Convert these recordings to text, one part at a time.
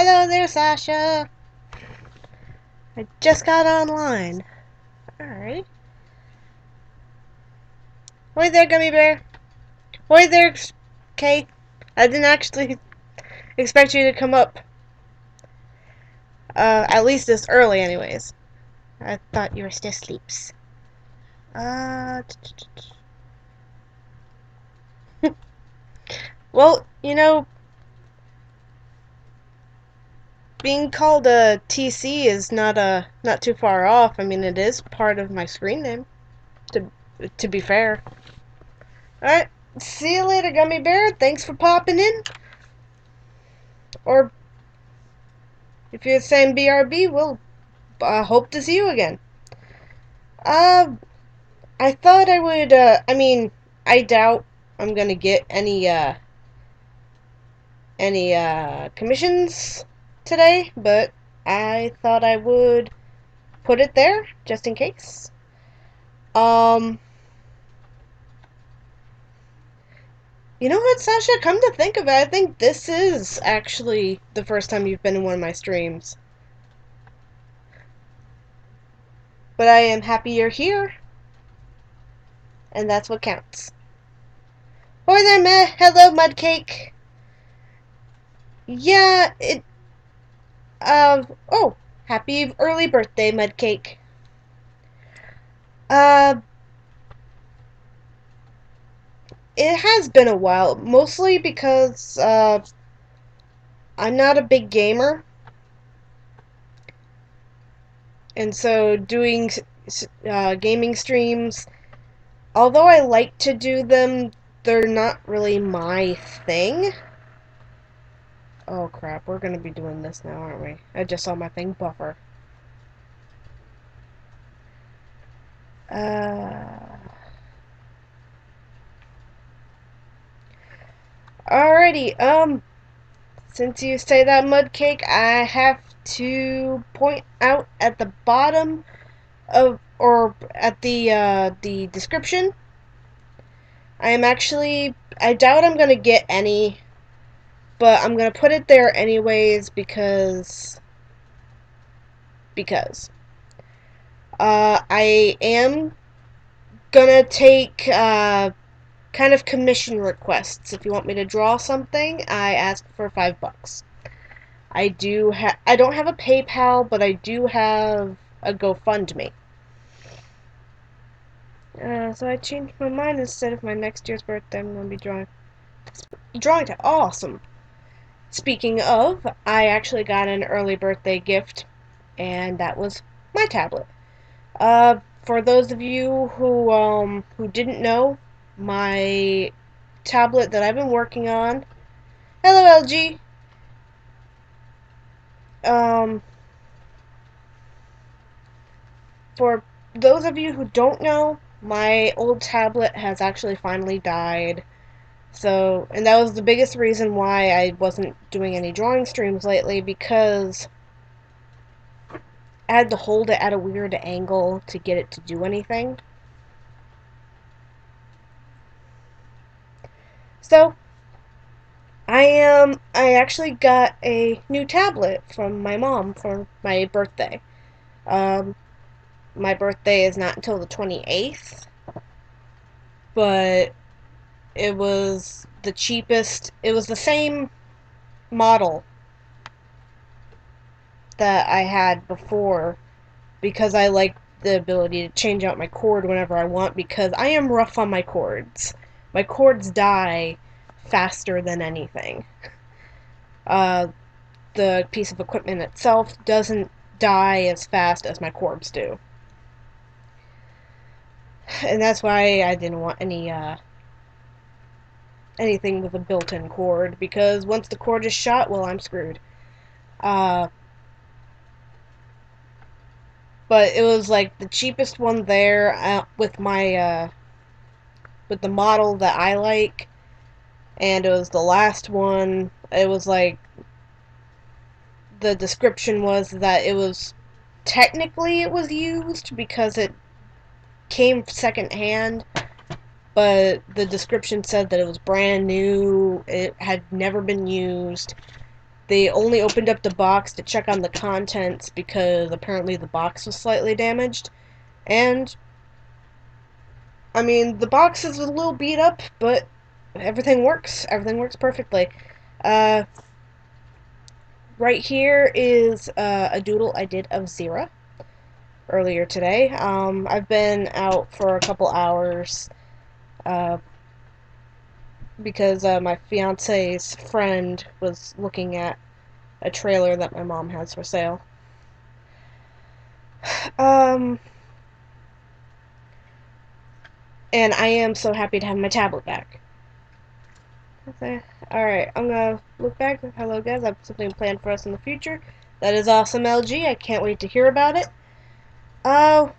Hello there, Sasha. I just got online. Alright. Hoi there, Gummy Bear. Hoi there, Kay. I didn't actually expect you to come up. At least this early, anyways. I thought you were still asleep. Uh. Well, being called a TC is not too far off. I mean, it is part of my screen name. To to be fair. All right. See you later, Gummy Bear. Thanks for popping in. Or if you're saying BRB, we'll hope to see you again. Uh, I thought I would. I mean, I doubt I'm gonna get any commissions today, but I thought I would put it there just in case. Um, you know what, Sasha? Come to think of it, I think this is actually the first time you've been in one of my streams. But I am happy you're here, and that's what counts. Hoi there, meh. Hello, Mudcake. Yeah, oh, happy early birthday, Mudcake. Uh, it has been a while, mostly because, I'm not a big gamer, and so doing, gaming streams, although I like to do them, they're not really my thing. Oh crap, we're gonna be doing this now, aren't we? I just saw my thing buffer. Alrighty, since you say that, Mudcake, I have to point out at the bottom of, or at the description, I doubt I'm gonna get any, but I'm gonna put it there anyways because I am gonna take kind of commission requests. If you want me to draw something, I ask for $5. I don't have a PayPal, but I do have a GoFundMe. So I changed my mind. Instead of my next year's birthday, I'm gonna be drawing to awesome. Speaking of, I actually got an early birthday gift, and that was my tablet. For those of you who didn't know, my tablet that I've been working on. Hello, LG. Um, for those of you who don't know, my old tablet has actually finally died. So, and that was the biggest reason why I wasn't doing any drawing streams lately, because I had to hold it at a weird angle to get it to do anything. So, I actually got a new tablet from my mom for my birthday. Um, my birthday is not until the 28th, but it was the cheapest. It was the same model that I had before because I like the ability to change out my cord whenever I want because I am rough on my cords. My cords die faster than anything. Uh, the piece of equipment itself doesn't die as fast as my cords do. And that's why I didn't want anything with a built-in cord, because once the cord is shot, well, I'm screwed. Uh, but it was like the cheapest one there with the model that I like, and it was the last one. It was like the description was that it was technically it was used because it came secondhand, but the description said that it was brand new. It had never been used. They only opened up the box to check on the contents because apparently the box was slightly damaged. And, I mean, the box is a little beat up, but everything works. Everything works perfectly. Uh, right here is a doodle I did of Zira earlier today. I've been out for a couple hours uh, because my fiance's friend was looking at a trailer that my mom has for sale. Um, and I am so happy to have my tablet back. Okay. Alright, I'm gonna look back. Hello, guys. I have something planned for us in the future. That is awesome, LG. I can't wait to hear about it. Uh,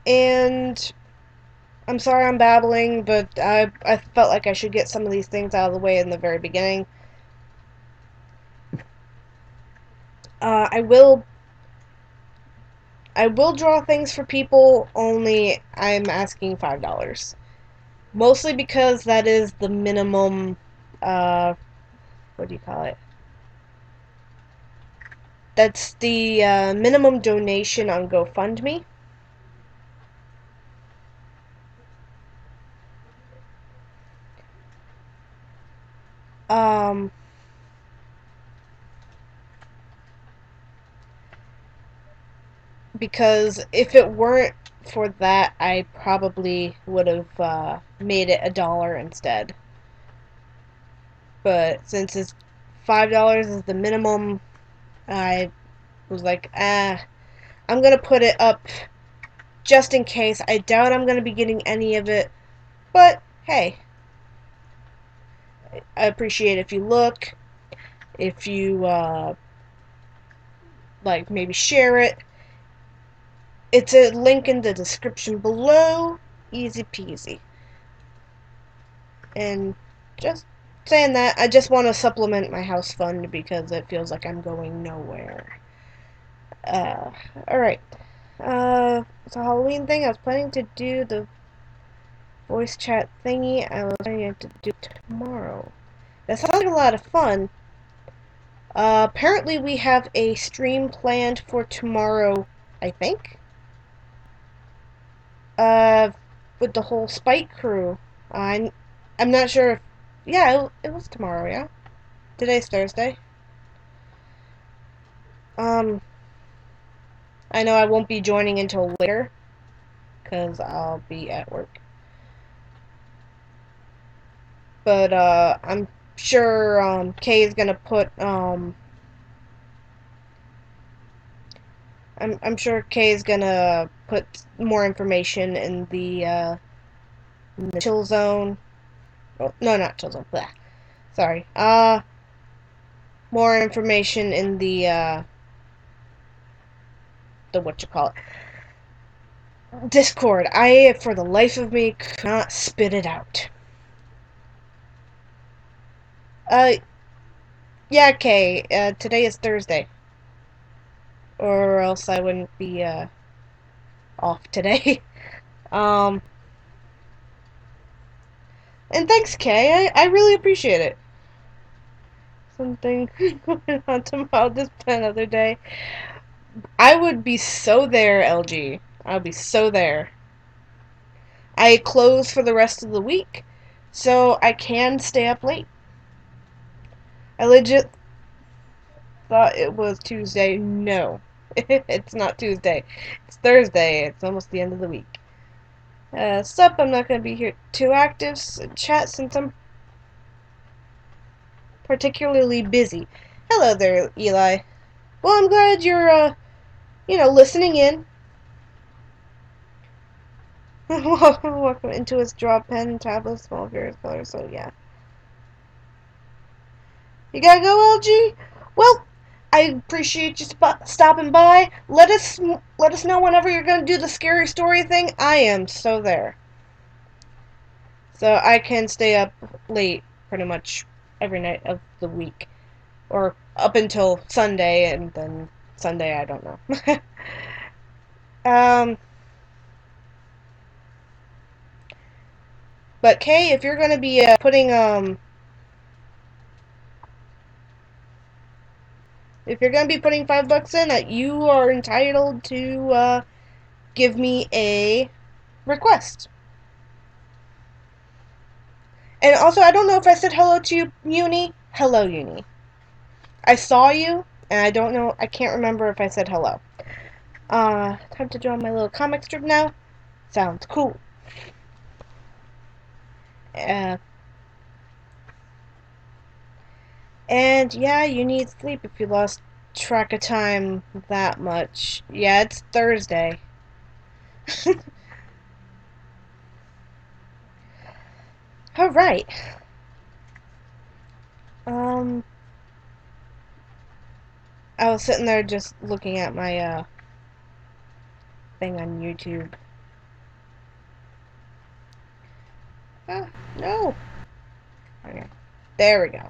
and I'm sorry I'm babbling, but I felt like I should get some of these things out of the way in the very beginning. I will draw things for people, only I'm asking $5. Mostly because that is the minimum, what do you call it? That's the minimum donation on GoFundMe. Um, because if it weren't for that, I probably would have made it $1 instead. But since it's $5 is the minimum, I was like, I'm gonna put it up just in case. I doubt I'm gonna be getting any of it, but hey, I appreciate if you look, if you like maybe share it. It's a link in the description below. Easy peasy. And just saying that, I just want to supplement my house fund because it feels like I'm going nowhere. Uh, alright. It's a Halloween thing. I was planning to do the voice chat thingy. I was planning to do it tomorrow. That sounds like a lot of fun. Apparently we have a stream planned for tomorrow, I think. Uh, with the whole Spike crew. I'm not sure if... Yeah, it was tomorrow, yeah? Today's Thursday. Um, I know I won't be joining until later, because I'll be at work. But, I'm sure, Kay is gonna put, I'm sure Kay is gonna put more information in the chill zone. Oh, no, not chill zone, blah. Sorry. More information in the what you call it. Discord. I, for the life of me, could not spit it out. Uh, yeah, Kay, today is Thursday. Or else I wouldn't be, off today. um, and thanks, Kay. I really appreciate it. Something going on tomorrow, just another day. I would be so there, LG. I would be so there. I close for the rest of the week, so I can stay up late. I legit thought it was Tuesday. No, it's not Tuesday. It's Thursday. It's almost the end of the week. Sup, I'm not going to be here too active chat since I'm particularly busy. Hello there, Eli. Well, I'm glad you're, listening in. Welcome into his draw pen, tablet, small various colors, so yeah. You gotta go, LG? Well, I appreciate you stopping by. Let us know whenever you're gonna do the scary story thing. I am so there. So I can stay up late pretty much every night of the week. Or up until Sunday, and then Sunday I don't know. um But Kay, if you're gonna be putting if you're gonna be putting $5 in, you are entitled to give me a request. And also, I don't know if I said hello to you, Uni. Hello, Uni. I saw you, and I don't know. I can't remember if I said hello. Time to draw my little comic strip now. Sounds cool. Uh, and yeah, you need sleep if you lost track of time that much. Yeah, it's Thursday. All right. Um, I was sitting there just looking at my thing on YouTube. Ah, no. Okay. There we go.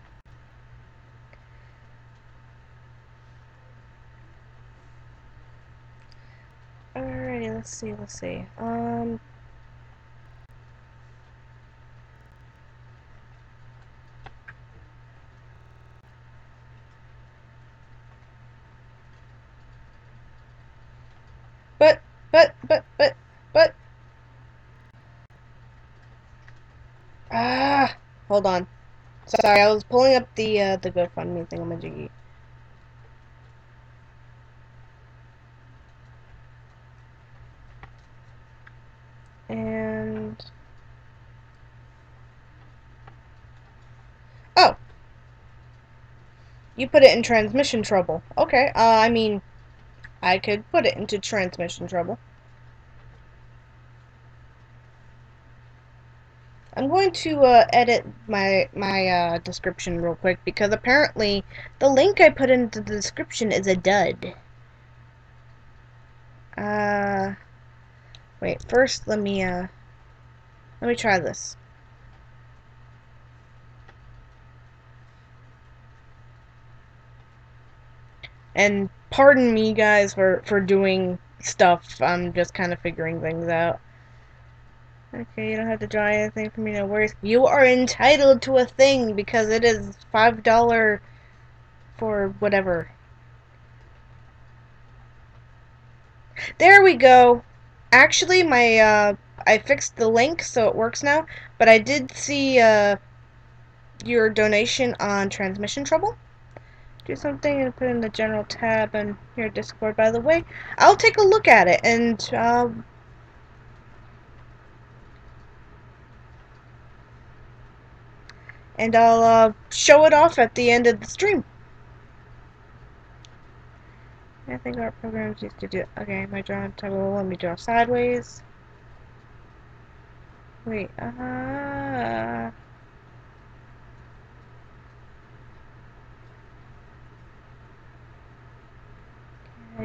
Alrighty, let's see. But, but, but, but, but, hold on. Sorry, I was pulling up the GoFundMe thingamajiggy. And, oh, you put it in transmission trouble. Okay, I mean, I could put it into transmission trouble. I'm going to edit my description real quick because apparently the link I put into the description is a dud. Wait. First, let me try this. And pardon me, guys, for doing stuff. I'm just kind of figuring things out. Okay, you don't have to draw anything for me, no worries. You are entitled to a thing because it is $5 for whatever. There we go. Actually, I fixed the link so it works now, but I did see your donation on transmission trouble. Do something and put in the general tab and your Discord. By the way, I'll take a look at it and I'll show it off at the end of the stream. I think our programs used to do. Okay, my drawing table. Let me draw sideways. Wait. I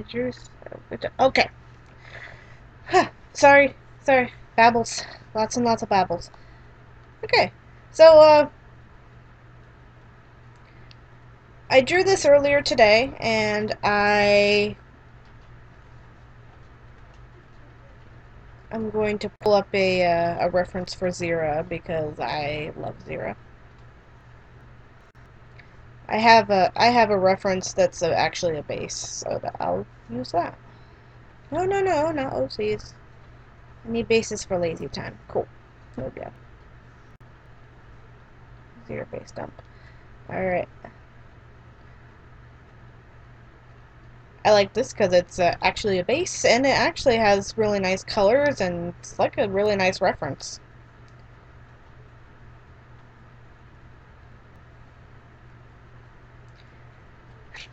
drew. Okay. Sorry. Babbles. Lots and lots of babbles. Okay. So, I drew this earlier today, and I'm going to pull up a reference for Zira because I love Zira. I have a reference that's actually a base, so that I'll use that. No, not OCs. I need bases for lazy time. Cool. Oh yeah. Zira base dump. Alright. I like this because it's actually a base, and it actually has really nice colors, and it's like a really nice reference.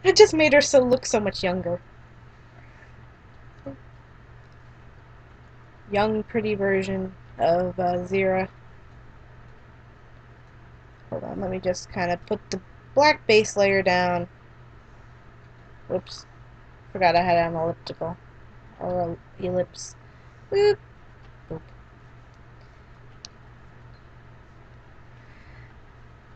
It just made her look so much younger. Young, pretty version of Zira. Hold on, let me just kind of put the black base layer down. Whoops. Forgot I had an elliptical. Or ellipse. Boop. Boop.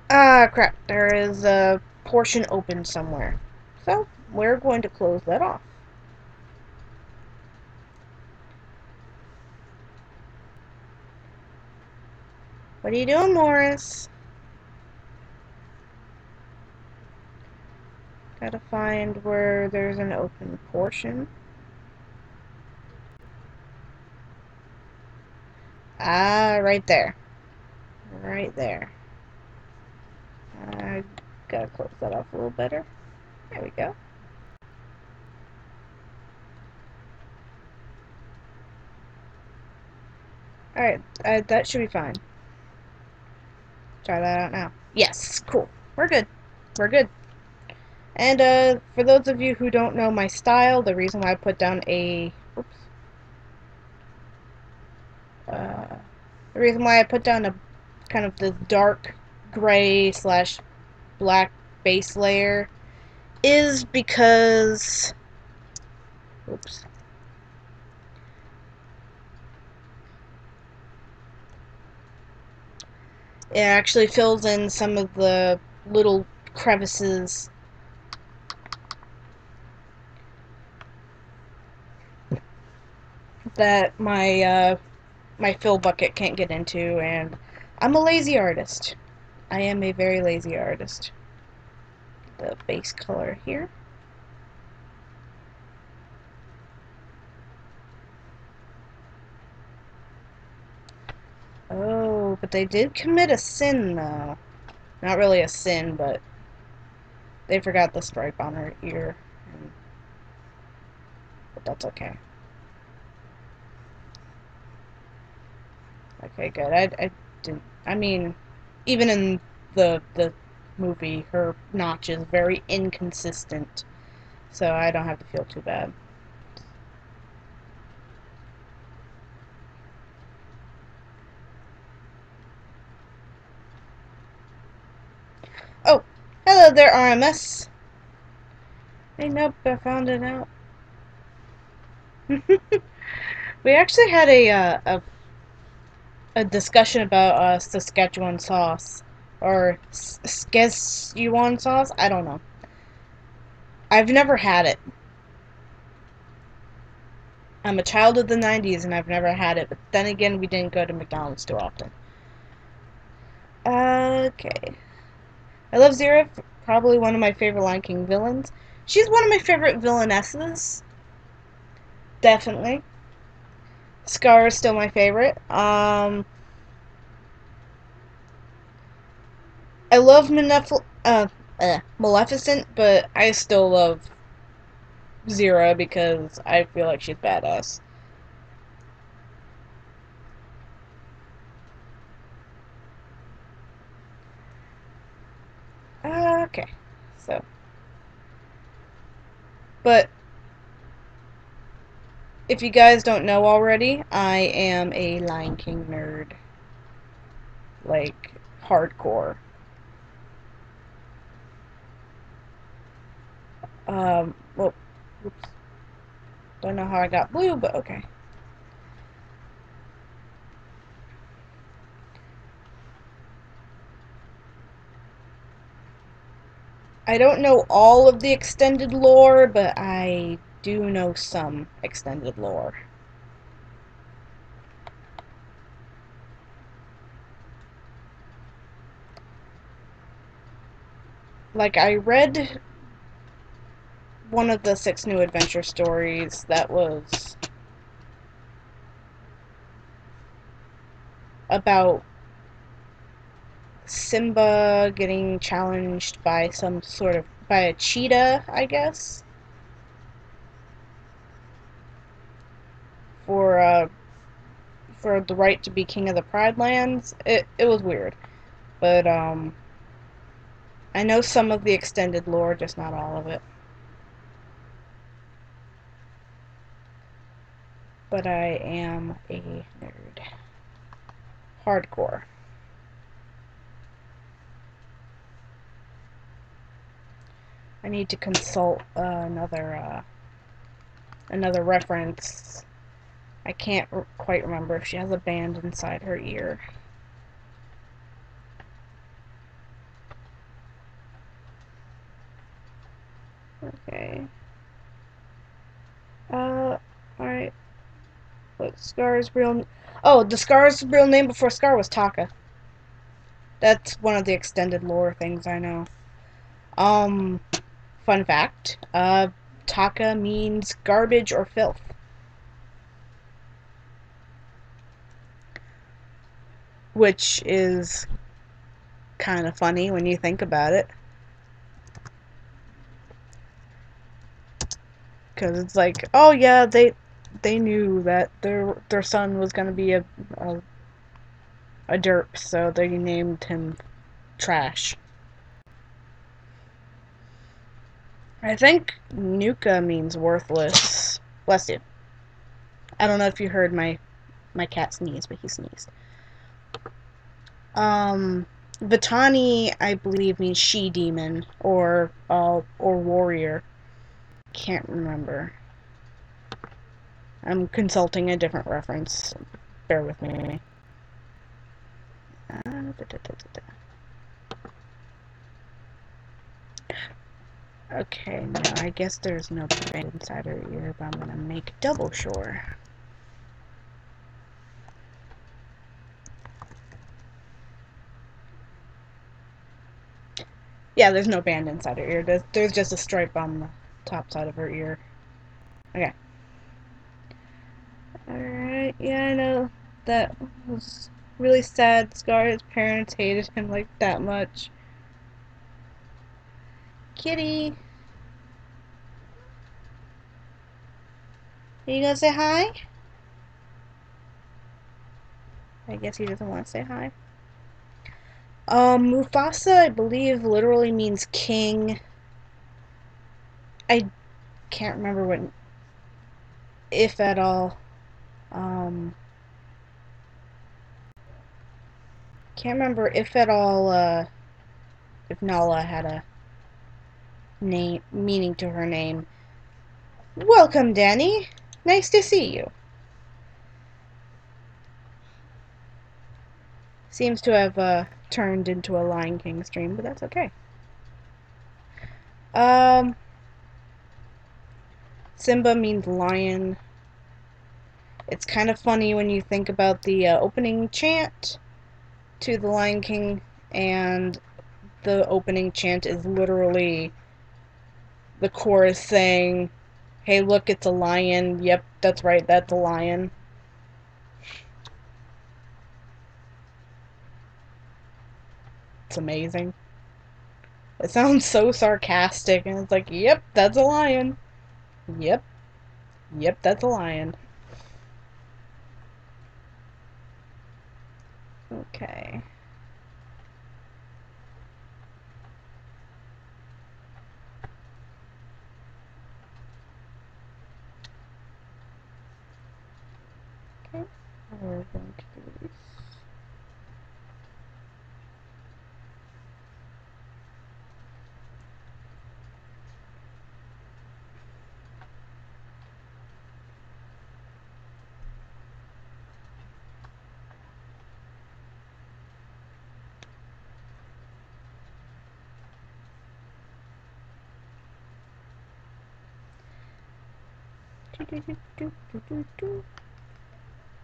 Ah, crap. There is a portion open somewhere. So, we're going to close that off. What are you doing, Morris? Gotta find where there's an open portion. Ah, right there. Right there. I gotta close that off a little better. There we go. Alright, that should be fine. Try that out now. Yes, cool. We're good. We're good. And for those of you who don't know my style, the reason why I put down a... Oops. The reason why I put down a kind of this dark gray slash black base layer is because... Oops. It actually fills in some of the little crevices that my fill bucket can't get into, and I'm a lazy artist. I am a very lazy artist. The base color here. Oh, but they did commit a sin, though. Not really a sin, but they forgot the stripe on her ear. But that's okay. Okay, good. I didn't. I mean, even in the movie, her notch is very inconsistent, so I don't have to feel too bad. Oh, hello there, RMS. Hey, nope, I found it out. We actually had a discussion about Saskatchewan sauce or Szechuan sauce. I don't know. I've never had it. I'm a child of the 90s and I've never had it, but then again, we didn't go to McDonald's too often. Okay. I love Zira, probably one of my favorite Lion King villains. She's one of my favorite villainesses. Definitely. Scar is still my favorite. I love Maleficent, but I still love Zira because I feel like she's badass. Okay, so, but if you guys don't know already, I am a Lion King nerd, like hardcore. Well, oops, don't know how I got blue, but okay. I don't know all of the extended lore, but I do know some extended lore. Like, I read one of the 6 New Adventure stories that was about Simba getting challenged by some sort of by a cheetah, I guess, for for the right to be king of the Pride Lands. It was weird, but I know some of the extended lore, just not all of it. But I am a nerd, hardcore. I need to consult another reference. I can't quite remember if she has a band inside her ear. Okay. Alright. What Scar's real... Oh, the Scar's real name before Scar was Taka. That's one of the extended lore things I know. Um, Fun fact, Taka means garbage or filth. Which is kind of funny when you think about it. Because it's like, oh yeah, they knew that their son was gonna be a derp, so they named him Trash. I think Nuka means worthless. Bless you. I don't know if you heard my cat sneeze, but he sneezed. Vitani, I believe, means she demon or warrior. Can't remember. I'm consulting a different reference. Bear with me. Okay, no, I guess there's no band inside her ear, but I'm gonna make double sure. Yeah, there's no band inside her ear. There's just a stripe on the top side of her ear. Okay. Alright, yeah, I know. That was really sad. Scar, his parents hated him like that much. Kitty! Are you gonna say hi? I guess he doesn't want to say hi. Mufasa, I believe, literally means king. I can't remember what, if at all. Can't remember if at all, if Nala had a name, meaning to her name. Welcome, Danny. Nice to see you. Seems to have, turned into a Lion King stream, but that's okay. Simba means lion. It's kind of funny when you think about the opening chant to the Lion King, and the opening chant is literally the chorus saying, hey, look, it's a lion. Yep, that's right, that's a lion. It's amazing. It sounds so sarcastic, and it's like, yep, that's a lion. Yep, yep, that's a lion. Okay. Okay, we're going to do this.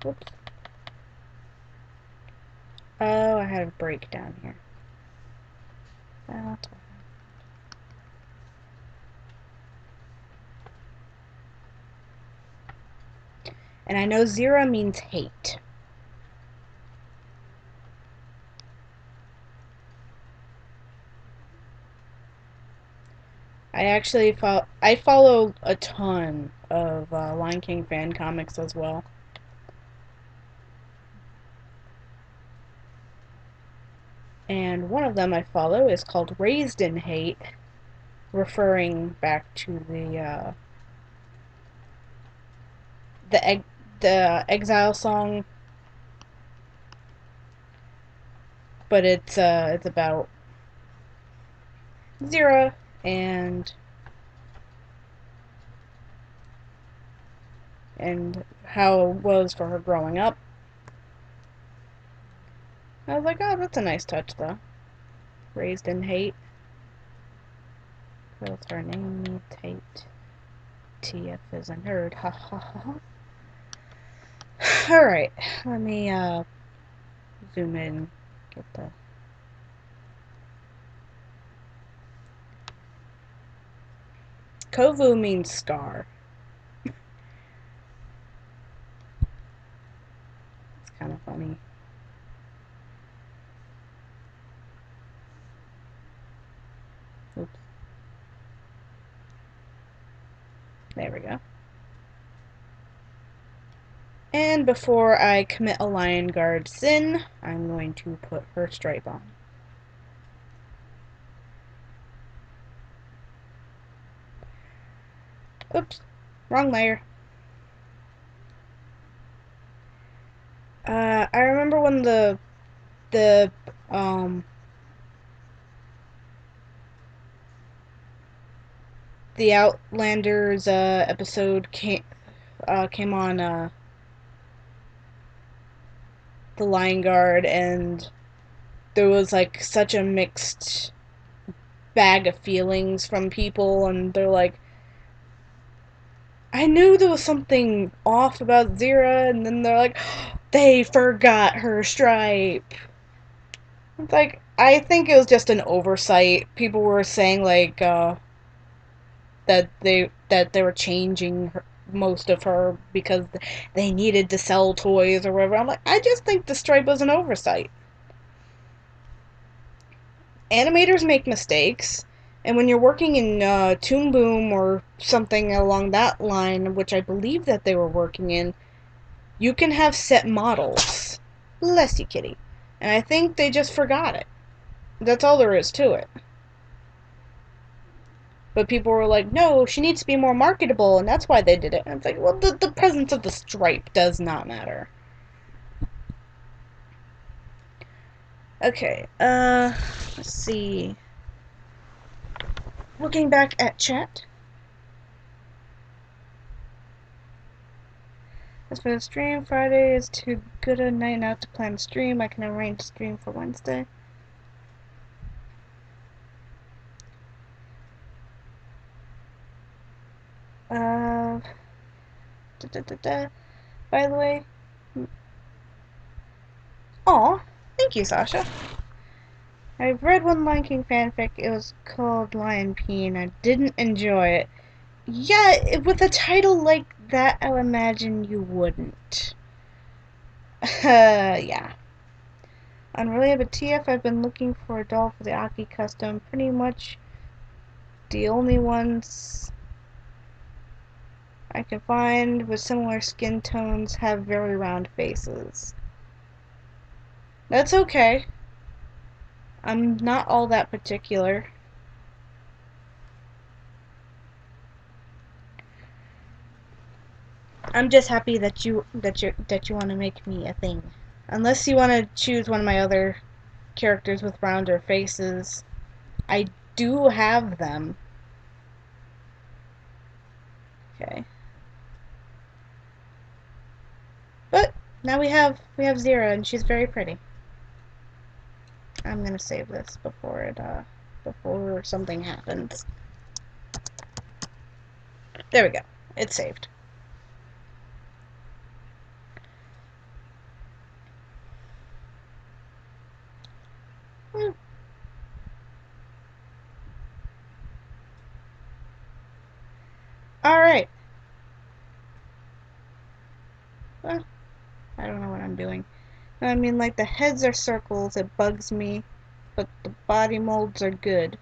Whoops. Oh, I had a break down here. And I know Zira means hate. I follow a ton of Lion King fan comics as well. And one of them I follow is called Raised in Hate, referring back to the Exile song, but it's about Zira and how it was for her growing up. I was like, oh, that's a nice touch, though. Raised in Hate. What's her name? Tate. TF is a nerd. Ha ha ha. Alright, let me zoom in, get the Kovu means scar. It's kind of funny. Oops. There we go. And before I commit a Lion Guard sin, I'm going to put her stripe on. Oops, wrong layer. I remember when the Outlanders episode came on the Lion Guard, and there was like such a mixed bag of feelings from people, and they're like, I knew there was something off about Zira, and then they're like, they forgot her stripe. It's like, I think it was just an oversight. People were saying like that they were changing most of her because they needed to sell toys or whatever. I'm like, I just think the stripe was an oversight. Animators make mistakes, and when you're working in Toon Boom or something along that line, which I believe that they were working in, you can have set models. Bless you, kitty. And I think they just forgot it. That's all there is to it. But people were like, no, she needs to be more marketable, and that's why they did it. And it's like, well, the presence of the stripe does not matter. Okay, let's see. Looking back at chat. As for the stream, Friday is too good a night out to plan a stream. I can arrange a stream for Wednesday. By the way, aw, thank you, Sasha. I've read one Lion King fanfic. It was called Lion Peen. I didn't enjoy it. Yeah, with a title like that, I would imagine you wouldn't. Yeah. Unrelated but TF, I've been looking for a doll for the Aki custom. Pretty much the only ones I can find with similar skin tones have very round faces. That's okay. I'm not all that particular. I'm just happy that you want to make me a thing. Unless you want to choose one of my other characters with rounder faces, I do have them. Okay. But now we have Zira, and she's very pretty. I'm gonna save this before something happens. There we go. It's saved. Alright. Well, I don't know what I'm doing. I mean, like, the heads are circles, it bugs me, but the body molds are good.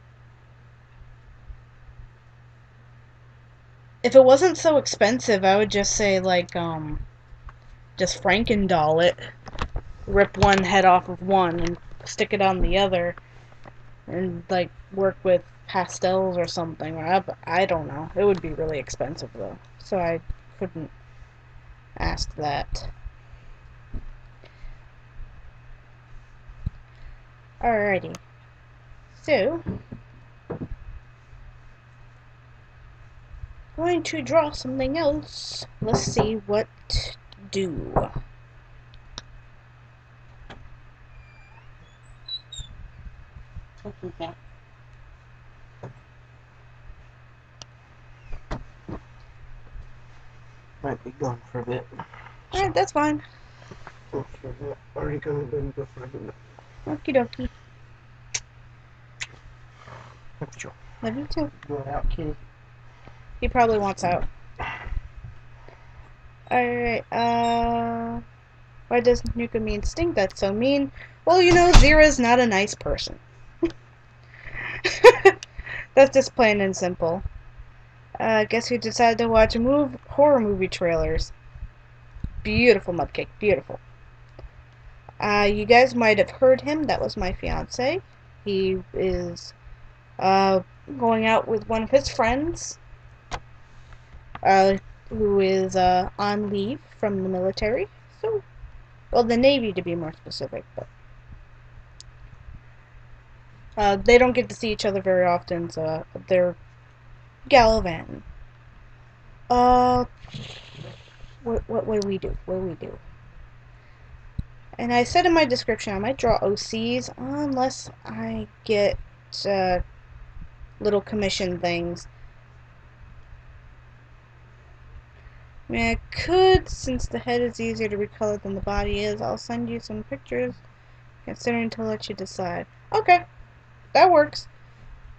If it wasn't so expensive, I would just say, like, just Frankendoll it. Rip one head off of one and stick it on the other. And, like, work with pastels or something. I don't know. It would be really expensive, though. So I couldn't ask that. Alrighty. So, going to draw something else. Let's see what do. Okay. Might be gone for a bit. Alright, that's fine. Are you gonna go for a bit? Okie dokie. Love you. Love you too. Going out, kitty. He probably wants out. Alright, why does Nuka mean stink? That's so mean. Well, you know, Zira's not a nice person. That's just plain and simple. Guess who decided to watch horror movie trailers? Beautiful, Mudcake, beautiful. You guys might have heard him. That was my fiance. He is going out with one of his friends, who is on leave from the military. So, well, the Navy to be more specific, but they don't get to see each other very often, so they're gallivanting. Uh, what will we do? What will we do? And I said in my description I might draw OCs unless I get little commission things. I mean, I could, since the head is easier to recolor than the body is. I'll send you some pictures, considering to let you decide. Okay, that works.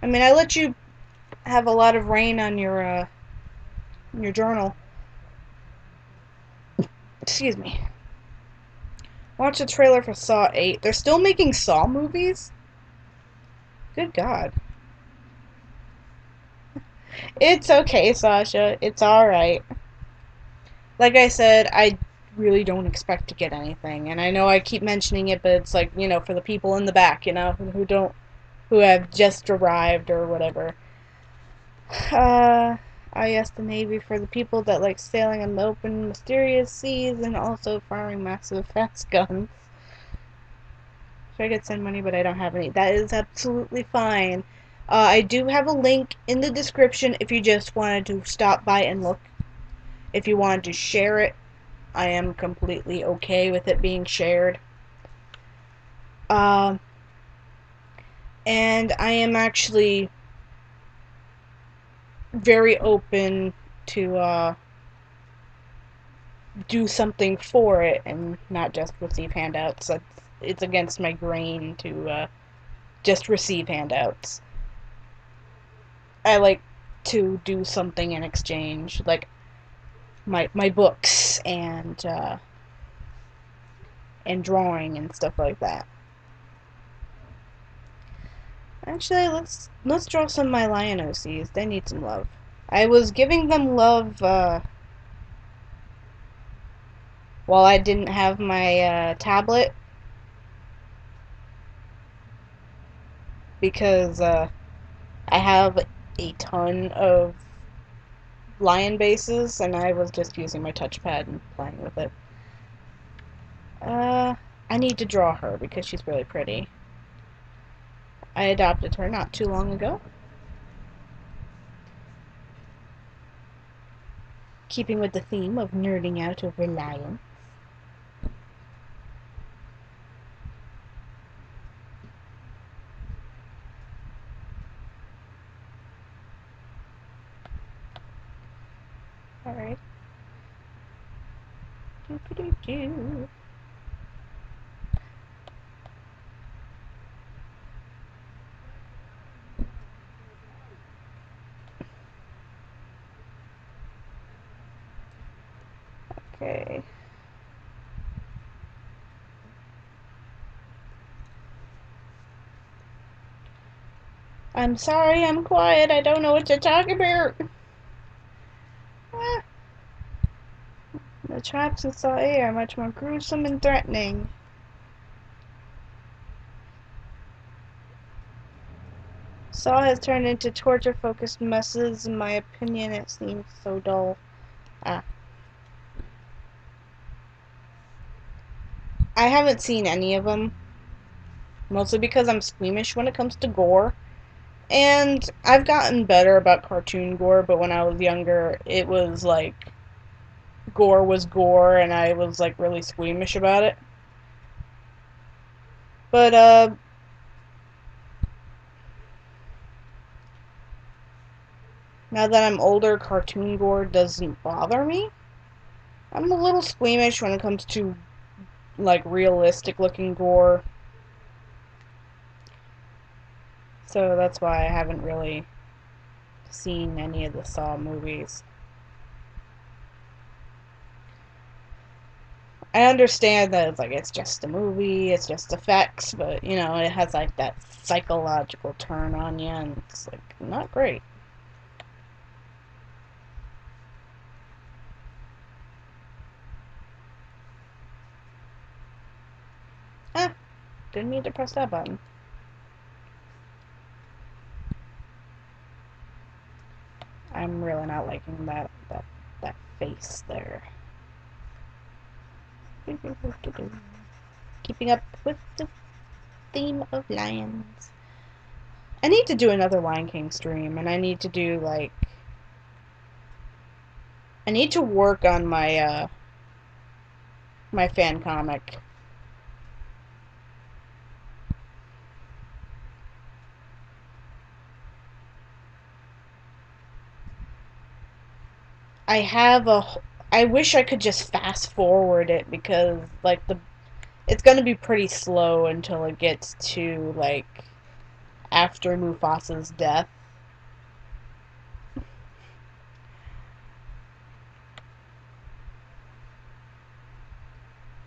I mean, I let you have a lot of rain on your journal. Excuse me. Watch the trailer for Saw 8. They're still making Saw movies? Good God. It's okay, Sasha. It's alright. Like I said, I really don't expect to get anything. And I know I keep mentioning it, but it's like, you know, for the people in the back, you know, who have just arrived or whatever. I asked the Navy for the people that like sailing on the open, mysterious seas and also firing massive fast guns. I could send money, but I don't have any. That is absolutely fine. I do have a link in the description if you just wanted to stop by and look. If you wanted to share it, I am completely okay with it being shared. And I am actually very open to do something for it and not just receive handouts. It's against my grain to just receive handouts. I like to do something in exchange, like my books and drawing and stuff like that. Actually, let's draw some of my lion OCs. They need some love. I was giving them love while I didn't have my tablet because I have a ton of lion bases and I was just using my touchpad and playing with it. I need to draw her because she's really pretty. I adopted her not too long ago. Keeping with the theme of nerding out over lions. Alright. Do. Okay. I'm sorry, I'm quiet. I don't know what to talk about. Ah. The traps in Saw A are much more gruesome and threatening. Saw has turned into torture-focused messes. In my opinion, it seems so dull. Ah. I haven't seen any of them. Mostly because I'm squeamish when it comes to gore. And I've gotten better about cartoon gore, but when I was younger, it was like gore was gore, and I was like really squeamish about it. But now that I'm older, cartoon gore doesn't bother me. I'm a little squeamish when it comes to like realistic looking gore. So that's why I haven't really seen any of the Saw movies. I understand that it's just a movie, it's just effects, but it has like that psychological turn on you, and it's like not great. Ah, didn't mean to press that button. I'm really not liking that face there. Keeping up with the theme of lions. I need to do another Lion King stream, and I need to do I need to work on my fan comic. I have a. I wish I could just fast forward it because it's gonna be pretty slow until it gets to after Mufasa's death.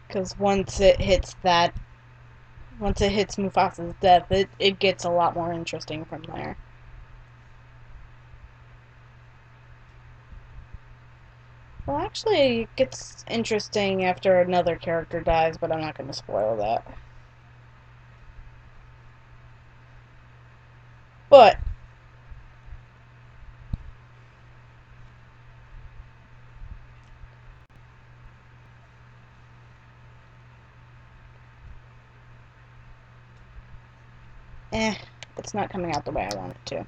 Because once it hits Mufasa's death, it gets a lot more interesting from there. Well, actually, it gets interesting after another character dies, but I'm not going to spoil that. But it's not coming out the way I want it to.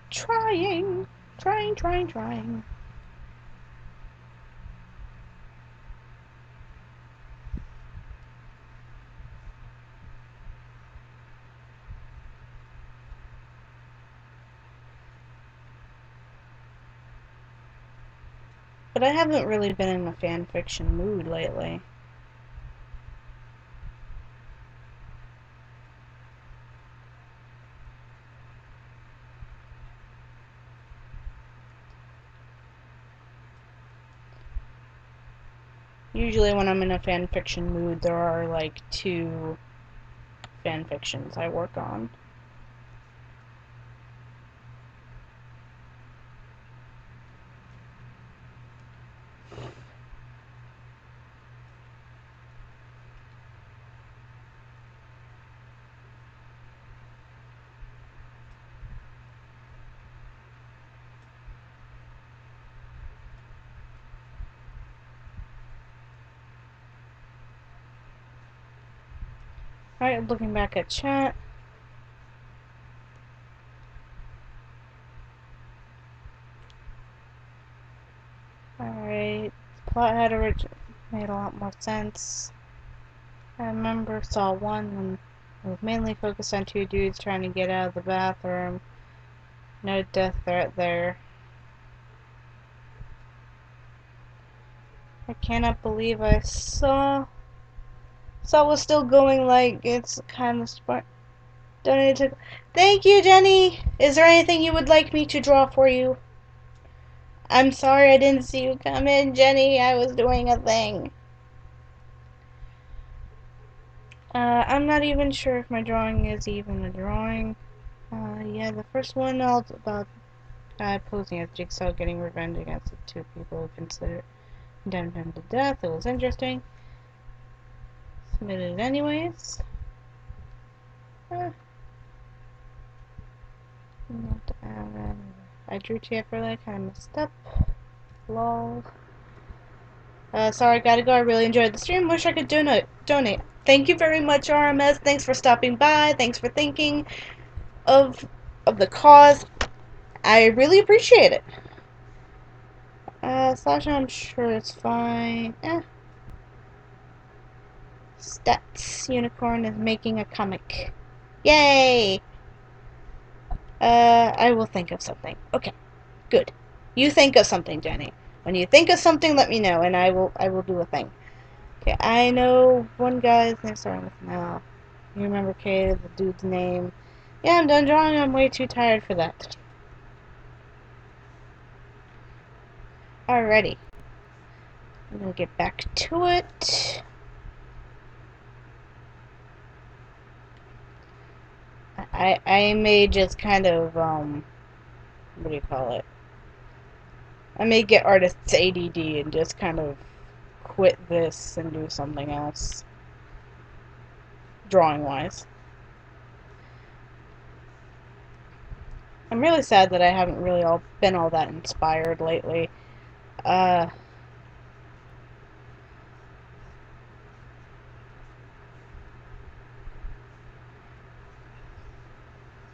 Trying. But I haven't really been in a fan fiction mood lately. Usually when I'm in a fan fiction mood, there are like 2 fan fictions I work on. Alright, looking back at chat. Alright, plot had made a lot more sense. I remember Saw 1 when it was mainly focused on 2 dudes trying to get out of the bathroom. No death threat there. I cannot believe I saw was still going like it's kind of smart. Donated to. Thank you, Jenny. Is there anything you would like me to draw for you? I'm sorry I didn't see you come in, Jenny. I was doing a thing. I'm not even sure if my drawing is even a drawing. Yeah, the first one all about posing as Jigsaw getting revenge against the 2 people who considered condemned him to death. It was interesting. Submitted it anyways. I drew too early, I kind of messed up. Lol. Sorry, gotta go. I really enjoyed the stream. Wish I could donate. Thank you very much, RMS. Thanks for stopping by. Thanks for thinking of the cause. I really appreciate it. Sasha, I'm sure it's fine. Stats Unicorn is making a comic. Yay! I will think of something. Okay, good. You think of something, Jenny. When you think of something, let me know, and I will do a thing. Okay, I know one guy's name starting with Mel. You remember Kay, the dude's name? Yeah, I'm done drawing. I'm way too tired for that. Alrighty. I'm gonna get back to it. I may just kind of, what do you call it? I may get artist's ADD and just kind of quit this and do something else, drawing-wise. I'm really sad that I haven't really been all that inspired lately. Uh,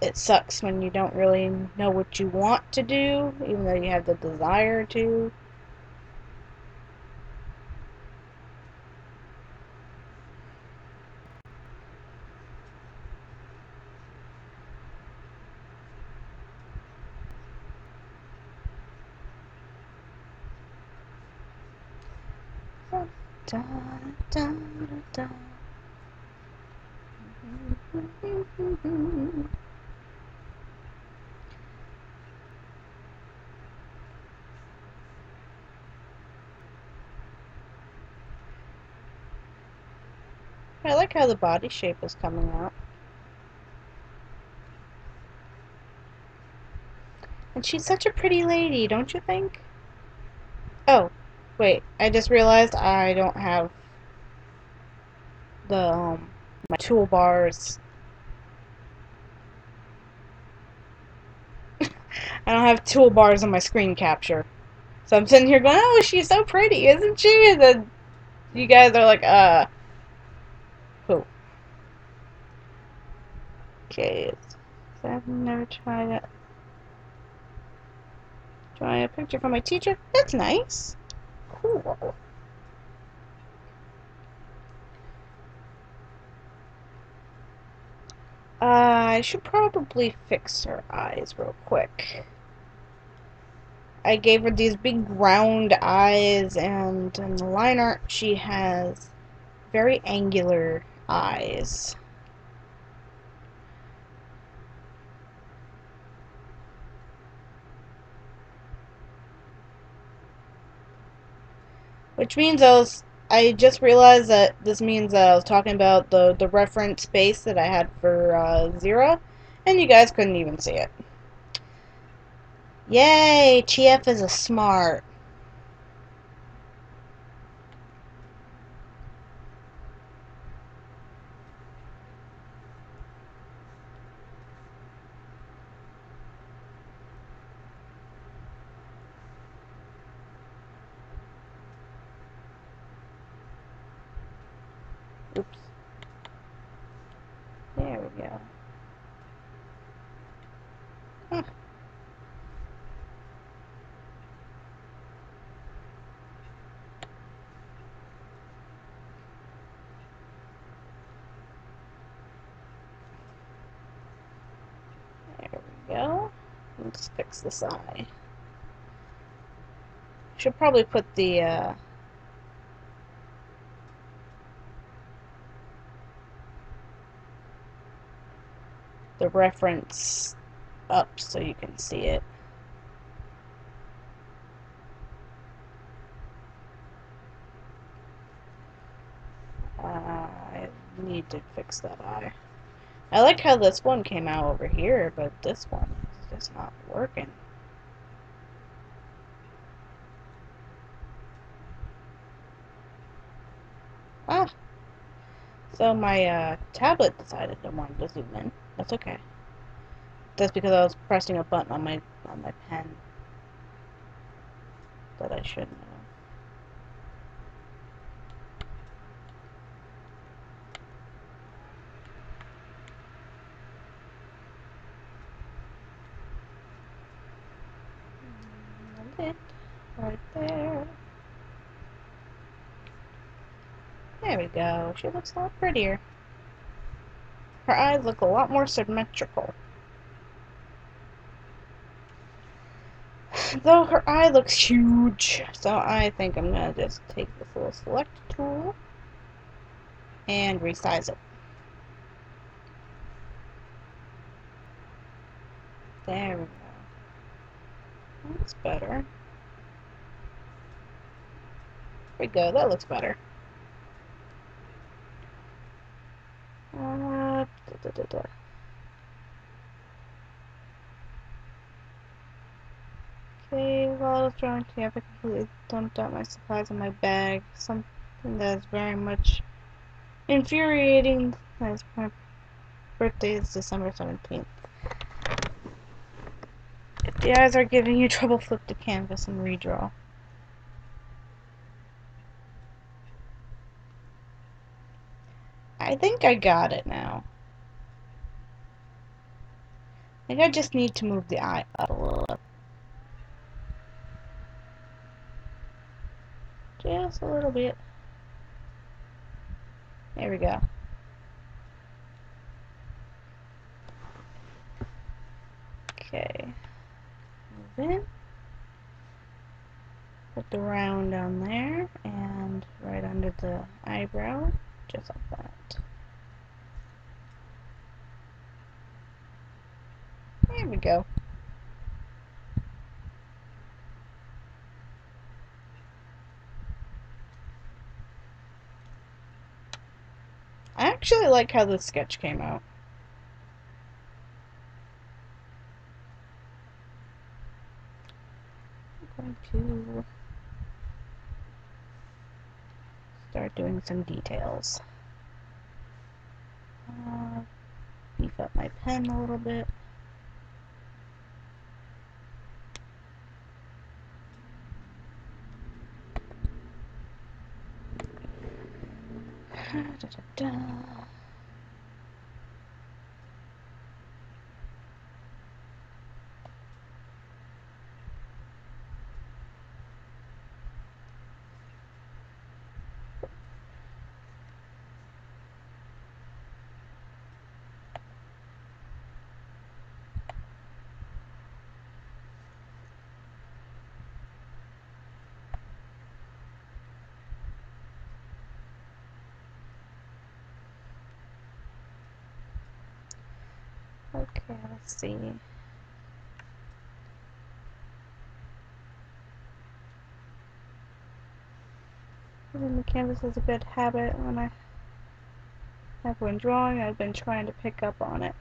it sucks when you don't really know what you want to do, even though you have the desire to. Da, da, da, da. I like how the body shape is coming out. And she's such a pretty lady, don't you think? Oh, wait, I just realized I don't have the, my toolbars. I don't have toolbars on my screen capture. So I'm sitting here going, oh, she's so pretty, isn't she? And then you guys are like, who? Okay, I've never tried it. Drawing a picture for my teacher? That's nice. Cool. I should probably fix her eyes real quick. I gave her these big round eyes, and in the line art she has very angular eyes. Which means I just realized that this means that I was talking about the reference space that I had for Zero, and you guys couldn't even see it. Yay! Chief is a smart. Oops. There we go. Huh. There we go. Let's fix this eye. Should probably put the reference up so you can see it. I need to fix that eye. I like how this one came out over here, but this one is just not working. Ah, so my tablet decided it wanted to zoom in. That's okay. That's because I was pressing a button on my pen that I shouldn't have. It right there. There we go. She looks a lot prettier. Her eyes look a lot more symmetrical. Though her eye looks huge, so I think I'm gonna just take this little select tool and resize it. There we go. That's better. There we go. That looks better. Da, da, da, da. Okay, while I was drawing camp, I completely dumped out my supplies in my bag. Something that is very much infuriating, as my birthday is December 17th. If the eyes are giving you trouble, flip the canvas and redraw. I think I got it now. I think I just need to move the eye up a little. Just a little bit. There we go. Okay. Move in. Put the round down there and right under the eyebrow, just like that. There we go. I actually like how this sketch came out. I'm going to start doing some details. Beef up my pen a little bit. Da, da, da. Okay, let's see. Using the canvas is a good habit when drawing. I've been trying to pick up on it.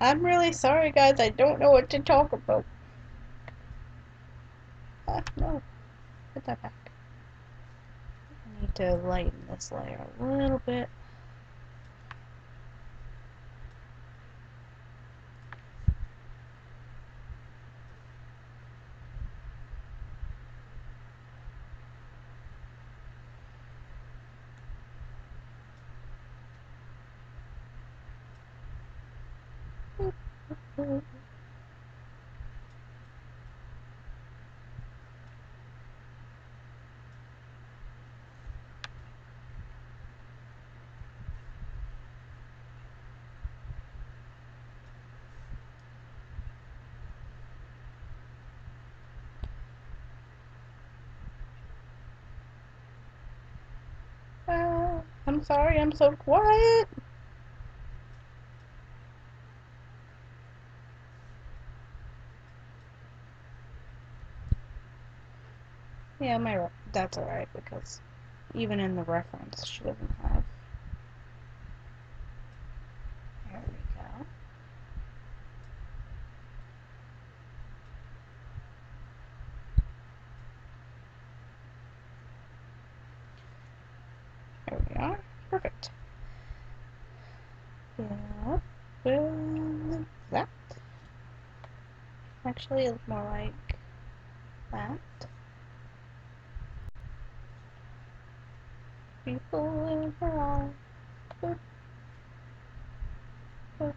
I'm really sorry, guys. I don't know what to talk about. No. Put that back. I need to lighten this layer a little bit. I'm sorry, I'm so quiet. Yeah, that's alright, because even in the reference, she doesn't have. There we go. There we are. Perfect. Yeah, with that. Actually, it's more like that. People in her eyes. Boop, boop,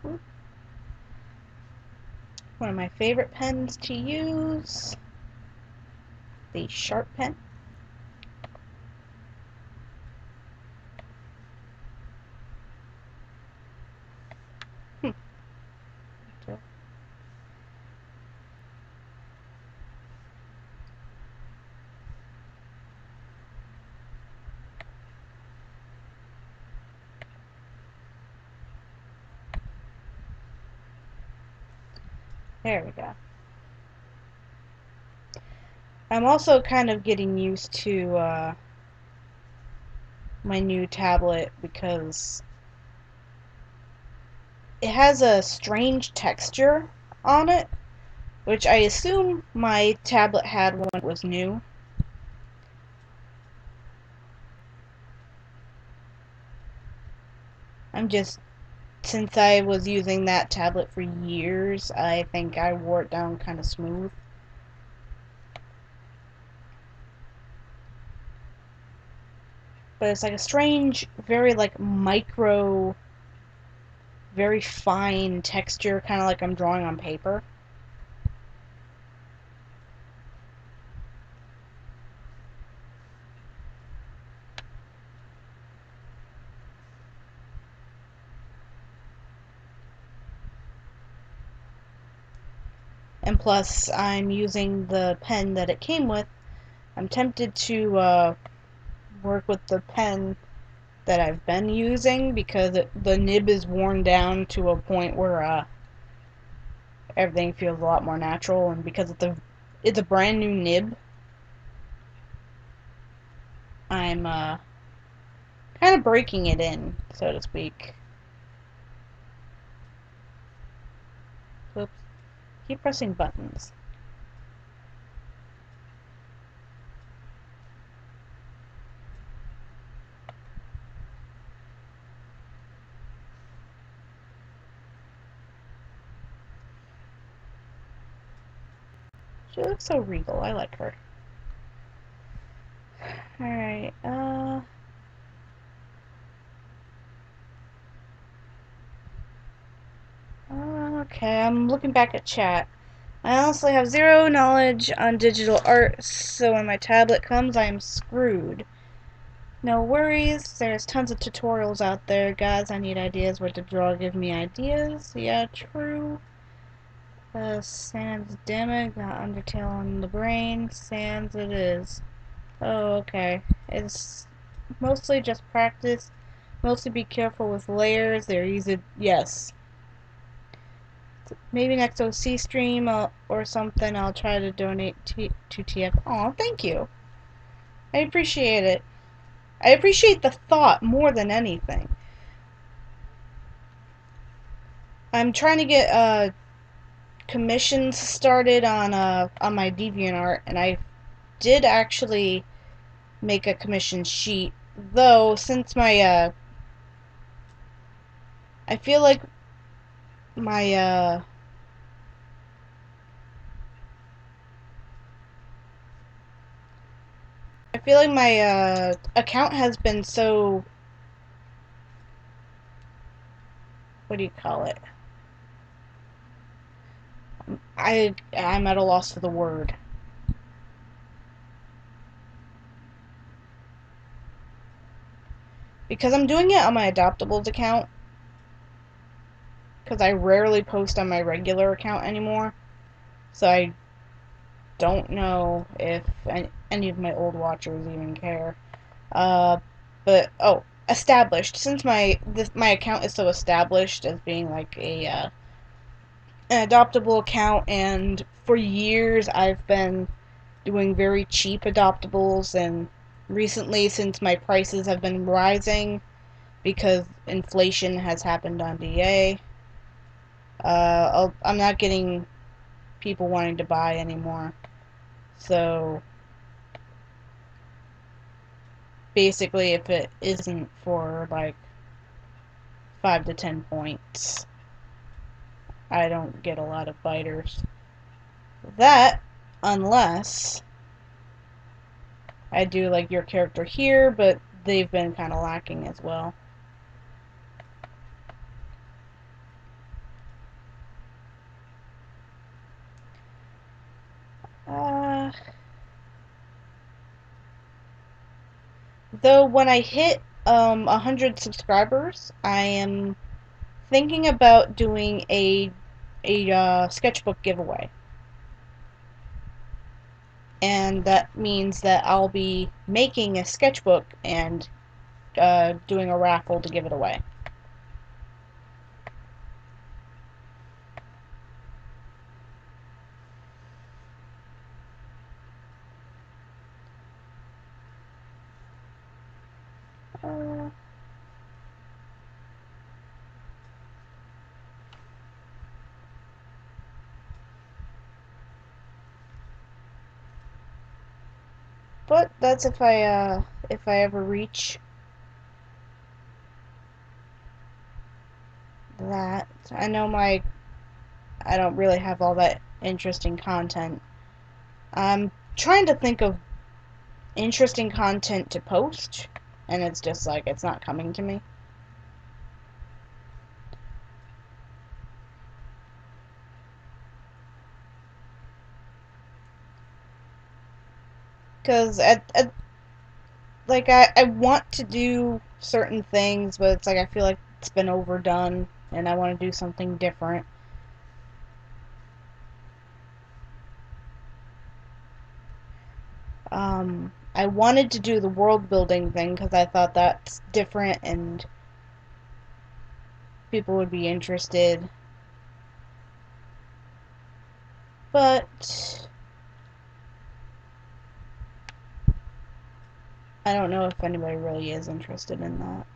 boop. One of my favorite pens to use, the Sharp pen. There we go. I'm also kind of getting used to my new tablet because it has a strange texture on it, which I assume my tablet had when it was new. Since I was using that tablet for years, I think I wore it down kind of smooth. But it's like a strange, very like micro, very fine texture, kind of like I'm drawing on paper. And plus, I'm using the pen that it came with. I'm tempted to work with the pen that I've been using because the nib is worn down to a point where everything feels a lot more natural, and because it's a brand new nib, I'm kind of breaking it in, so to speak. Oops. Keep pressing buttons. She looks so regal. I like her. Alright, okay, I'm looking back at chat. I honestly have zero knowledge on digital art, so when my tablet comes, I am screwed. No worries, there's tons of tutorials out there. Guys, I need ideas what to draw. Give me ideas. Yeah, true. Sans, damn it, got Undertale on the brain. Sans it is. Oh, okay. It's mostly just practice. Mostly be careful with layers. They're easy. Yes. Maybe next OC stream or something, I'll try to donate to TF. Aw, thank you. I appreciate it. I appreciate the thought more than anything. I'm trying to get commissions started on my DeviantArt, and I did actually make a commission sheet. Though since my I feel like my my account has been so, what do you call it? I'm at a loss for the word. Because I'm doing it on my Adoptables account, because I rarely post on my regular account anymore, so I don't know if any of my old watchers even care. But oh, established. Since my account is so established as being like an adoptable account, and for years I've been doing very cheap adoptables, and recently, since my prices have been rising because inflation has happened on DA, I'm not getting people wanting to buy anymore. So basically, if it isn't for like 5 to 10 points, I don't get a lot of biters. That, unless I do like your character here, but they've been kind of lacking as well. Though when I hit 100 subscribers, I am thinking about doing a sketchbook giveaway. And that means that I'll be making a sketchbook and doing a raffle to give it away. But that's if I ever reach that. I know I don't really have all that interesting content. I'm trying to think of interesting content to post, and it's just like it's not coming to me. Because I want to do certain things, but it's like I feel like it's been overdone, and I want to do something different. I wanted to do the world building thing because I thought that's different and people would be interested. But I don't know if anybody really is interested in that.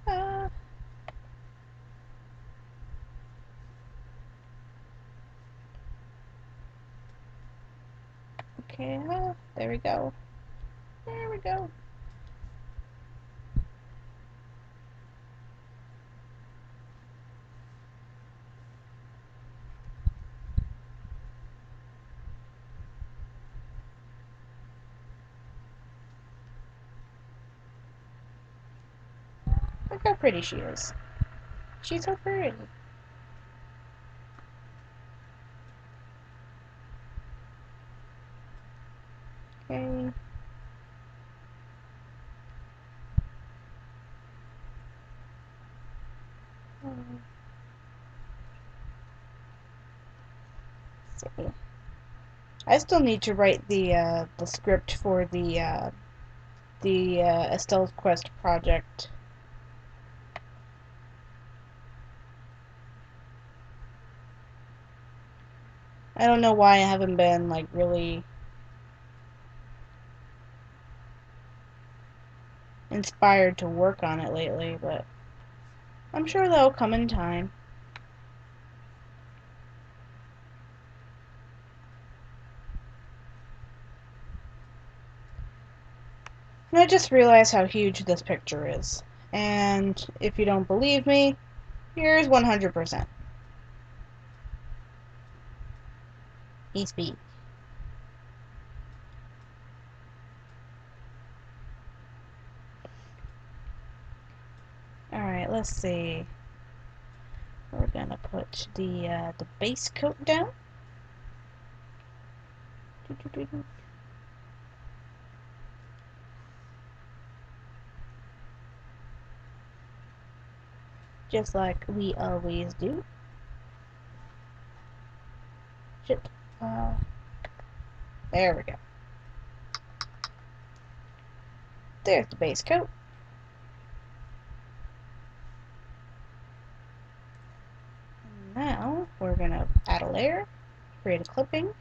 Uh, okay, there we go. There we go. Look how pretty she is. She's so pretty. Okay. See. I still need to write the script for the Estelle's Quest project. I don't know why I haven't been like really inspired to work on it lately, but I'm sure that'll come in time. And I just realized how huge this picture is. And if you don't believe me, here's 100%. He's big. Alright, let's see. We're gonna put the base coat down. Just like we always do. Shit. There we go. There's the base coat. Now we're gonna add a layer, create a clipping,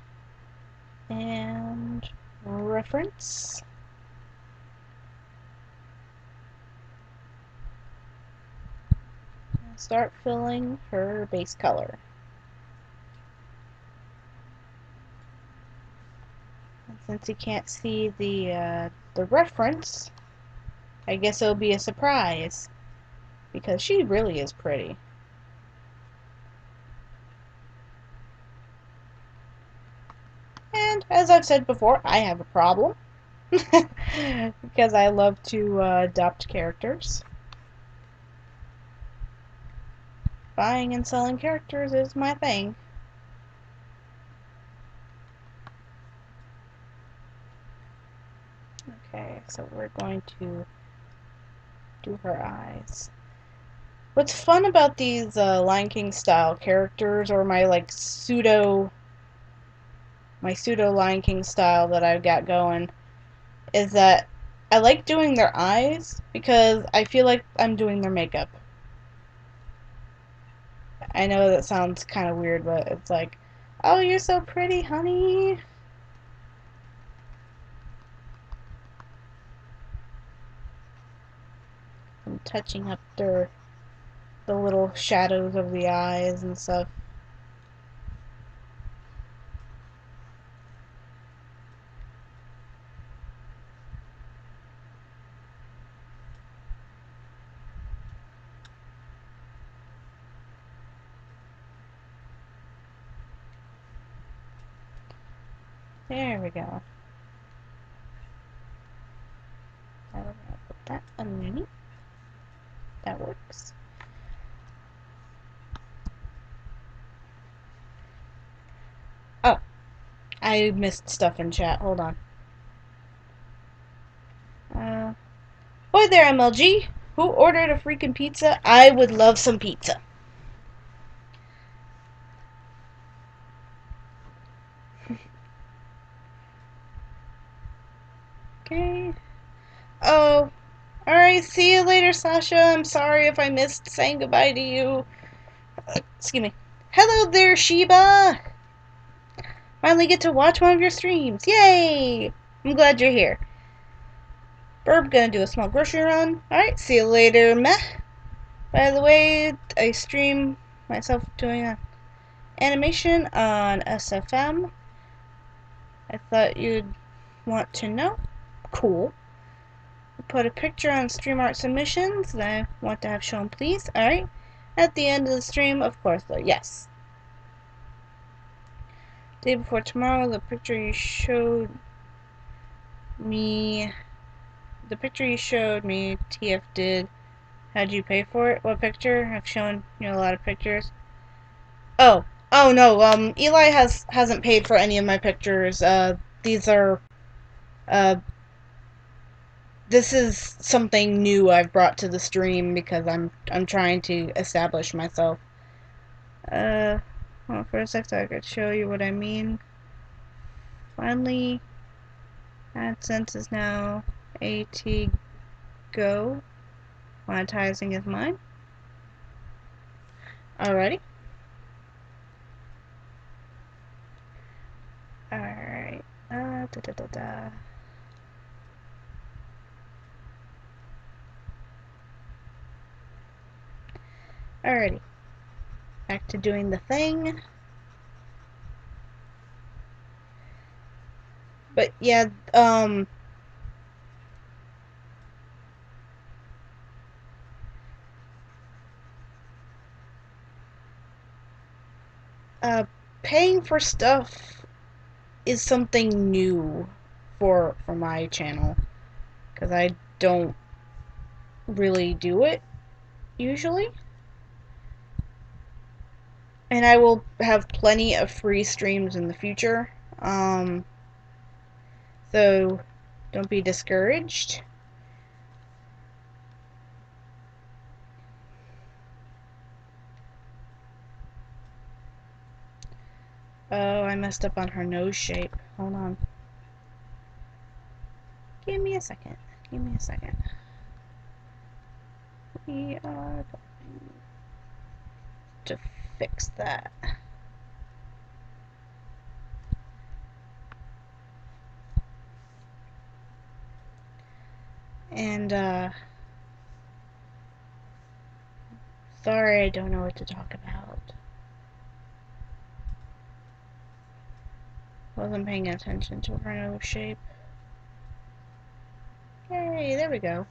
and reference. And start filling her base color. And since you can't see the reference, I guess it'll be a surprise because she really is pretty. And as I've said before, I have a problem because I love to adopt characters. Buying and selling characters is my thing. Okay, so we're going to do her eyes. What's fun about these Lion King style characters, or my pseudo Lion King style that I've got going, is that I like doing their eyes because I feel like I'm doing their makeup. I know that sounds kind of weird, but it's like, oh, you're so pretty, honey. touching up the little shadows of the eyes and stuff. There we go. Now we're gonna put that underneath. That works. Oh, I missed stuff in chat. Hold on. Boy there, MLG. Who ordered a freaking pizza? I would love some pizza. Okay. Oh, alright. See you later, Sasha. I'm sorry if I missed saying goodbye to you. Excuse me. Hello there, Sheba. Finally get to watch one of your streams. Yay! I'm glad you're here. Burb gonna do a small grocery run. Alright, see you later, meh. By the way, I stream myself doing an animation on SFM. I thought you'd want to know. Cool. Put a picture on Stream Art Submissions that I want to have shown, please. Alright. At the end of the stream, of course, though. Yes. Day before tomorrow, the picture you showed me. The picture you showed me, TF did. How'd you pay for it? What picture? I've shown you a lot of pictures. Oh. Oh no, Eli hasn't paid for any of my pictures. These are this is something new I've brought to the stream because I'm trying to establish myself. Well, for a sec I could show you what I mean. Finally, AdSense is now AT Go. Monetizing is mine. Alrighty. Alright. Da da da da. Alrighty. Back to doing the thing. But yeah, paying for stuff is something new for my channel, because I don't really do it usually, and I will have plenty of free streams in the future, so don't be discouraged. Oh, I messed up on her nose shape. Hold on. Give me a second. Give me a second. We are going to fix that. And, sorry I don't know what to talk about. Wasn't paying attention to her nose shape. Yay, there we go.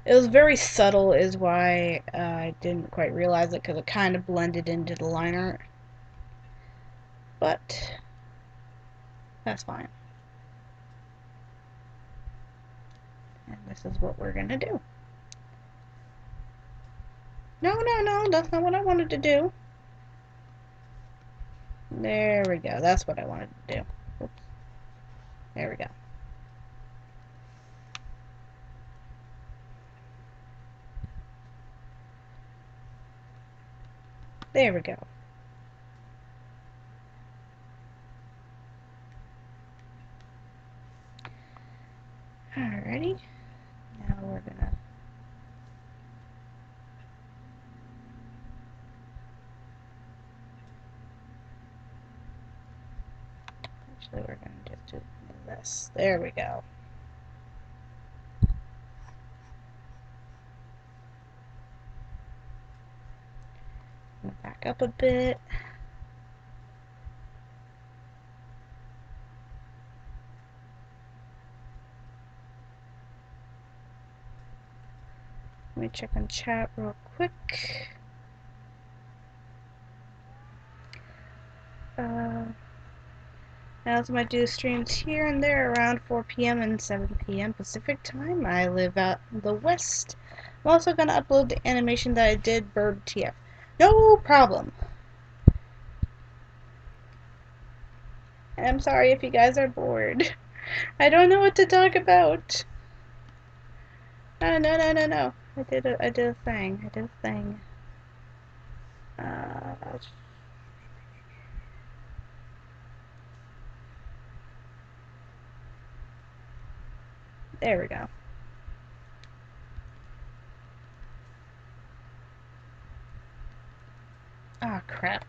It was very subtle is why I didn't quite realize it, because it kind of blended into the line art. But that's fine. And this is what we're gonna do. No, that's not what I wanted to do. There we go. That's what I wanted to do. Oops. There we go. There we go. Alrighty. Now we're gonna actually we're gonna just do this. There we go. Back up a bit. Let me check on chat real quick. I also might do streams here and there around 4 p.m. and 7 p.m. Pacific time. I live out in the west. I'm also going to upload the animation that I did, Bird TF. No problem. And I'm sorry if you guys are bored. I don't know what to talk about. No. I did a thing. There we go. Ah, crap.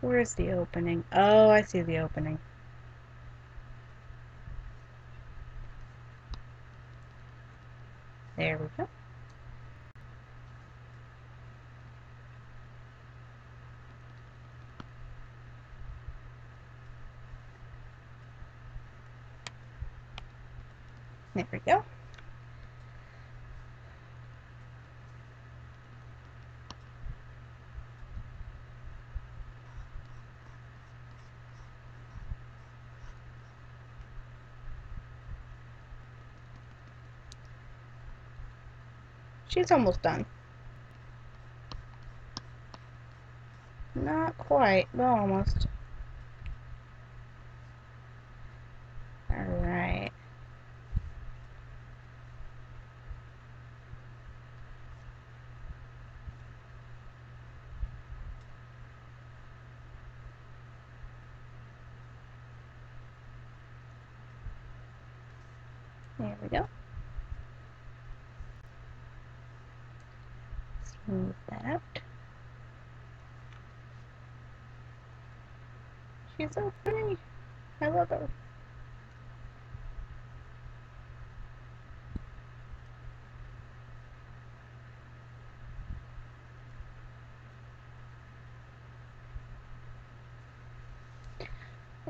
Where's the opening? Oh, I see the opening. There we go. There we go. She's almost done. Not quite, but almost. Alright. There we go. Smooth that out. She's so pretty. I love her.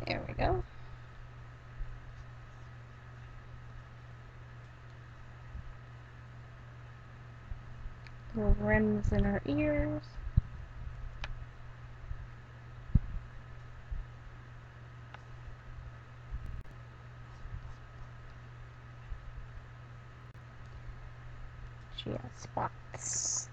There we go. Little rims in her ears. She has spots.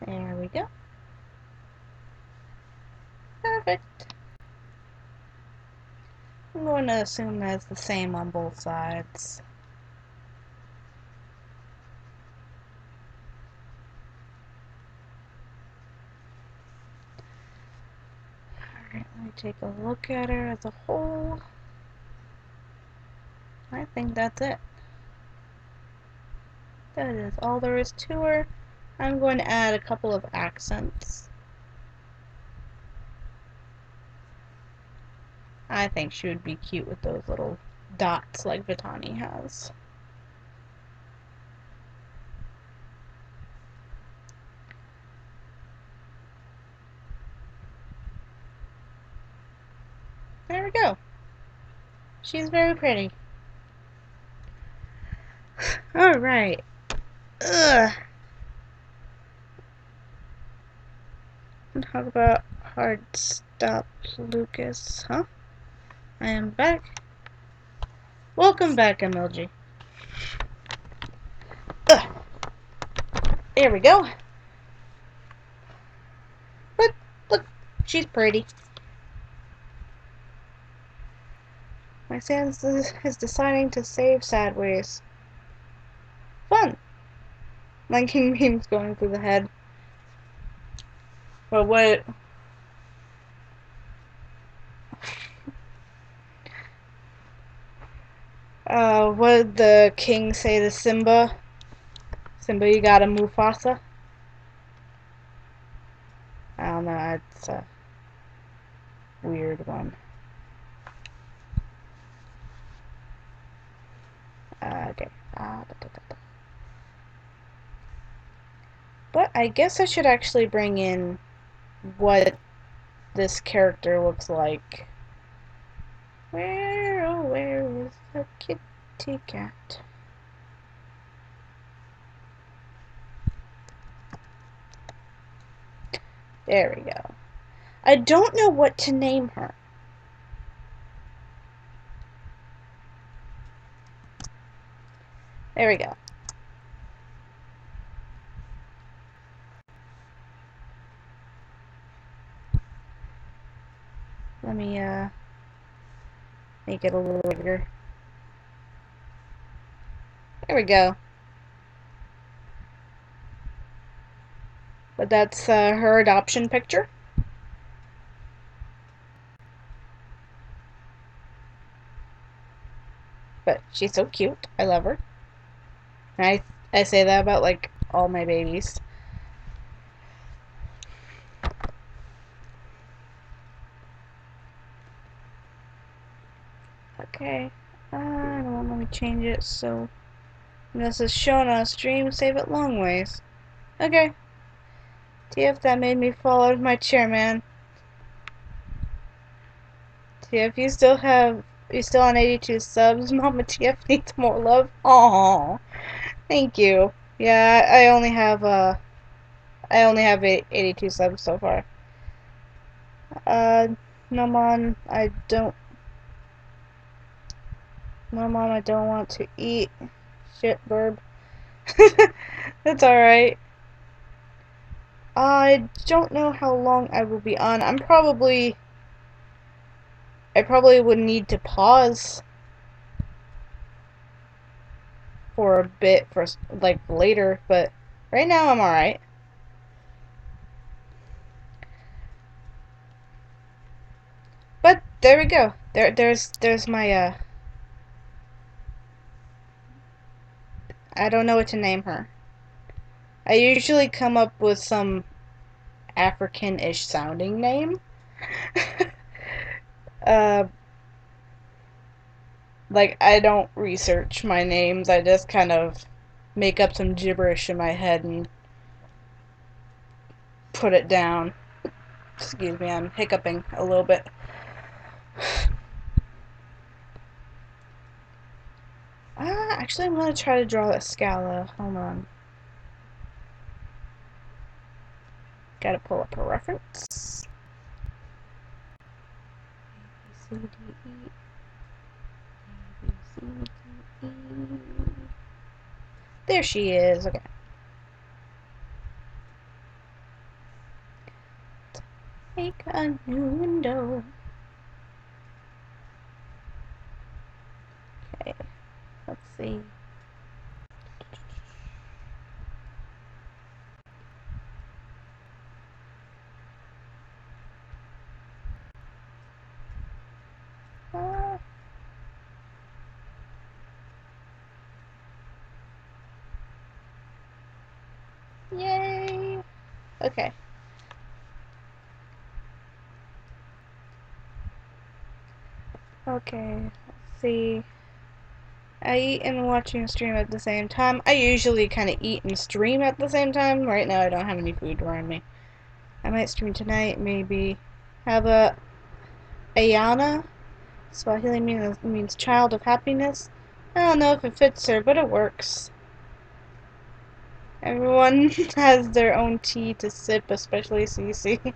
There we go. Perfect. I'm going to assume that's the same on both sides. Alright, let me take a look at her as a whole. I think that's it. That is all there is to her. I'm going to add a couple of accents. I think she would be cute with those little dots like Vitani has. There we go. She's very pretty. Alright. Ugh. Talk about hard stop, Lucas, huh? I am back. Welcome back, MLG. Ugh. There we go. Look, she's pretty. My Sans is deciding to save Sadways. Fun. Liking memes going through the head. But what? What did the king say to Simba? Simba, you got a Mufasa? don't know. It's a weird one. Okay. But I guess I should actually bring in what this character looks like. Where, oh, where is the kitty cat? There we go. I don't know what to name her. There we go. Let me, make it a little bigger. There we go. But that's her adoption picture. But she's so cute. I love her. And I say that about like all my babies. Okay. Let me change it so this is shown on a stream, save it long ways. Okay. TF, that made me fall out of my chair, man. TF, you still on 82 subs. Mama TF needs more love. Aww. Thank you. Yeah, I only have 82 subs so far. No mom, I don't want to eat. Shit, burb. That's alright. I don't know how long I will be on. I probably would need to pause for a bit for like later, but right now I'm alright. But there we go. There's my I don't know what to name her. I usually come up with some African-ish sounding name. Like, I don't research my names, I just kind of make up some gibberish in my head and put it down. Excuse me, I'm hiccuping a little bit. Actually, I'm gonna try to draw a Scala. Hold on. Gotta pull up a reference. A, B, C, D, E. A, B, C, D, E. There she is. Okay. Make a new window. Okay. Let's see. Yay! Okay. Okay, let's see. I eat and watching a stream at the same time. I usually kind of eat and stream at the same time. Right now I don't have any food around me. I might stream tonight, maybe. Have a Ayana. Swahili means child of happiness. I don't know if it fits her, but it works. Everyone has their own tea to sip, especially Cece.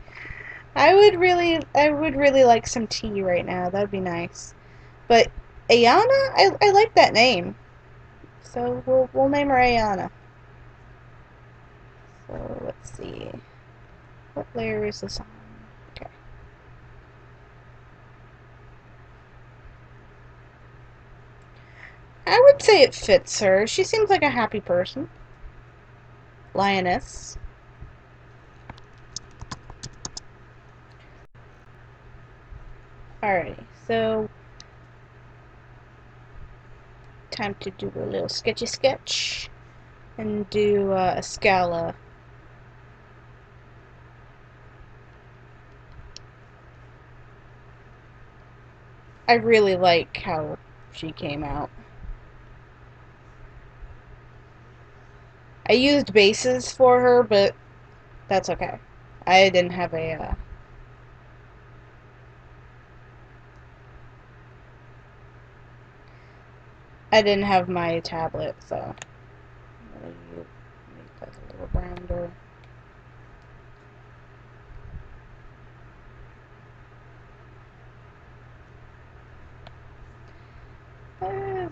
I would really like some tea right now. That'd be nice. But Ayana, I like that name. So we'll name her Ayana. So let's see. What layer is this on? Okay. I would say it fits her. She seems like a happy person. Lioness. Alrighty, so time to do a little sketchy sketch and do a Scala. I really like how she came out. I used bases for her, but that's okay. I didn't have a, I didn't have my tablet, so I'm gonna make that a little rounder.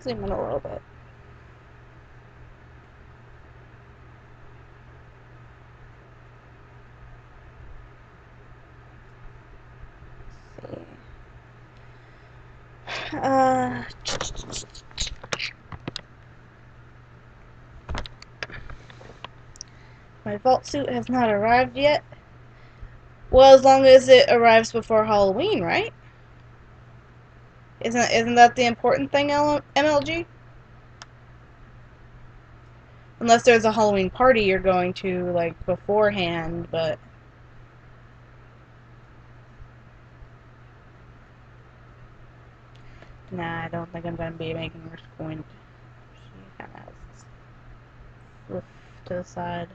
Zoom in a little bit. Let's see. My vault suit has not arrived yet. Well, as long as it arrives before Halloween, right? Isn't that the important thing, MLG? Unless there's a Halloween party you're going to, like, beforehand, but... Nah, I don't think I'm going to be making her squint. She kind of has this flip to the side.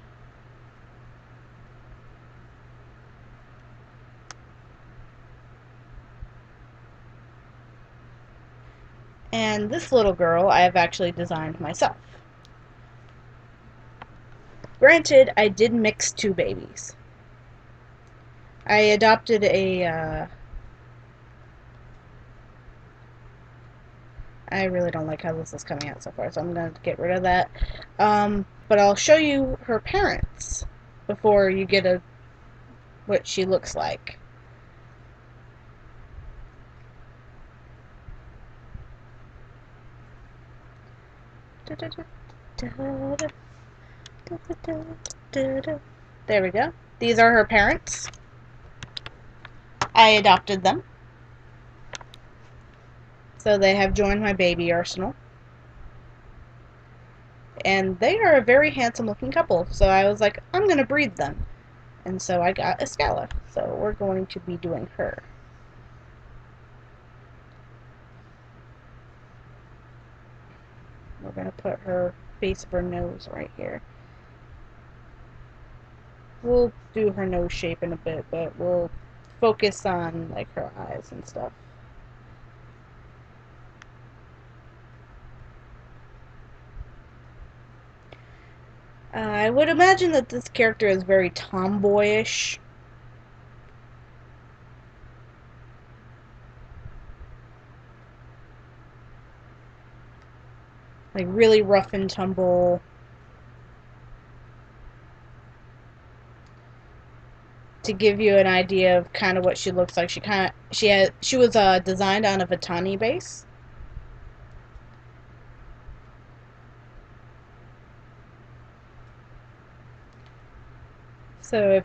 And this little girl I have actually designed myself. Granted, I did mix two babies. I adopted a, I really don't like how this is coming out so far, so I'm going to get rid of that. But I'll show you her parents before you get what she looks like. There we go. These are her parents. I adopted them. So they have joined my baby arsenal. And they are a very handsome looking couple. So I was like, I'm going to breed them. And so I got Escala. So we're going to be doing her. We're going to put her base of her nose right here. We'll do her nose shape in a bit, but we'll focus on like her eyes and stuff. I would imagine that this character is very tomboyish. Like really rough and tumble. To give you an idea of kind of what she looks like, she was designed on a Vitani base. So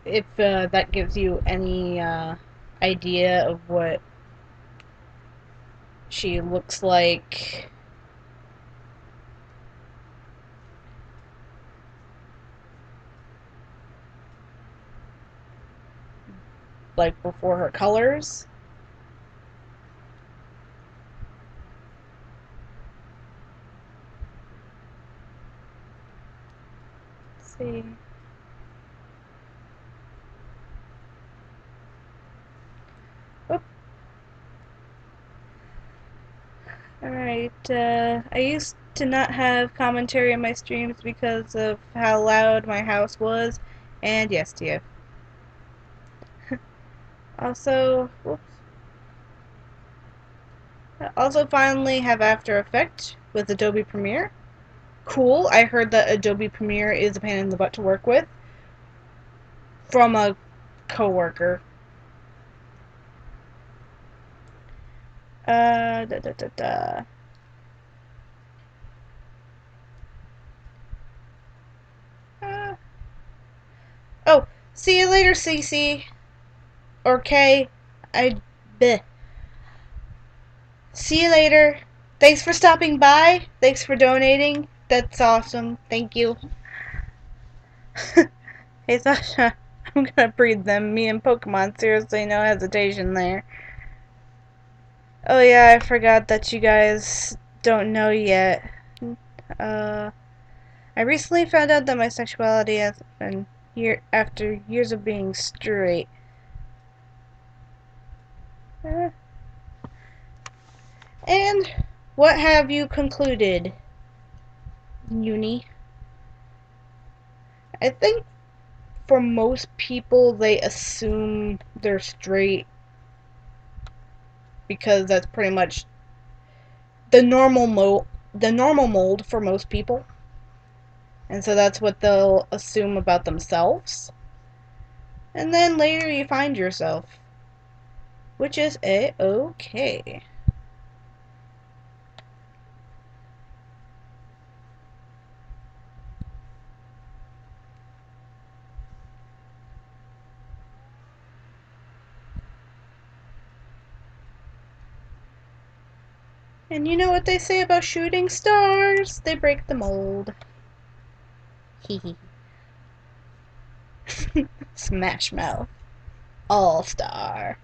if that gives you any idea of what she looks like. Like before her colors. Let's see. Oop. Alright, I used to not have commentary on my streams because of how loud my house was, and yes, Tia. Also, whoops. Also finally have After Effects with Adobe Premiere. Cool, I heard that Adobe Premiere is a pain in the butt to work with. From a coworker. Da da da da. Oh, see you later, Cece. Or K. Bleh. See you later. Thanks for stopping by. Thanks for donating. That's awesome. Thank you. Hey, Sasha. I'm gonna breed them. Me and Pokemon. Seriously, no hesitation there. Oh yeah, I forgot that you guys don't know yet. Uh, I recently found out that my sexuality has been after years of being straight. Uh, and what have you concluded, Uni? I think for most people they assume they're straight because that's pretty much the normal mold for most people. And so that's what they'll assume about themselves. And then later you find yourself, which is a-okay. And you know what they say about shooting stars? They break the mold. Hee hee. Smash Mouth. All Star.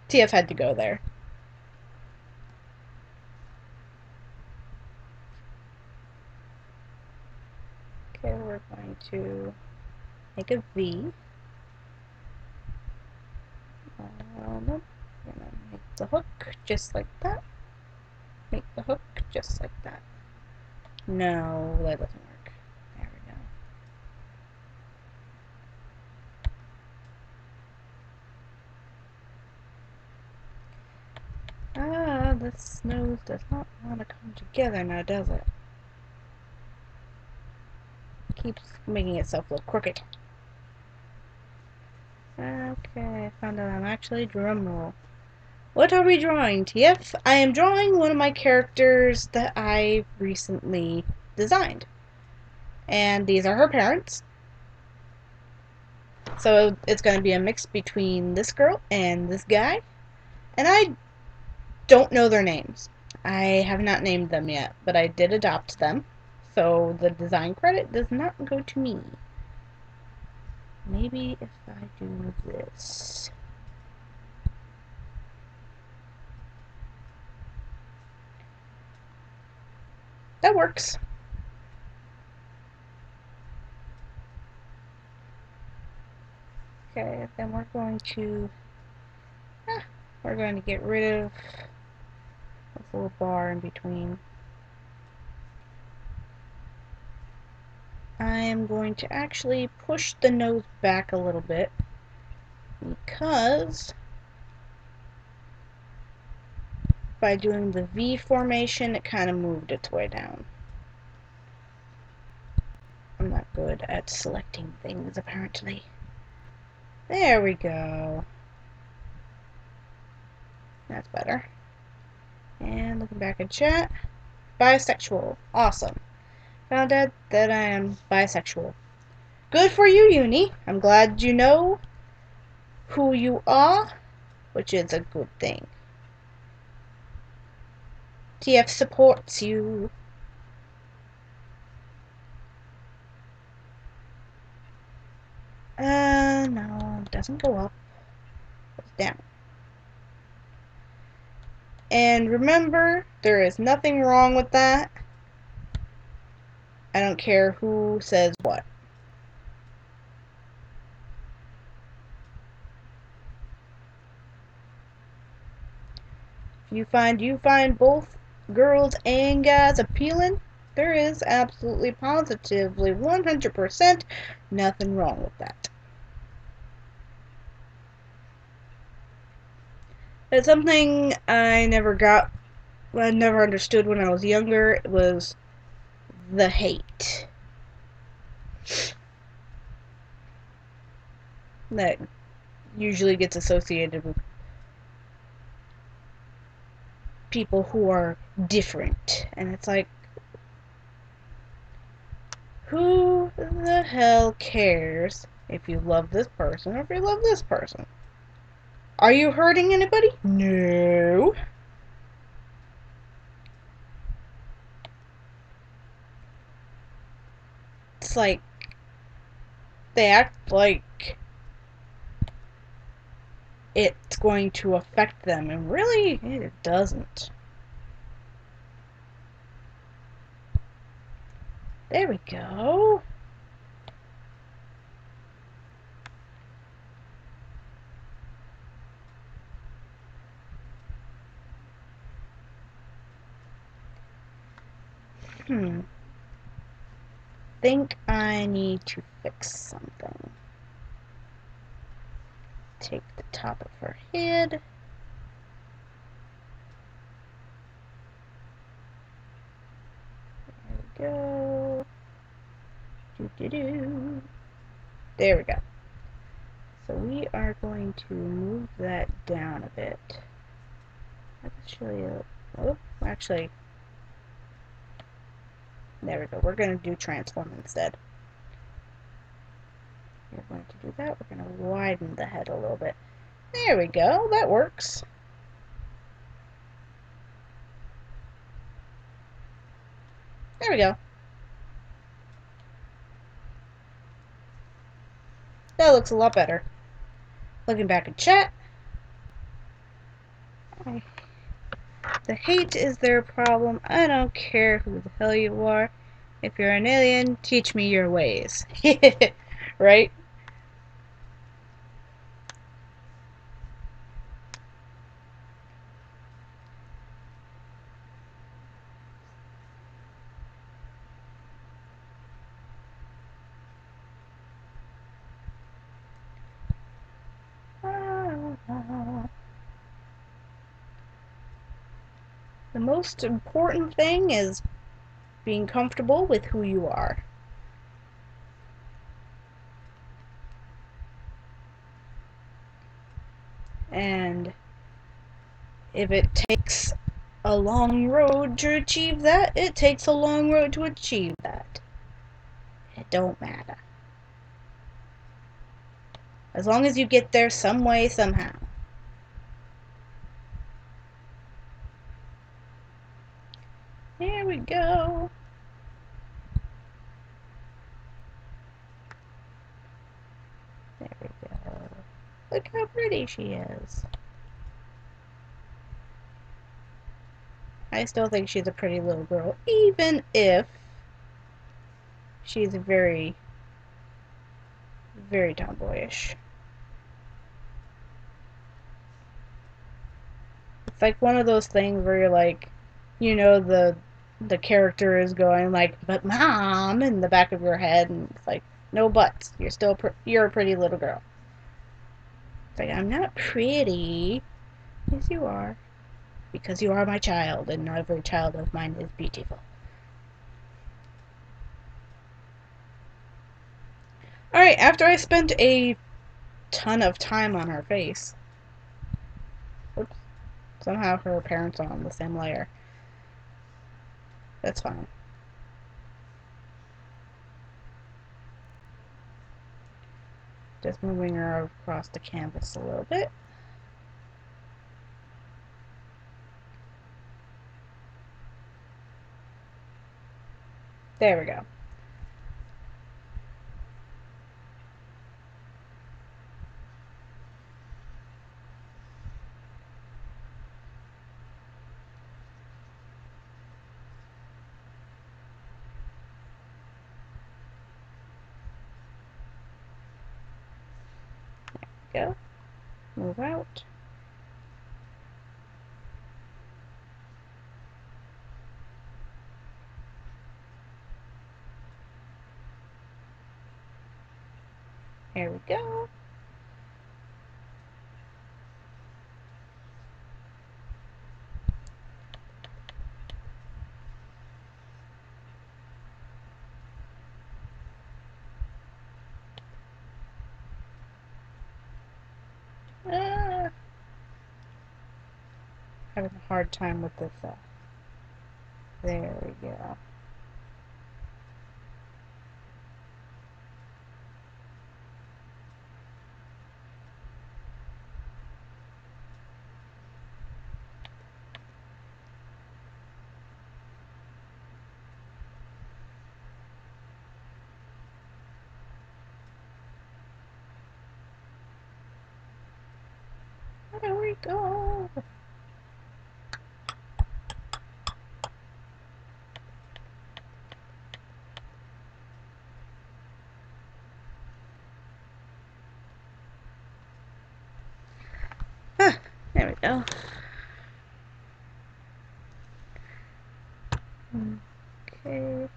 TF had to go there. Okay, we're going to make a V. Nope. We're gonna make the hook just like that. Make the hook just like that. No, that doesn't work. There we go. Ah, this nose does not want to come together now, does it? Keeps making itself look crooked. Okay, I found out I'm actually drumroll. What are we drawing, TF? I am drawing one of my characters that I recently designed. And these are her parents. So it's going to be a mix between this girl and this guy. And I don't know their names. I have not named them yet, but I did adopt them. So the design credit does not go to me. Maybe if I do this. That works. Okay, then we're going to get rid of this little bar in between. I am going to actually push the nose back a little bit because by doing the V formation, it kind of moved its way down. I'm not good at selecting things, apparently. There we go. That's better. And looking back at chat, bisexual. Awesome. Found out that I am bisexual. Good for you, Uni. I'm glad you know who you are, which is a good thing. TF supports you. No, it doesn't go up. It goes down. And remember, there is nothing wrong with that. I don't care who says what. If you find both girls and guys appealing, there is absolutely positively 100% nothing wrong with that. It's something I never understood when I was younger. It was the hate that usually gets associated with people who are different. And it's like, who the hell cares if you love this person or if you love this person? Are you hurting anybody? No. It's like they act like it's going to affect them, and really, it doesn't. There we go. Think I need to fix something. Take the top of her head. There we go. Doo-doo-doo. There we go. So we are going to move that down a bit. I can show you. Oh, actually, there we go. We're going to do transform instead. We're going to do that. We're going to widen the head a little bit. There we go. That works. There we go. That looks a lot better. Looking back at chat. The hate is their problem. I don't care who the hell you are. If you're an alien, teach me your ways. Right? The most important thing is being comfortable with who you are. And if it takes a long road to achieve that, it takes a long road to achieve that. It don't matter. As long as you get there some way, somehow. There we go. There we go. Look how pretty she is. I still think she's a pretty little girl, even if she's very, very tomboyish. It's like one of those things where you're like, you know, the character is going like, "But mom," in the back of your head, and it's like, no buts. You're still you're a pretty little girl. It's like, I'm not pretty. Yes, you are, because you are my child, and every child of mine is beautiful. All right, after I spent a ton of time on her face. Oops. Somehow her parents are on the same layer. That's fine. Just moving her across the canvas a little bit. There we go. Go. Move out. There we go. Ah, having a hard time with this. There we go. There we go. Huh, there we go. Okay.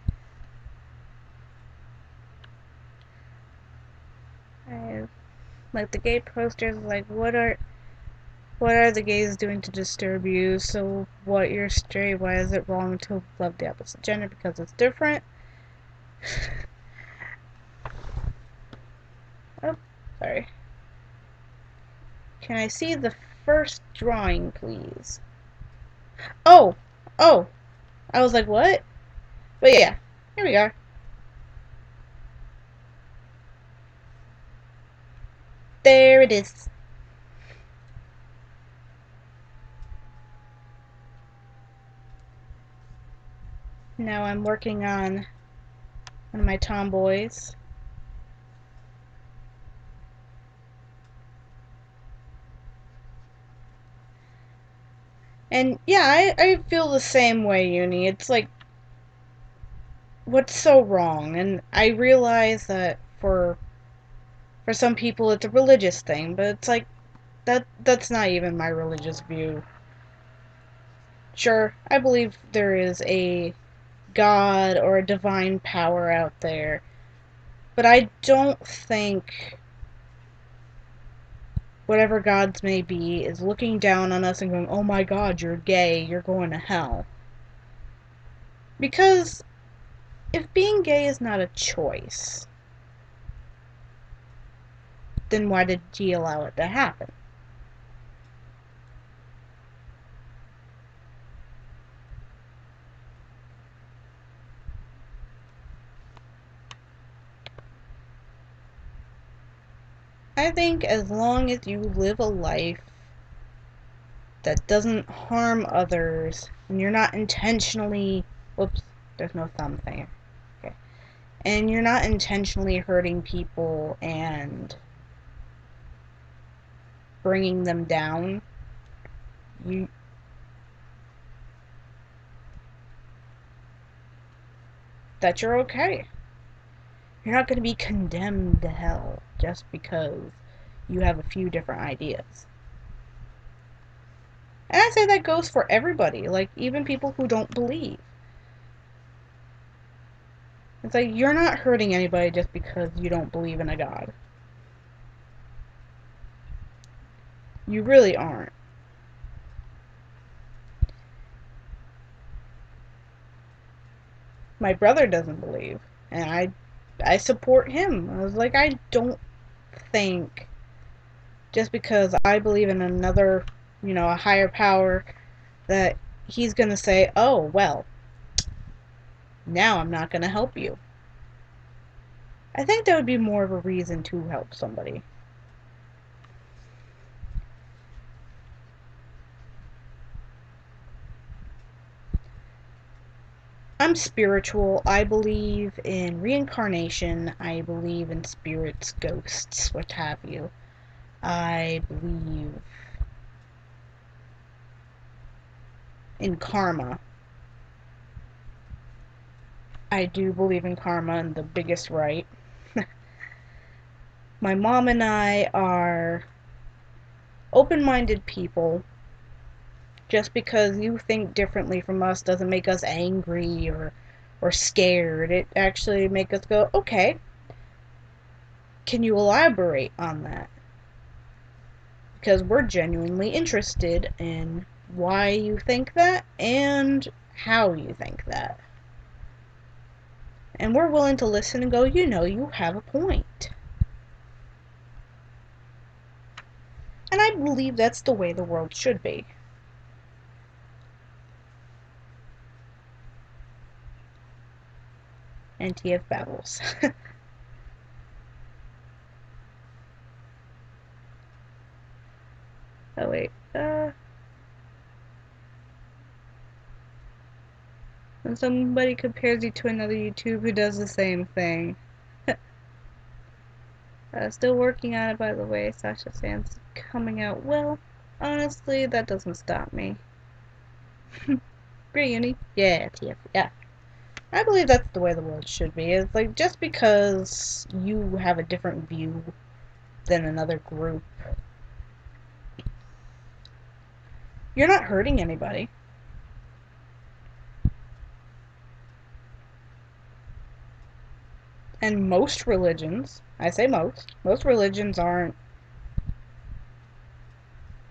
I have, like, the gay posters, like, what are the gays doing to disturb you? So what, you're straight, why is it wrong to love the opposite gender because it's different? Oh, sorry. Can I see the first drawing, please? Oh! Oh! I was like, what? But yeah, here we are. There it is. Now I'm working on one of my tomboys. And yeah, I feel the same way, Uni. It's like, what's so wrong? And I realize that for some people it's a religious thing, but it's like that's not even my religious view. Sure, I believe there is a God or a divine power out there, but I don't think whatever gods may be is looking down on us and going, "Oh my God, you're gay, you're going to hell." Because if being gay is not a choice, then why did he allow it to happen? I think as long as you live a life that doesn't harm others and you're not intentionally, whoops, there's no thumb there. Okay. And you're not intentionally hurting people and bringing them down, you that you're okay. You're not going to be condemned to hell just because you have a few different ideas. And I say that goes for everybody, like even people who don't believe. It's like you're not hurting anybody just because you don't believe in a God. You really aren't. My brother doesn't believe, and I support him. I was like, I don't think just because I believe in another, a higher power, that he's going to say, "Oh, well, now I'm not going to help you." I think that would be more of a reason to help somebody. I'm spiritual. I believe in reincarnation. I believe in spirits, ghosts, what have you. I believe in karma. I do believe in karma and the biggest right. My mom and I are open-minded people. Just because you think differently from us doesn't make us angry or scared. It actually makes us go, okay, can you elaborate on that? Because we're genuinely interested in why you think that and how you think that. And we're willing to listen and go, you have a point. And I believe that's the way the world should be. NTF Babbles. Oh wait, when somebody compares you to another YouTube who does the same thing. Still working on it, by the way. Sasha Sam's coming out well. Honestly, that doesn't stop me. Really? Yeah, TF. Yeah. I believe that's the way the world should be. It's like just because you have a different view than another group, you're not hurting anybody. And most religions, I say most religions aren't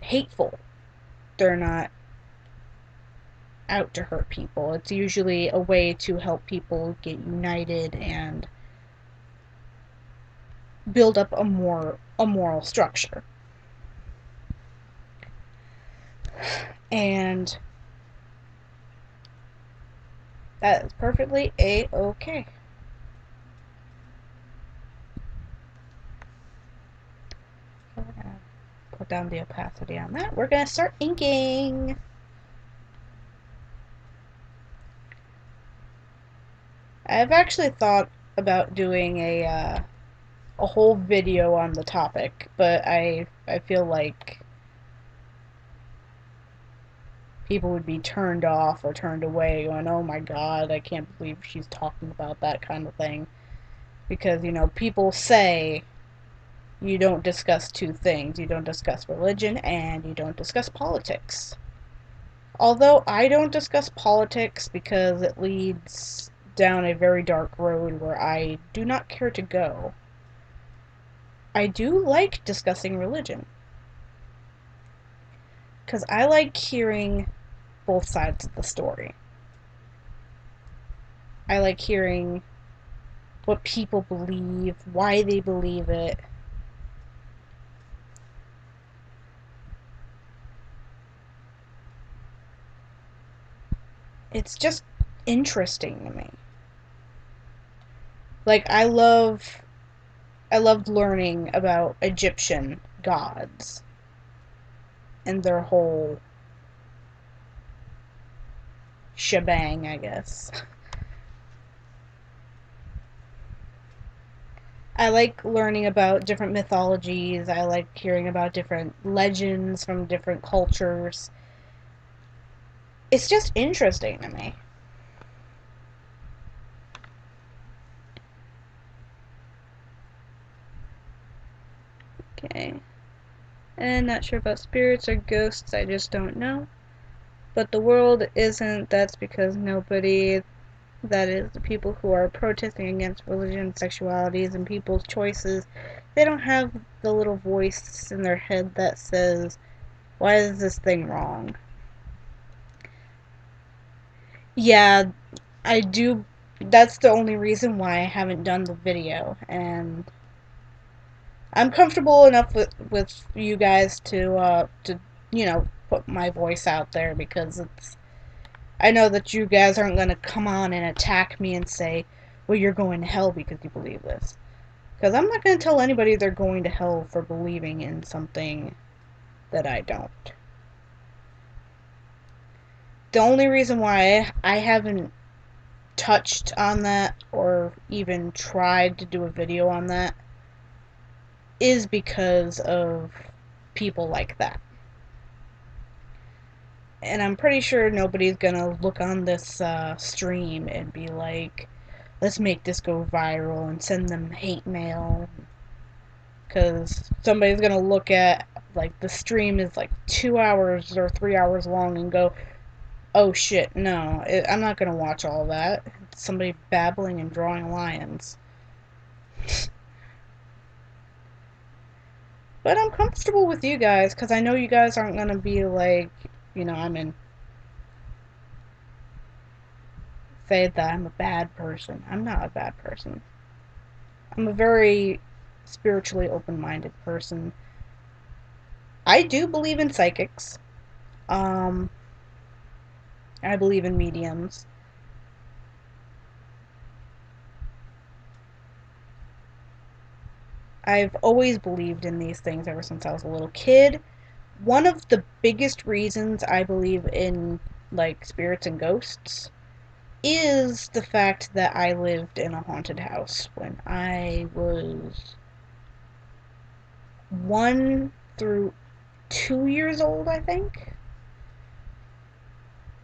hateful. They're not out to hurt people. It's usually a way to help people get united and build up a moral structure. And that is perfectly a-okay. So we're gonna put down the opacity on that. We're gonna start inking. I've actually thought about doing a whole video on the topic, but I feel like people would be turned off or turned away going, oh my god, I can't believe she's talking about that kind of thing. Because, people say you don't discuss two things. You don't discuss religion and you don't discuss politics. Although I don't discuss politics because it leads down a very dark road where I do not care to go. I do like discussing religion. Because I like hearing both sides of the story. I like hearing what people believe, why they believe it. It's just interesting to me. Like I loved learning about Egyptian gods and their whole shebang, I guess. I like learning about different mythologies. I like hearing about different legends from different cultures. It's just interesting to me. Okay. And not sure about spirits or ghosts, I just don't know. But the world isn't, that's because nobody, that is, the people who are protesting against religion, sexualities, and people's choices, they don't have the little voice in their head that says, why is this thing wrong? Yeah, I do. That's the only reason why I haven't done the video, and I'm comfortable enough with you guys to put my voice out there because I know that you guys aren't gonna come on and attack me and say, well, you're going to hell because you believe this. Because I'm not gonna tell anybody they're going to hell for believing in something that I don't. The only reason why I haven't touched on that or even tried to do a video on that is because of people like that. And I'm pretty sure nobody's gonna look on this stream and be like, let's make this go viral and send them hate mail. Because somebody's gonna look at, like, the stream is like 2 hours or 3 hours long and go, oh shit, no, I'm not gonna watch all that. It's somebody babbling and drawing lions. But I'm comfortable with you guys because I know you guys aren't gonna be like, I'm in. Say that I'm a bad person. I'm not a bad person. I'm a very spiritually open-minded person. I do believe in psychics. Um, I believe in mediums. I've always believed in these things ever since I was a little kid. One of the biggest reasons I believe in, like, spirits and ghosts is the fact that I lived in a haunted house when I was 1 through 2 years old, I think.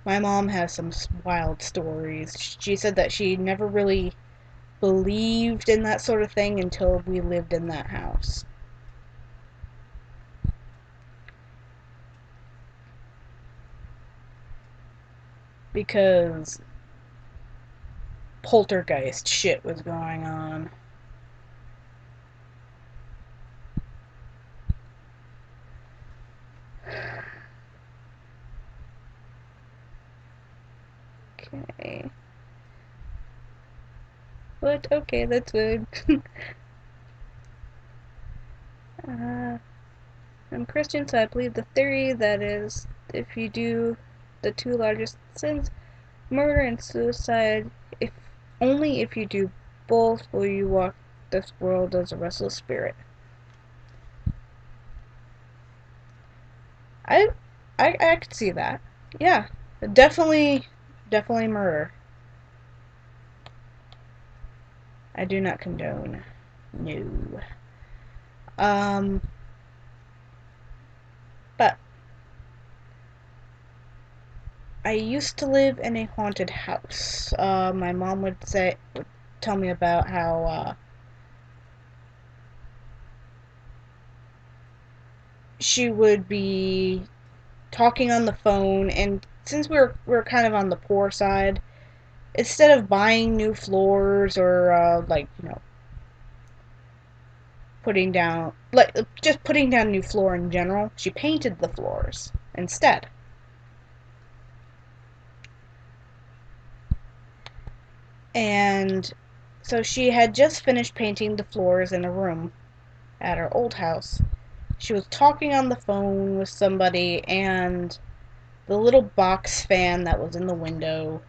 My mom has some wild stories. She said that she never really believed in that sort of thing until we lived in that house. Because poltergeist shit was going on. Okay. But, okay, that's good. uh, I'm Christian, so I believe the theory that is, if you do the two largest sins, murder and suicide, if only if you do both will you walk this world as a restless spirit. I I could see that. Yeah, definitely murder. I do not condone. No. Um, but I used to live in a haunted house. My mom would tell me about how she would be talking on the phone, and since we're kind of on the poor side, instead of buying new floors or like just putting down new floor in general, she painted the floors instead. And so she had just finished painting the floors in a room at her old house. She was talking on the phone with somebody, and the little box fan that was in the window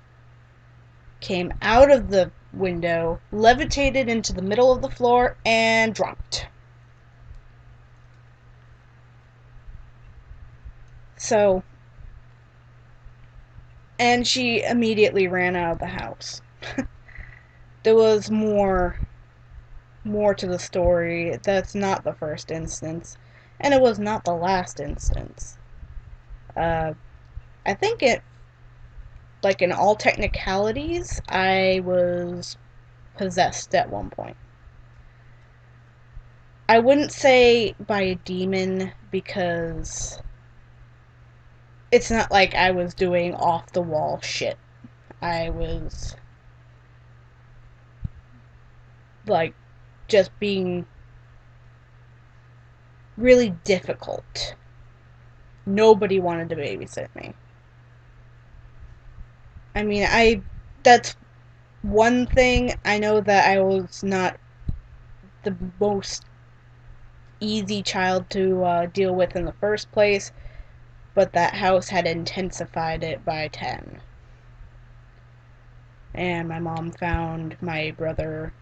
came out of the window, levitated into the middle of the floor, and dropped. So, and she immediately ran out of the house. There was more to the story. That's not the first instance, and it was not the last instance. I think it, like in all technicalities, I was possessed at one point. I wouldn't say by a demon because it's not like I was doing off the wall shit. I was like just being really difficult. Nobody wanted to babysit me. I mean, that's one thing. I know that I was not the most easy child to deal with in the first place, but that house had intensified it by 10. And my mom found my brother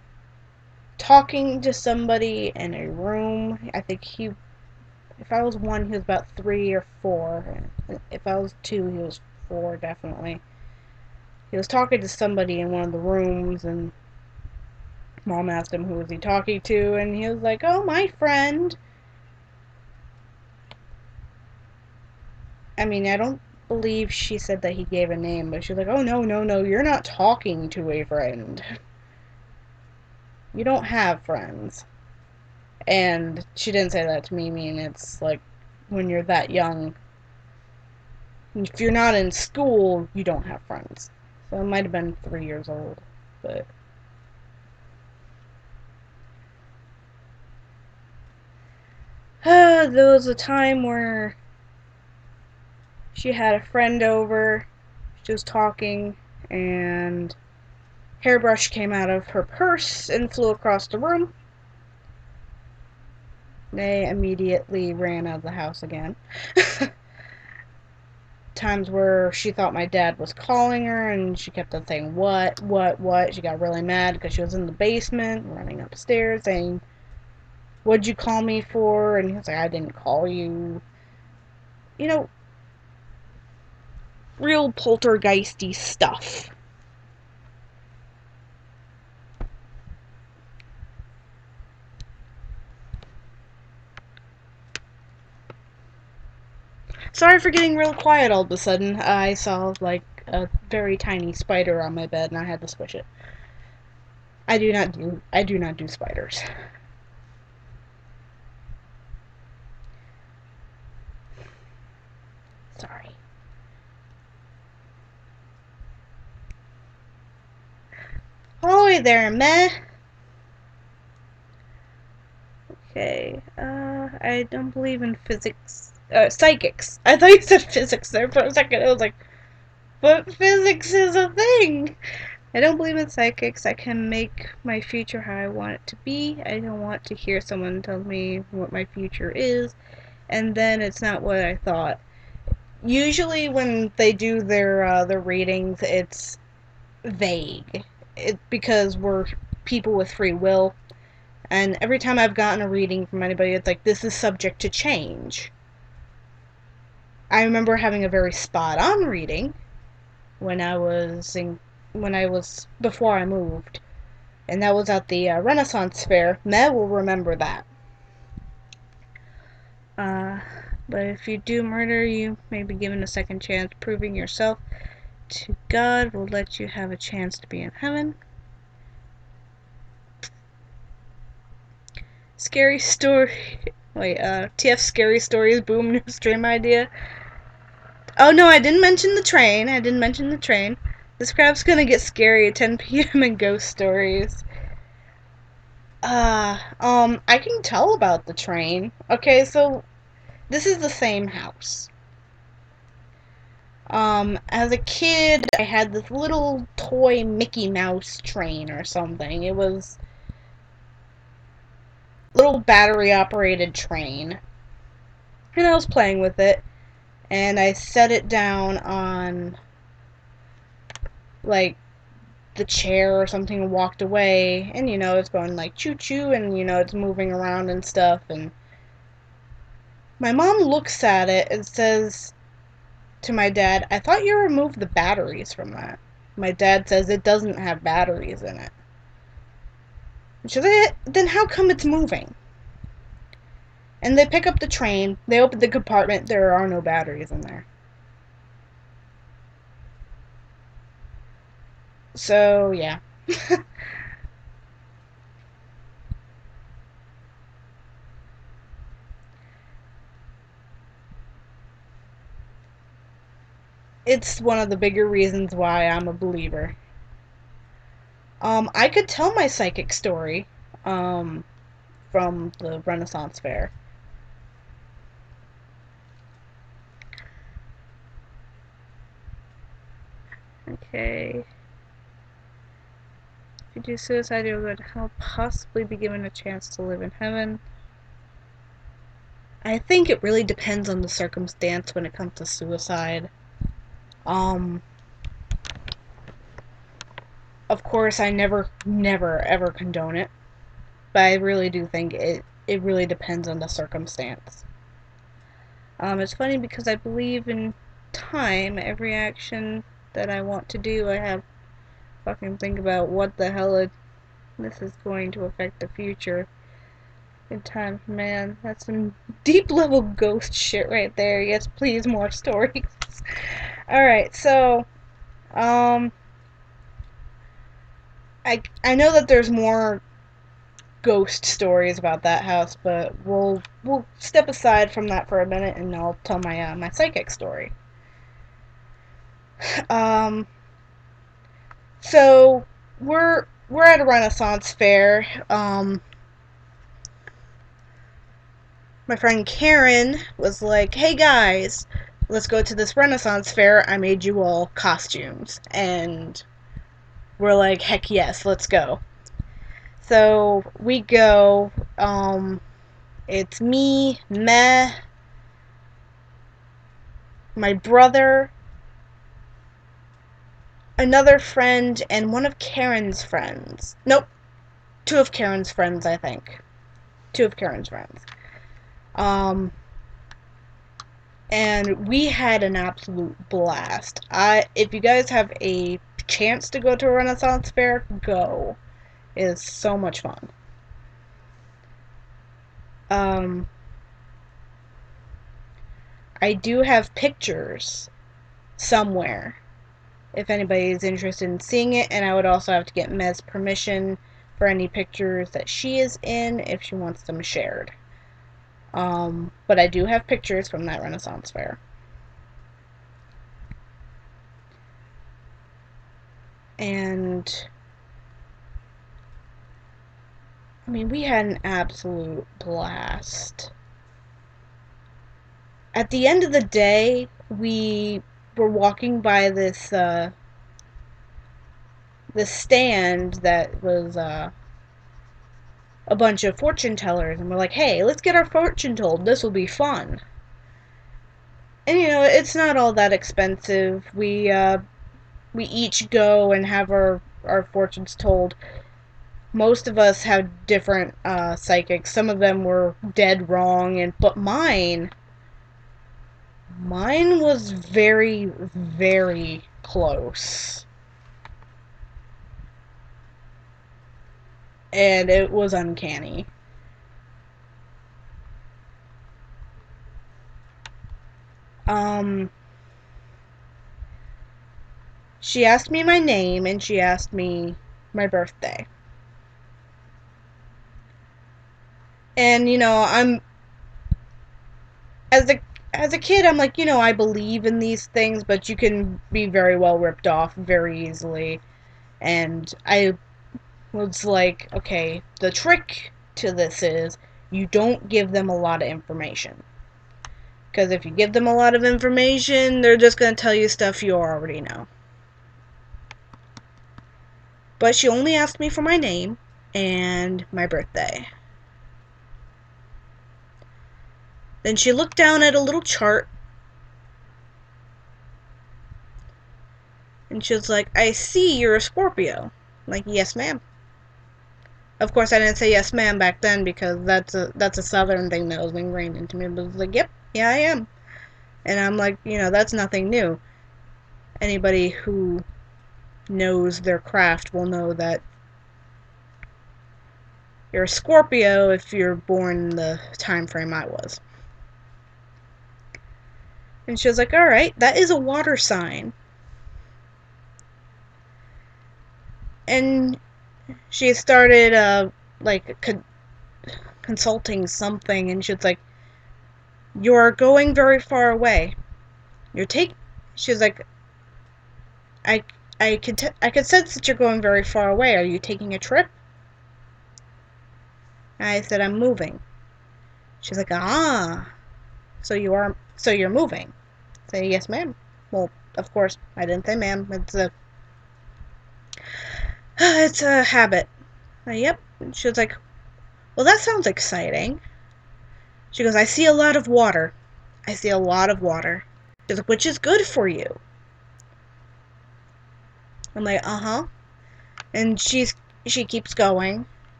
talking to somebody in a room. I think if I was 1, he was about 3 or 4. If I was 2, he was 4, definitely. He was talking to somebody in one of the rooms, and mom asked him who was he talking to, and he was like, "Oh, my friend." I mean, I don't believe she said that he gave a name, but she was like, "Oh, no, no, no, you're not talking to a friend. You don't have friends." And she didn't say that to me. I mean, it's like when you're that young, if you're not in school, you don't have friends. So I might have been 3 years old, but there was a time where she had a friend over. She was talking, and hairbrush came out of her purse and flew across the room. They immediately ran out of the house again. Times where she thought my dad was calling her, and she kept on saying, "What, what?" She got really mad because she was in the basement, running upstairs, saying, "What'd you call me for?" And he was like, "I didn't call you." You know, real poltergeisty stuff. Sorry for getting real quiet all of a sudden. I saw, like, a very tiny spider on my bed and I had to squish it. I do not do spiders. Sorry. Ahoy there, meh. Okay, I don't believe in physics. Psychics. I thought you said physics there for a second. I was like, but physics is a thing! I don't believe in psychics. I can make my future how I want it to be. I don't want to hear someone tell me what my future is, and then it's not what I thought. Usually when they do their readings, it's vague. Because we're people with free will. And every time I've gotten a reading from anybody, it's like, this is subject to change. I remember having a very spot-on reading before I moved. And that was at the Renaissance Fair. Meh will remember that. But if you do murder, you may be given a second chance. Proving yourself to God will let you have a chance to be in heaven. Scary story. Wait, TF Scary Stories Boom New Stream idea. Oh no, I didn't mention the train. This crap's gonna get scary at 10 p.m. in Ghost Stories. I can tell about the train. Okay, so this is the same house. As a kid, I had this little toy Mickey Mouse train or something. It was a little battery-operated train. And I was playing with it. And I set it down on, like, the chair or something and walked away. And, it's going, like, choo-choo, and, it's moving around and stuff. And my mom looks at it and says to my dad, I thought you removed the batteries from that. My dad says it doesn't have batteries in it. She says, then how come it's moving? And they pick up the train, they open the compartment, there are no batteries in there. So, yeah. It's one of the bigger reasons why I'm a believer. I could tell my psychic story, from the Renaissance Fair. Okay. If you do suicide, you'll go to hell, possibly be given a chance to live in heaven. I think it really depends on the circumstance when it comes to suicide. Of course, I never, ever condone it. But I really do think it really depends on the circumstance. It's funny because I believe in time. Every action that I want to do, I have to fucking think about what the hell this is going to affect the future. In time, man, that's some deep level ghost shit right there. Yes, please, more stories. Alright, so, I know that there's more ghost stories about that house, but we'll step aside from that for a minute, and I'll tell my my psychic story. So we're at a Renaissance fair. My friend Karen was like, "Hey guys, let's go to this Renaissance fair. I made you all costumes," and we're like, "Heck yes, let's go." So we go. It's me, Meh, my brother, another friend, and one of Karen's friends. Nope, two of Karen's friends, I think. Two of Karen's friends. And we had an absolute blast. If you guys have a chance to go to a Renaissance fair, go. It is so much fun. I do have pictures somewhere if anybody is interested in seeing it, and I would also have to get Mez's permission for any pictures that she is in if she wants them shared. But I do have pictures from that Renaissance fair. And I mean, we had an absolute blast. At the end of the day, we were walking by this stand that was a bunch of fortune tellers, and we're like, hey, let's get our fortune told. This will be fun. And you know, it's not all that expensive. We each go and have our fortunes told. Most of us have different psychics. Some of them were dead wrong, but mine was very, very close. And it was uncanny. She asked me my name, and she asked me my birthday. And, you know, as a kid, I'm like, you know, I believe in these things, but you can be very well ripped off very easily. And I was like, okay, the trick to this is you don't give them a lot of information. Because if you give them a lot of information, they're just going to tell you stuff you already know. But she only asked me for my name and my birthday. Then she looked down at a little chart. And she was like, I see you're a Scorpio. I'm like, yes, ma'am. Of course, I didn't say yes, ma'am back then because that's a southern thing that was ingrained into me. But I was like, yep, yeah, I am. And I'm like, you know, that's nothing new. Anybody who knows their craft will know that you're a Scorpio if you're born in the time frame I was. And she was like, alright, that is a water sign. And she started, consulting something, and she was like, you're going very far away. She was like, I could sense that you're going very far away. Are you taking a trip? And I said, I'm moving. She's like, so you're moving. I say, yes, ma'am. Well, of course, I didn't say ma'am. It's a habit. Yep. She was like, well, that sounds exciting. She goes, I see a lot of water. I see a lot of water. She's like, which is good for you. I'm like, uh-huh. And she keeps going.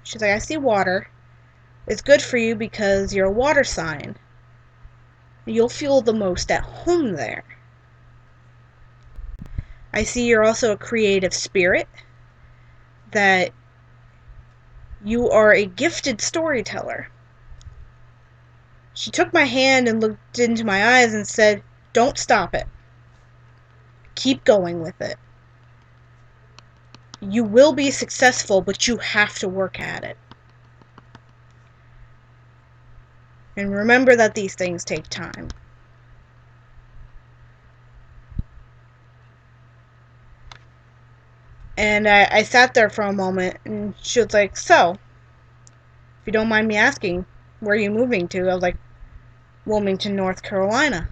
She's like, I see water. It's good for you because you're a water sign. You'll feel the most at home there. I see you're also a creative spirit. That you are a gifted storyteller. She took my hand and looked into my eyes and said, don't stop it. Keep going with it. You will be successful, but you have to work at it. And remember that these things take time. And I sat there for a moment, and she was like, so, if you don't mind me asking, where are you moving to? I was like, Wilmington, North Carolina.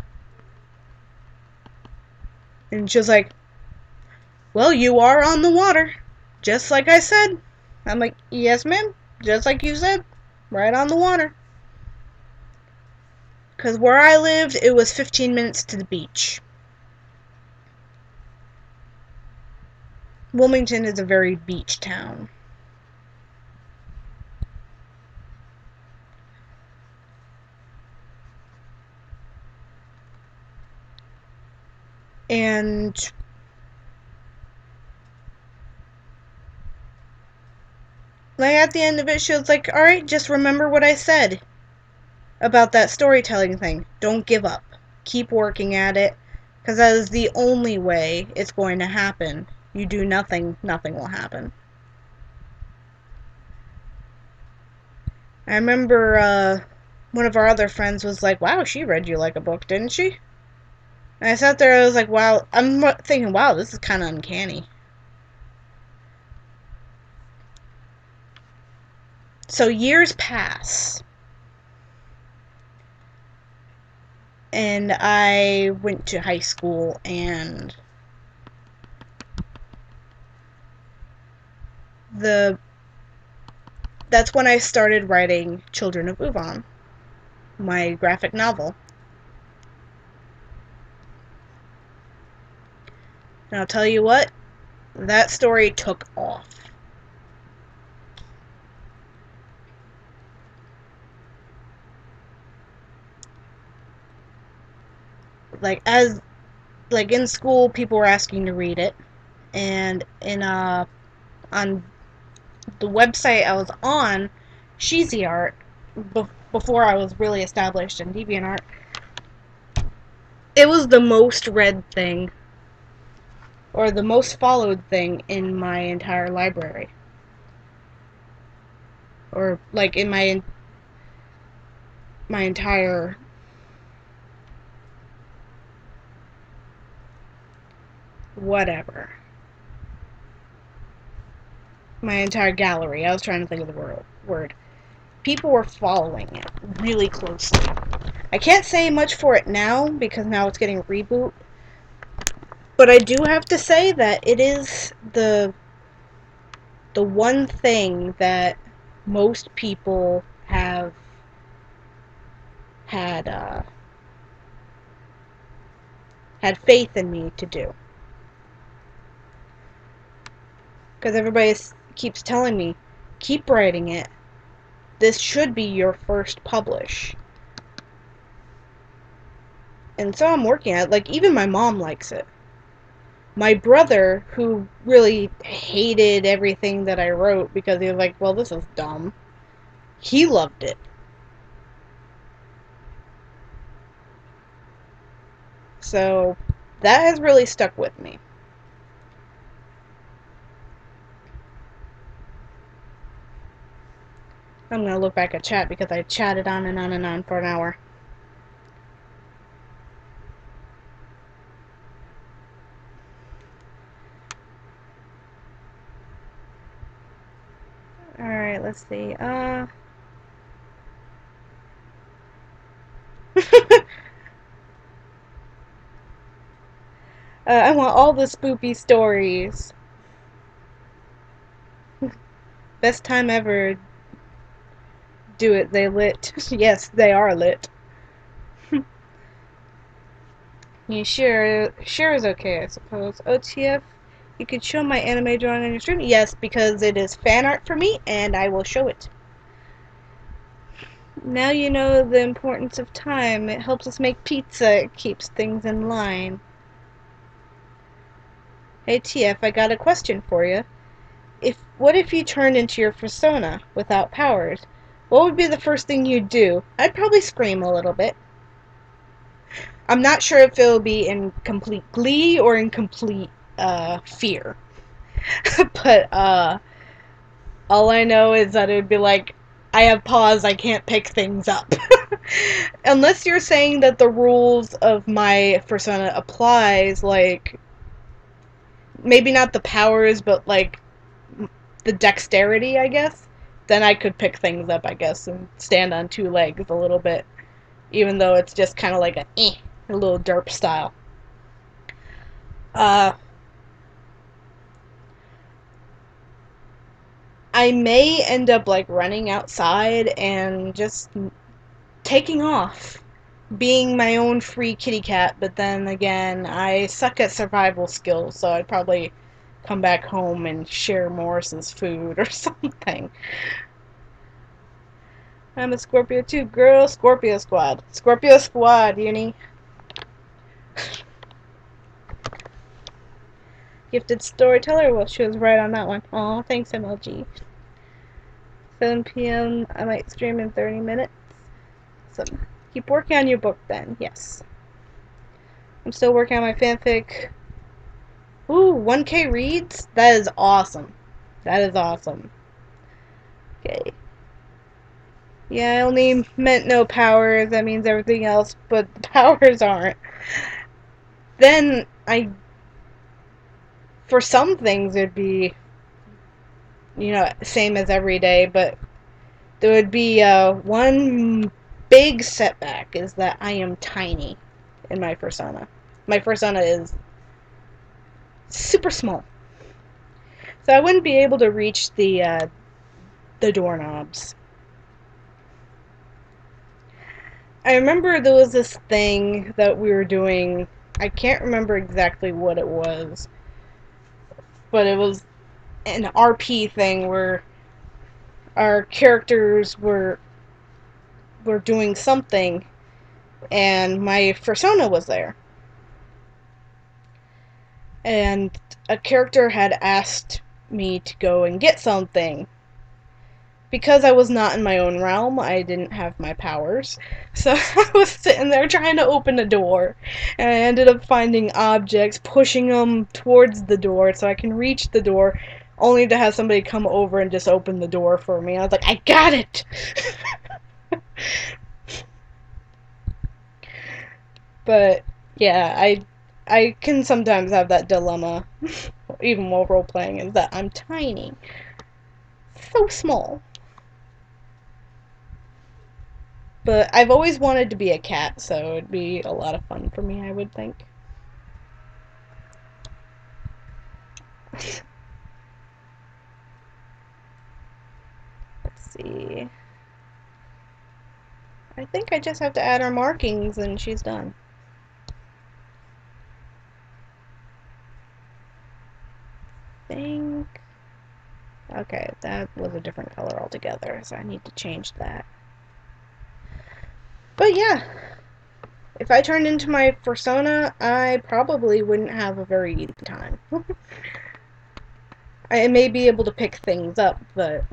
And she was like, well, you are on the water, just like I said. I'm like, yes, ma'am, just like you said, right on the water. Because where I lived, it was 15 minutes to the beach. Wilmington is a very beach town. And like at the end of it, she was like, alright, just remember what I said about that storytelling thing. Don't give up. keep working at it, because that is the only way it's going to happen. You do nothing, nothing will happen. I remember one of our other friends was like, wow, she read you like a book, didn't she? And I sat there, I was like, wow, I'm thinking, wow, this is kind of uncanny. So years pass, and I went to high school, and that's when I started writing Children of Uvon, my graphic novel. And I'll tell you what, that story took off. Like in school, people were asking to read it, and on the website I was on, Sheezy Art, before I was really established in DeviantArt, it was the most read thing, or the most followed thing in my entire library, or like in my entire whatever. My entire gallery. I was trying to think of the word. People were following it really closely. I can't say much for it now because now it's getting a reboot. But I do have to say that it is the one thing that most people have had faith in me to do. Because everybody keeps telling me, keep writing it. This should be your first publish. And so I'm working at it. Like, even my mom likes it. My brother, who really hated everything that I wrote because he was like, well, this is dumb, he loved it. So that has really stuck with me. I'm going to look back at chat because I chatted on and on and on for an hour. Alright, let's see. I want all the spoopy stories. Best time ever. Do it, they lit. Yes, they are lit. You share is okay, I suppose. OTF, you could show my anime drawing on your stream? Yes, because it is fan art for me, and I will show it. Now you know the importance of time. It helps us make pizza. It keeps things in line. Hey TF, I got a question for you. What if you turned into your persona without powers? What would be the first thing you'd do? I'd probably scream a little bit. I'm not sure if it'll be in complete glee or in complete fear. But all I know is that it'd be like, I have paws, I can't pick things up. Unless you're saying that the rules of my persona applies, like, maybe not the powers, but like the dexterity, I guess, then I could pick things up, I guess, and stand on two legs a little bit, even though it's just kind of like a little derp style. I may end up like running outside and just taking off, being my own free kitty cat, but then again, I suck at survival skills, so I'd probably come back home and share Morris's food or something. I'm a Scorpio too, girl. Scorpio Squad. Scorpio Squad, uni. Gifted storyteller. Well, she was right on that one. Aw, thanks, MLG. 7 p.m. I might stream in 30 minutes. So keep working on your book then. Yes. I'm still working on my fanfic. Ooh, 1K reads? That is awesome. That is awesome. Okay. Yeah, I only meant no powers. That means everything else, but the powers aren't. Then for some things it'd be, same as every day, but there would be one big setback is that I am tiny in my persona. My persona is super small. So I wouldn't be able to reach the doorknobs. I remember there was this thing that we were doing. I can't remember exactly what it was, but it was an RP thing where our characters were doing something, and my persona was there. And a character had asked me to go and get something. Because I was not in my own realm, I didn't have my powers. So I was sitting there trying to open a door. And I ended up finding objects, pushing them towards the door so I can reach the door, only to have somebody come over and just open the door for me. I was like, I got it! But, yeah, I can sometimes have that dilemma, even while role-playing, is that I'm tiny. So small. But I've always wanted to be a cat, so it'd be a lot of fun for me, I would think. Let's see. I think I just have to add our markings and she's done. Think. Okay, that was a different color altogether, so I need to change that. But yeah, if I turned into my persona, I probably wouldn't have a very easy time. I may be able to pick things up, but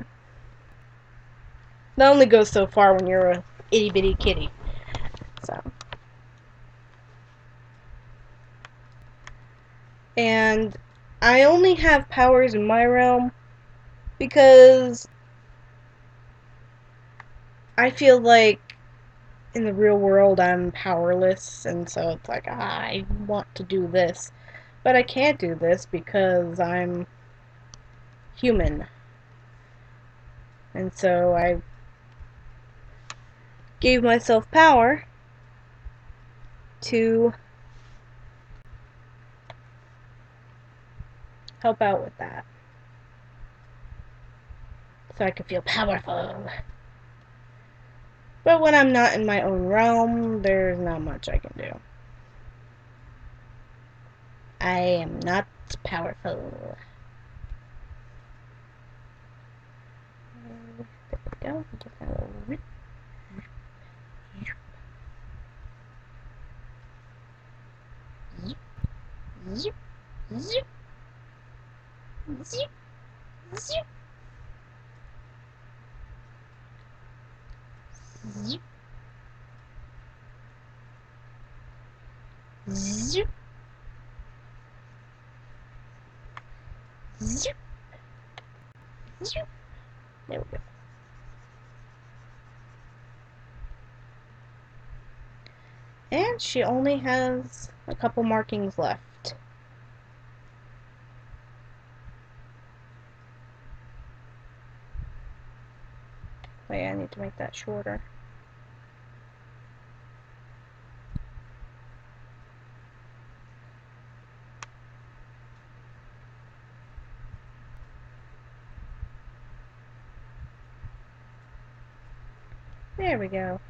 that only goes so far when you're a itty bitty kitty. So. And I only have powers in my realm because I feel like in the real world I'm powerless, and so it's like, I want to do this, but I can't do this because I'm human. And so I gave myself power to help out with that. So I can feel powerful. But when I'm not in my own realm, there's not much I can do. I am not powerful. There we go. Just a little rip. Zip, zip, zip, zip, zip, zip, zip, zip. There we go. And she only has a couple markings left. Wait, I need to make that shorter. There we go.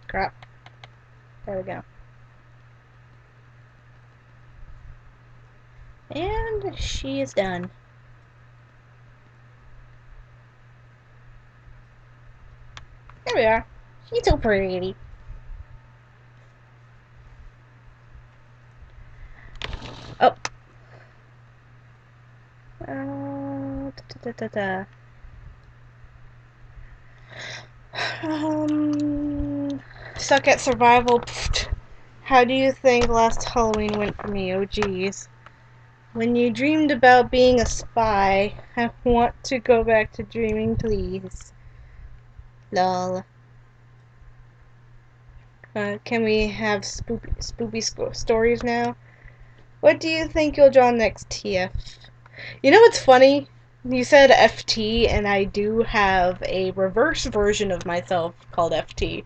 Crap. There we go. And she is done. There we are. She's so pretty. Oh. Suck at survival. Pfft. How do you think last Halloween went for me? Oh, geez. When you dreamed about being a spy, I want to go back to dreaming, please. Lol. Can we have spoopy stories now? What do you think you'll draw next, TF? You know what's funny? You said FT, and I do have a reverse version of myself called FT.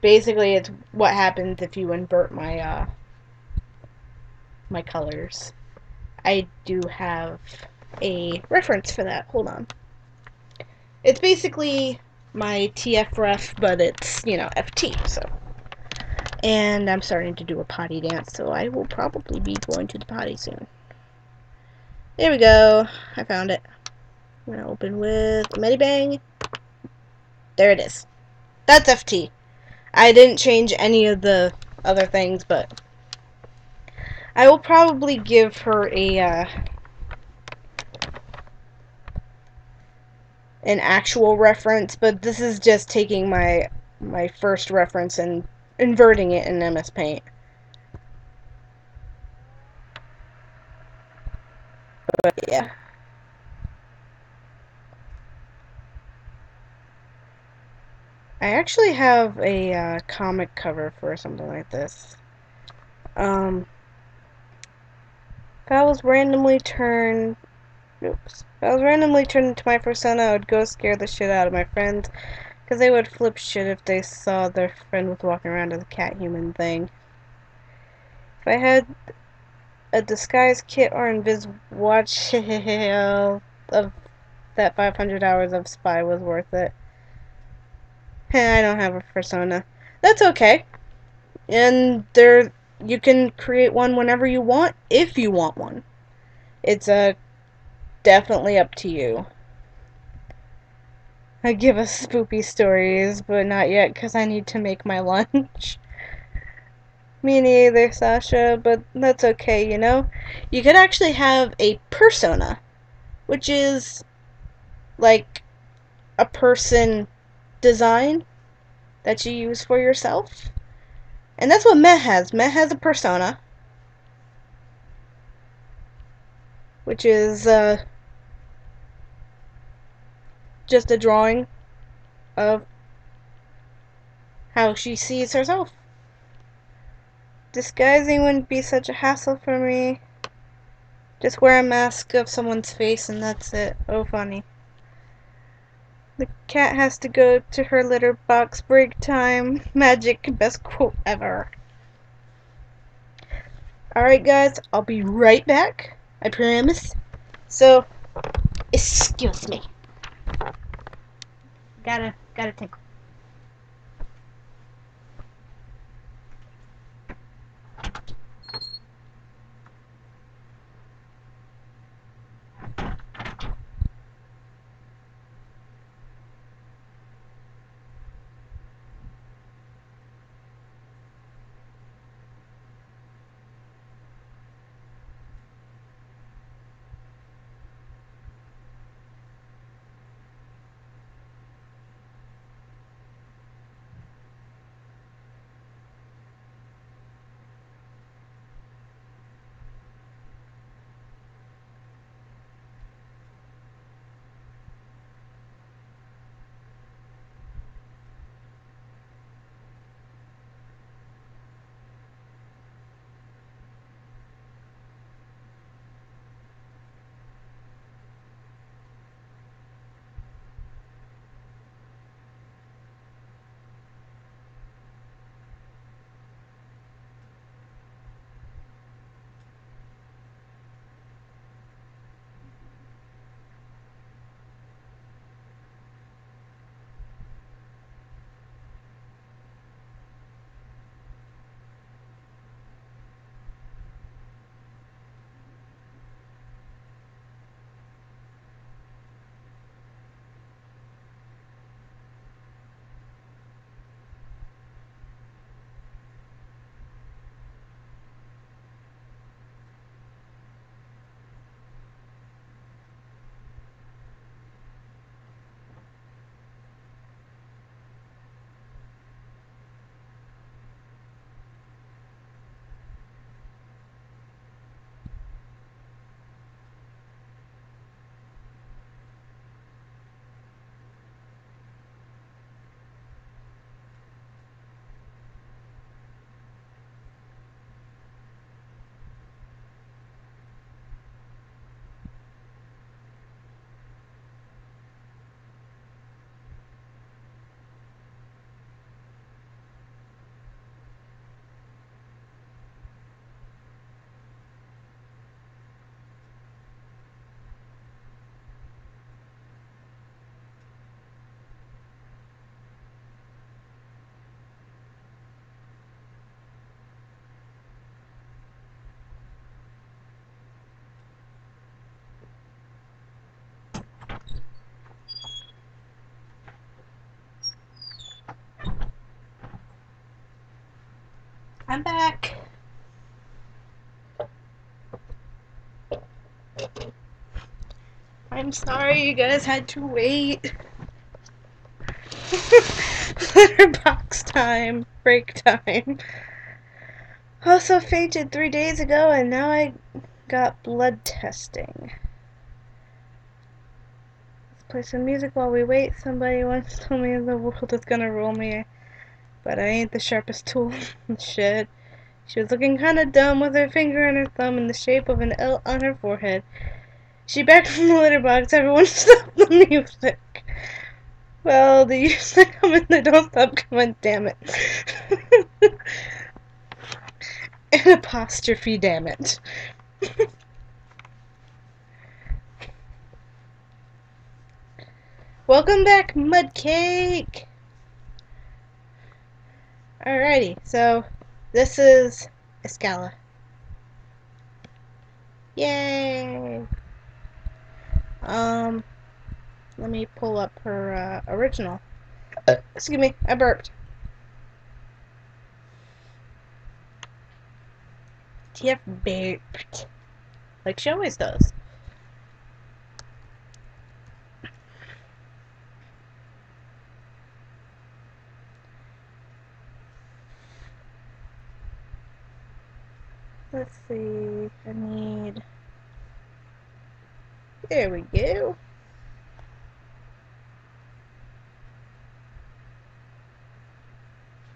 Basically, it's what happens if you invert my colors. I do have a reference for that. Hold on. It's basically my TF ref, but it's, FT, so. And I'm starting to do a potty dance, so I will probably be going to the potty soon. There we go. I found it. I'm going to open with Medibang. There it is. That's FT. I didn't change any of the other things, but I will probably give her an actual reference, but this is just taking my first reference and inverting it in MS Paint. But yeah. I actually have a comic cover for something like this. If I was randomly turned into my persona, I would go scare the shit out of my friends, because they would flip shit if they saw their friend was walking around as a cat human thing. If I had a disguise kit or invis watch of that 500 hours of spy was worth it. I don't have a persona. That's okay. And you can create one whenever you want, if you want one. It's definitely up to you. I give us spoopy stories, but not yet, because I need to make my lunch. Me neither, Sasha, but that's okay, You could actually have a persona, which is like a person design that you use for yourself. And that's what Meh has. Meh has a persona, which is just a drawing of how she sees herself. Disguising wouldn't be such a hassle for me. Just wear a mask of someone's face and that's it. Oh, funny. The cat has to go to her litter box. Break time. Magic. Best quote ever. Alright, guys. I'll be right back. I promise. So, excuse me. Gotta tinkle. I'm back. I'm sorry you guys had to wait. Letterbox time. Break time. Also fainted 3 days ago and now I got blood testing. Let's play some music while we wait. Somebody once told me the world is gonna roll me, but I ain't the sharpest tool in the shed. She was looking kinda dumb with her finger and her thumb in the shape of an L on her forehead. She backed from the litter box. Everyone stopped the music. Well, the years that come and they don't stop coming, damn it. An apostrophe, damn it. Welcome back, Mudcake! Alrighty, so this is Escala. Yay! Let me pull up her original. Excuse me, I burped. TF burped. Like she always does. Let's see, I need... There we go.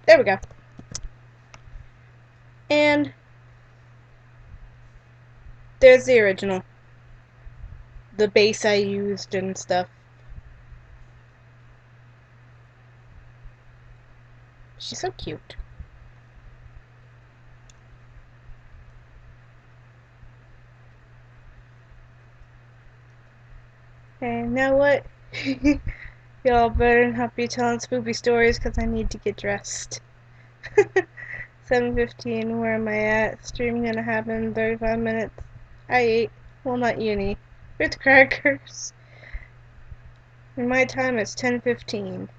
There we go. And there's the original. The base I used and stuff. She's so cute. Okay, now what? Y'all better not be telling spooky stories because I need to get dressed. 7:15, where am I at? Stream gonna happen in 35 minutes. I ate. Well, not uni. Ritz crackers. In my time, it's 10:15.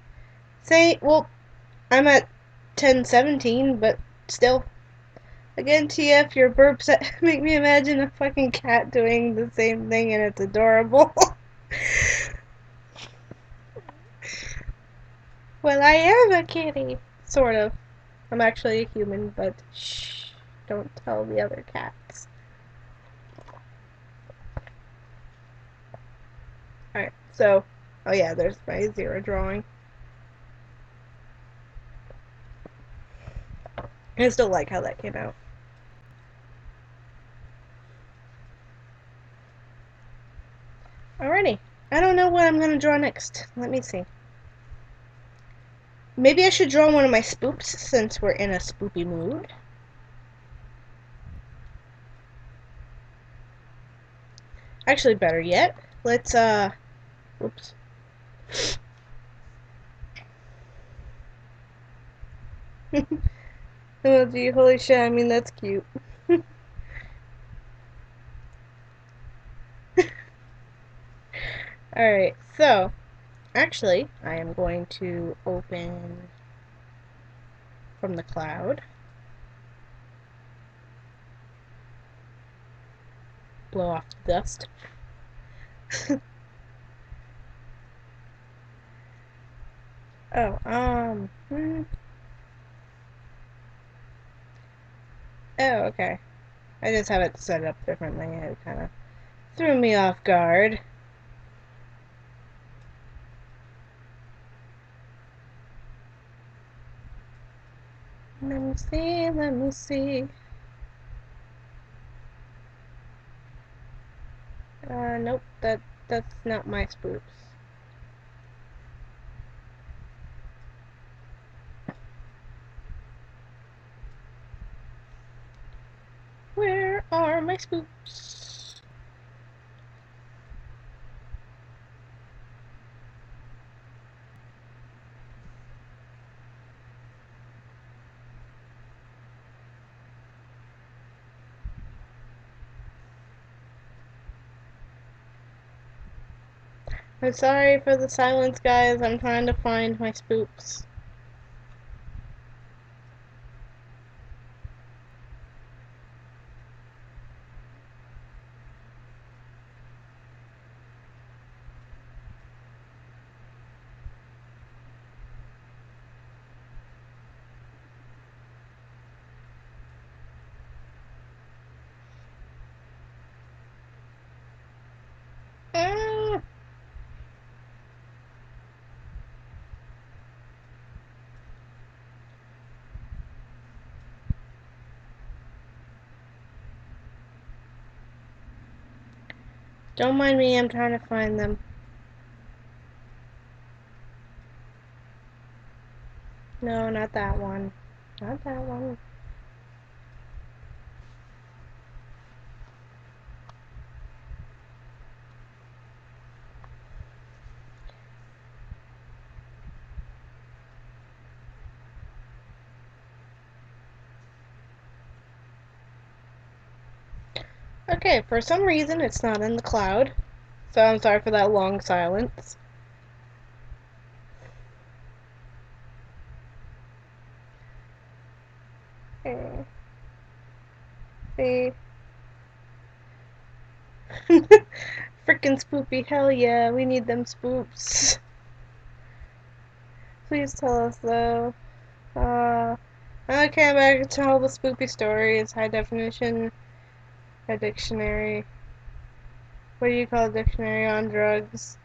Say, well, I'm at 10:17, but still. Again, TF, your burps make me imagine a fucking cat doing the same thing, and it's adorable. Well, I am a kitty. Sort of. I'm actually a human, but shh, don't tell the other cats. Alright, so, oh yeah, there's my zero drawing. I still like how that came out. Alrighty, I don't know what I'm gonna draw next. Let me see. Maybe I should draw one of my spoops since we're in a spoopy mood. Actually, better yet, let's, oops. Oh gee, holy shit, I mean, that's cute. Alright, so, actually, I am going to open from the cloud. Blow off the dust. Oh, Oh, okay. I just have it set up differently. It kind of threw me off guard. Let me see, let me see. Nope, that's not my spoops. Where are my spoops? I'm sorry for the silence, guys. I'm trying to find my spoops. Don't mind me, I'm trying to find them. No, not that one. Not that one. Okay, for some reason it's not in the cloud. So I'm sorry for that long silence. Okay. See? Frickin' spoopy, hell yeah, we need them spoops. Please tell us though. Okay, I'm back to tell the spoopy stories. High definition, a dictionary. What do you call a dictionary on drugs?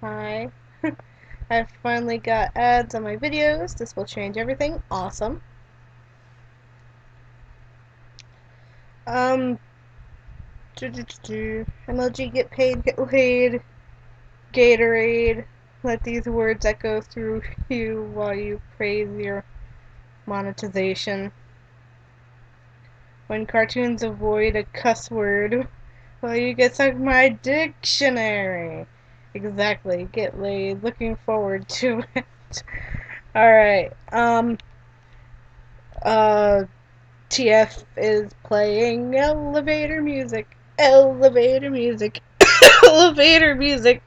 Hi. I've finally got ads on my videos. This will change everything. Awesome. MLG get paid, get laid. Gatorade. Let these words echo through you while you praise your monetization. When cartoons avoid a cuss word, well, you get stuck my dictionary. Exactly. Get laid. Looking forward to it. Alright. TF is playing elevator music. Elevator music. Elevator music.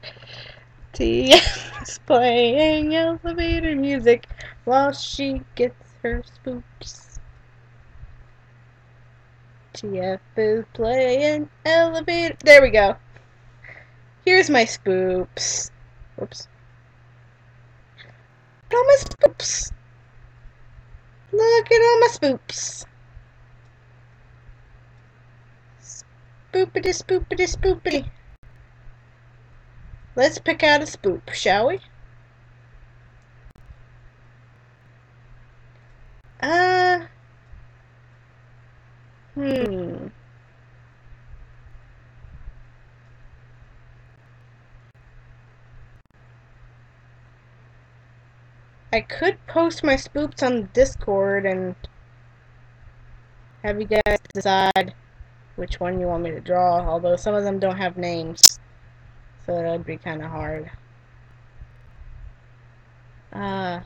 TF is playing elevator music while she gets her spooks. TF is playing elevator. There we go. Here's my spoops. Oops. Look at all my spoops. Look at all my spoops. Spoopity, spoopity, spoopity. Let's pick out a spoop, shall we? Uh, hmm. I could post my spoops on the Discord and have you guys decide which one you want me to draw, although some of them don't have names, so that would be kind of hard. Uh,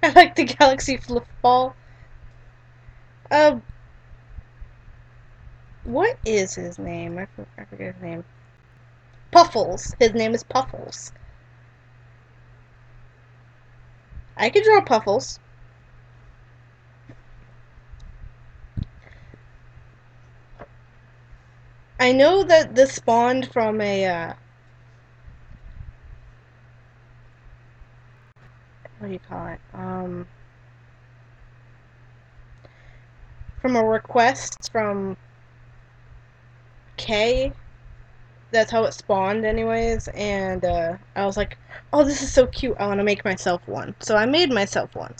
I like the Galaxy Flip Ball. What is his name? I forget his name. Puffles. His name is Puffles. I could draw Puffles. I know that this spawned from a, what do you call it? From a request from Kay. That's how it spawned anyways, and I was like, oh, this is so cute, I want to make myself one. So I made myself one.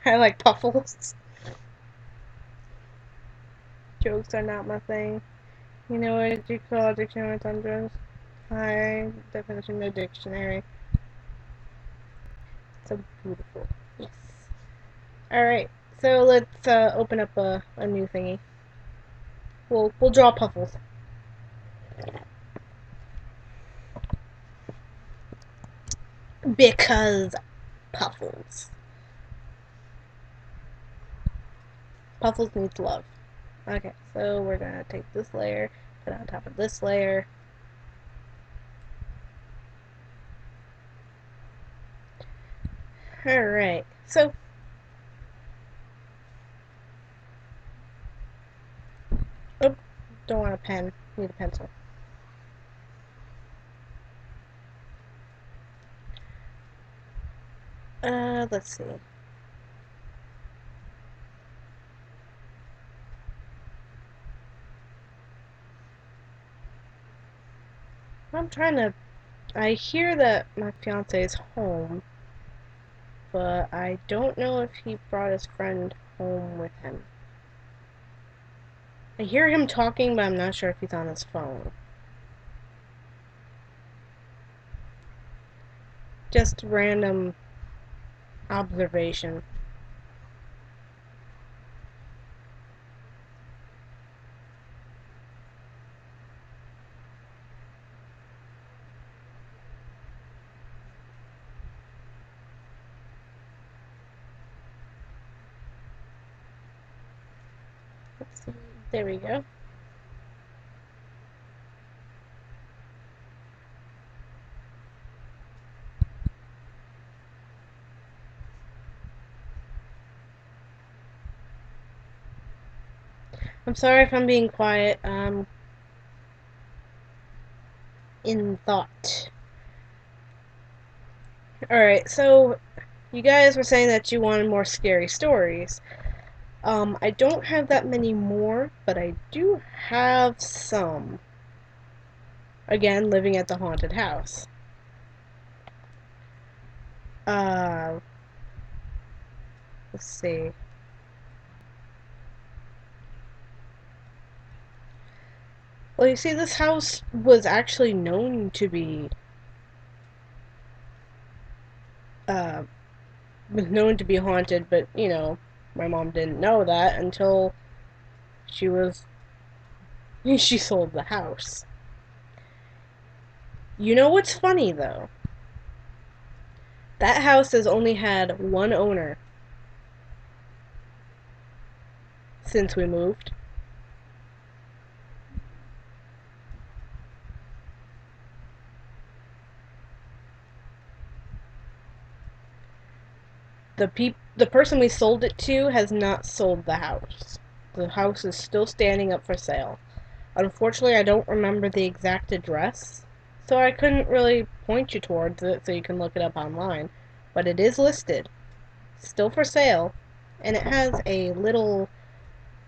I like Puffles. Jokes are not my thing. You know what you call a dictionary with undress? Hi, definition of dictionary. So beautiful. Yes. Alright, so let's open up a new thingy. We'll draw Puffles. Because Puffles. Puffles needs love. Okay, so we're gonna take this layer, put it on top of this layer. Alright, so oh, don't want a pen, need a pencil. Let's see. I'm trying to. I hear that my fiance is home, but I don't know if he brought his friend home with him. I hear him talking, but I'm not sure if he's on his phone. Just random observation. Let's see. There we go. I'm sorry if I'm being quiet. I'm in thought. Alright, so you guys were saying that you wanted more scary stories. I don't have that many more, but I do have some. Again, living at the haunted house. Uh, let's see. Well, you see, this house was actually known to be, uh, was known to be haunted, but, you know, my mom didn't know that until she was, she sold the house. You know what's funny, though? That house has only had one owner since we moved. The person we sold it to has not sold the house. The house is still standing up for sale. Unfortunately, I don't remember the exact address, so I couldn't really point you towards it so you can look it up online. But it is listed, still for sale, and it has a little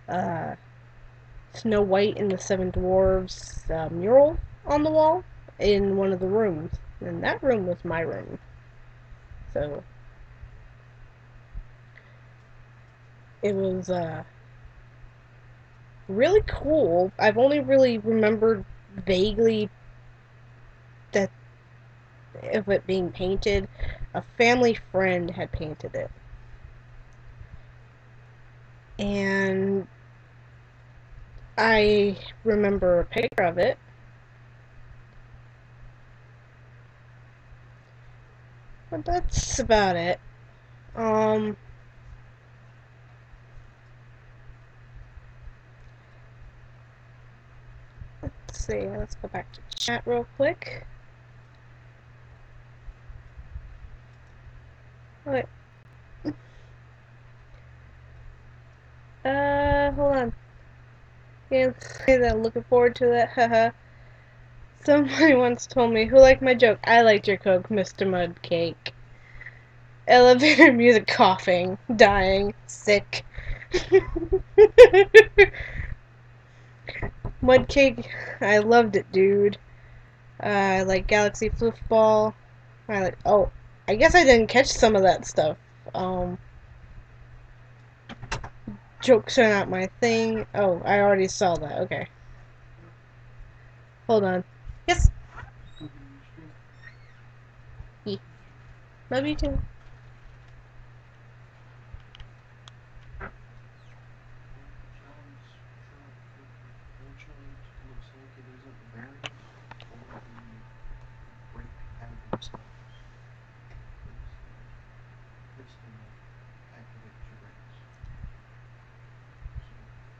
uh, Snow White and the Seven Dwarves mural on the wall in one of the rooms, and that room was my room. So it was really cool. I've only really remembered vaguely that of it being painted. A family friend had painted it. And I remember a picture of it. But that's about it. Um, let's see. Let's go back to chat real quick. Wait. Hold on. Can't say that. I'm looking forward to that. Haha. Somebody once told me, who liked my joke? I liked your Coke, Mr. Mudcake. Elevator music, coughing, dying, sick. Mudcake, I loved it, dude. I like Galaxy Football. I like. Oh, I guess I didn't catch some of that stuff. Um, Jokes are not my thing. Oh, I already saw that. Okay, hold on. Yes. Love you too.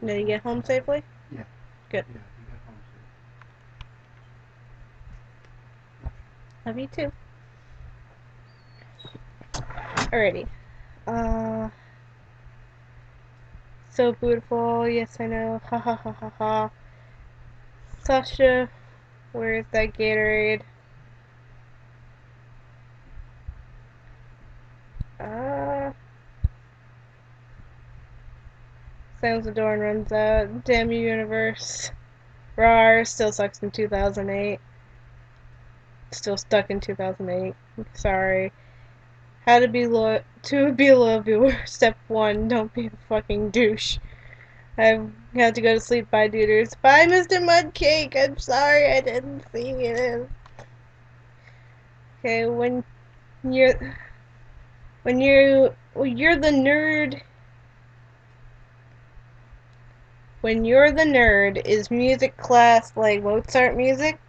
Did you get home safely? Yeah. Good. Yeah, you got home safe. Love you too. Alrighty. Uh, so beautiful. Yes, I know. Ha ha ha ha ha. Sasha, where's that Gatorade? Uh, slams the door and runs out. Damn you, universe. Rar still sucks in 2008. Still stuck in 2008. Sorry. How to be a loyal viewer. Step 1, don't be a fucking douche. I've had to go to sleep. Bye, duders. Bye, Mr. Mudcake. I'm sorry I didn't see you. Okay, you're you're the nerd. When you're the nerd, is music class like Mozart music?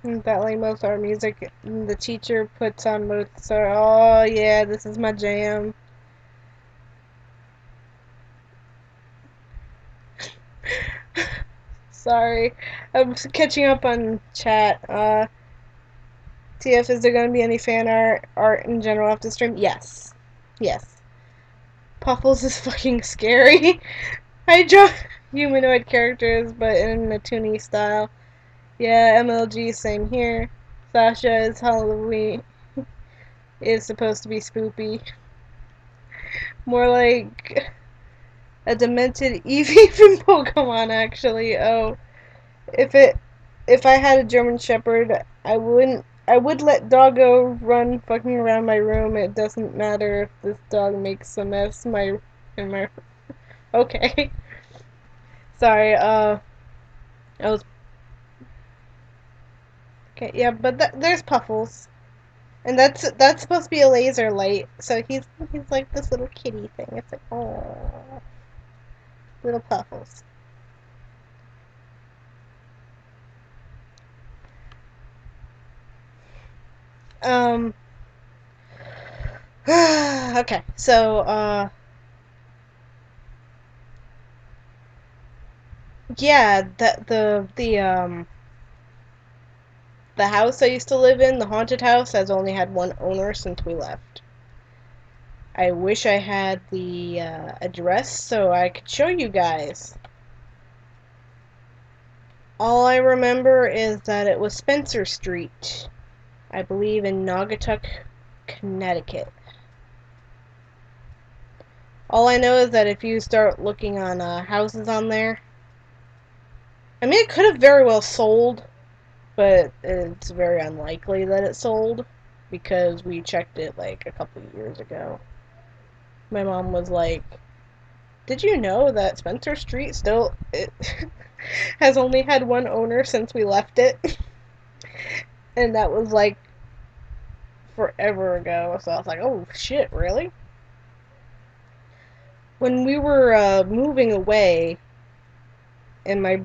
Is that like Mozart music? The teacher puts on Mozart. Oh yeah, this is my jam. Sorry, I'm catching up on chat. TF, is there gonna be any fan art in general after the stream? Yes, yes. Puffles is fucking scary. I draw humanoid characters, but in a toony style. Yeah, MLG, same here. Sasha is Halloween. Is supposed to be spoopy. More like a demented Eevee from Pokemon, actually. Oh, if it, if I had a German Shepherd, I would let Doggo run fucking around my room. It doesn't matter if this dog makes a mess. In my. Okay. Sorry. I was. Okay. Yeah, but there's Puffles. And that's supposed to be a laser light, so he's like this little kitty thing. It's like, oh, little Puffles. Um. Okay, so yeah, the house I used to live in, the haunted house, has only had one owner since we left. I wish I had the address so I could show you guys. All I remember is that it was Spencer Street, I believe in Naugatuck, Connecticut. All I know is that if you start looking on houses on there, I mean, it could have very well sold, but it's very unlikely that it sold because we checked it like a couple of years ago. My mom was like, "Did you know that Spencer Street still it has only had one owner since we left it?" And that was like forever ago. So I was like, "Oh shit, really?" When we were moving away, and I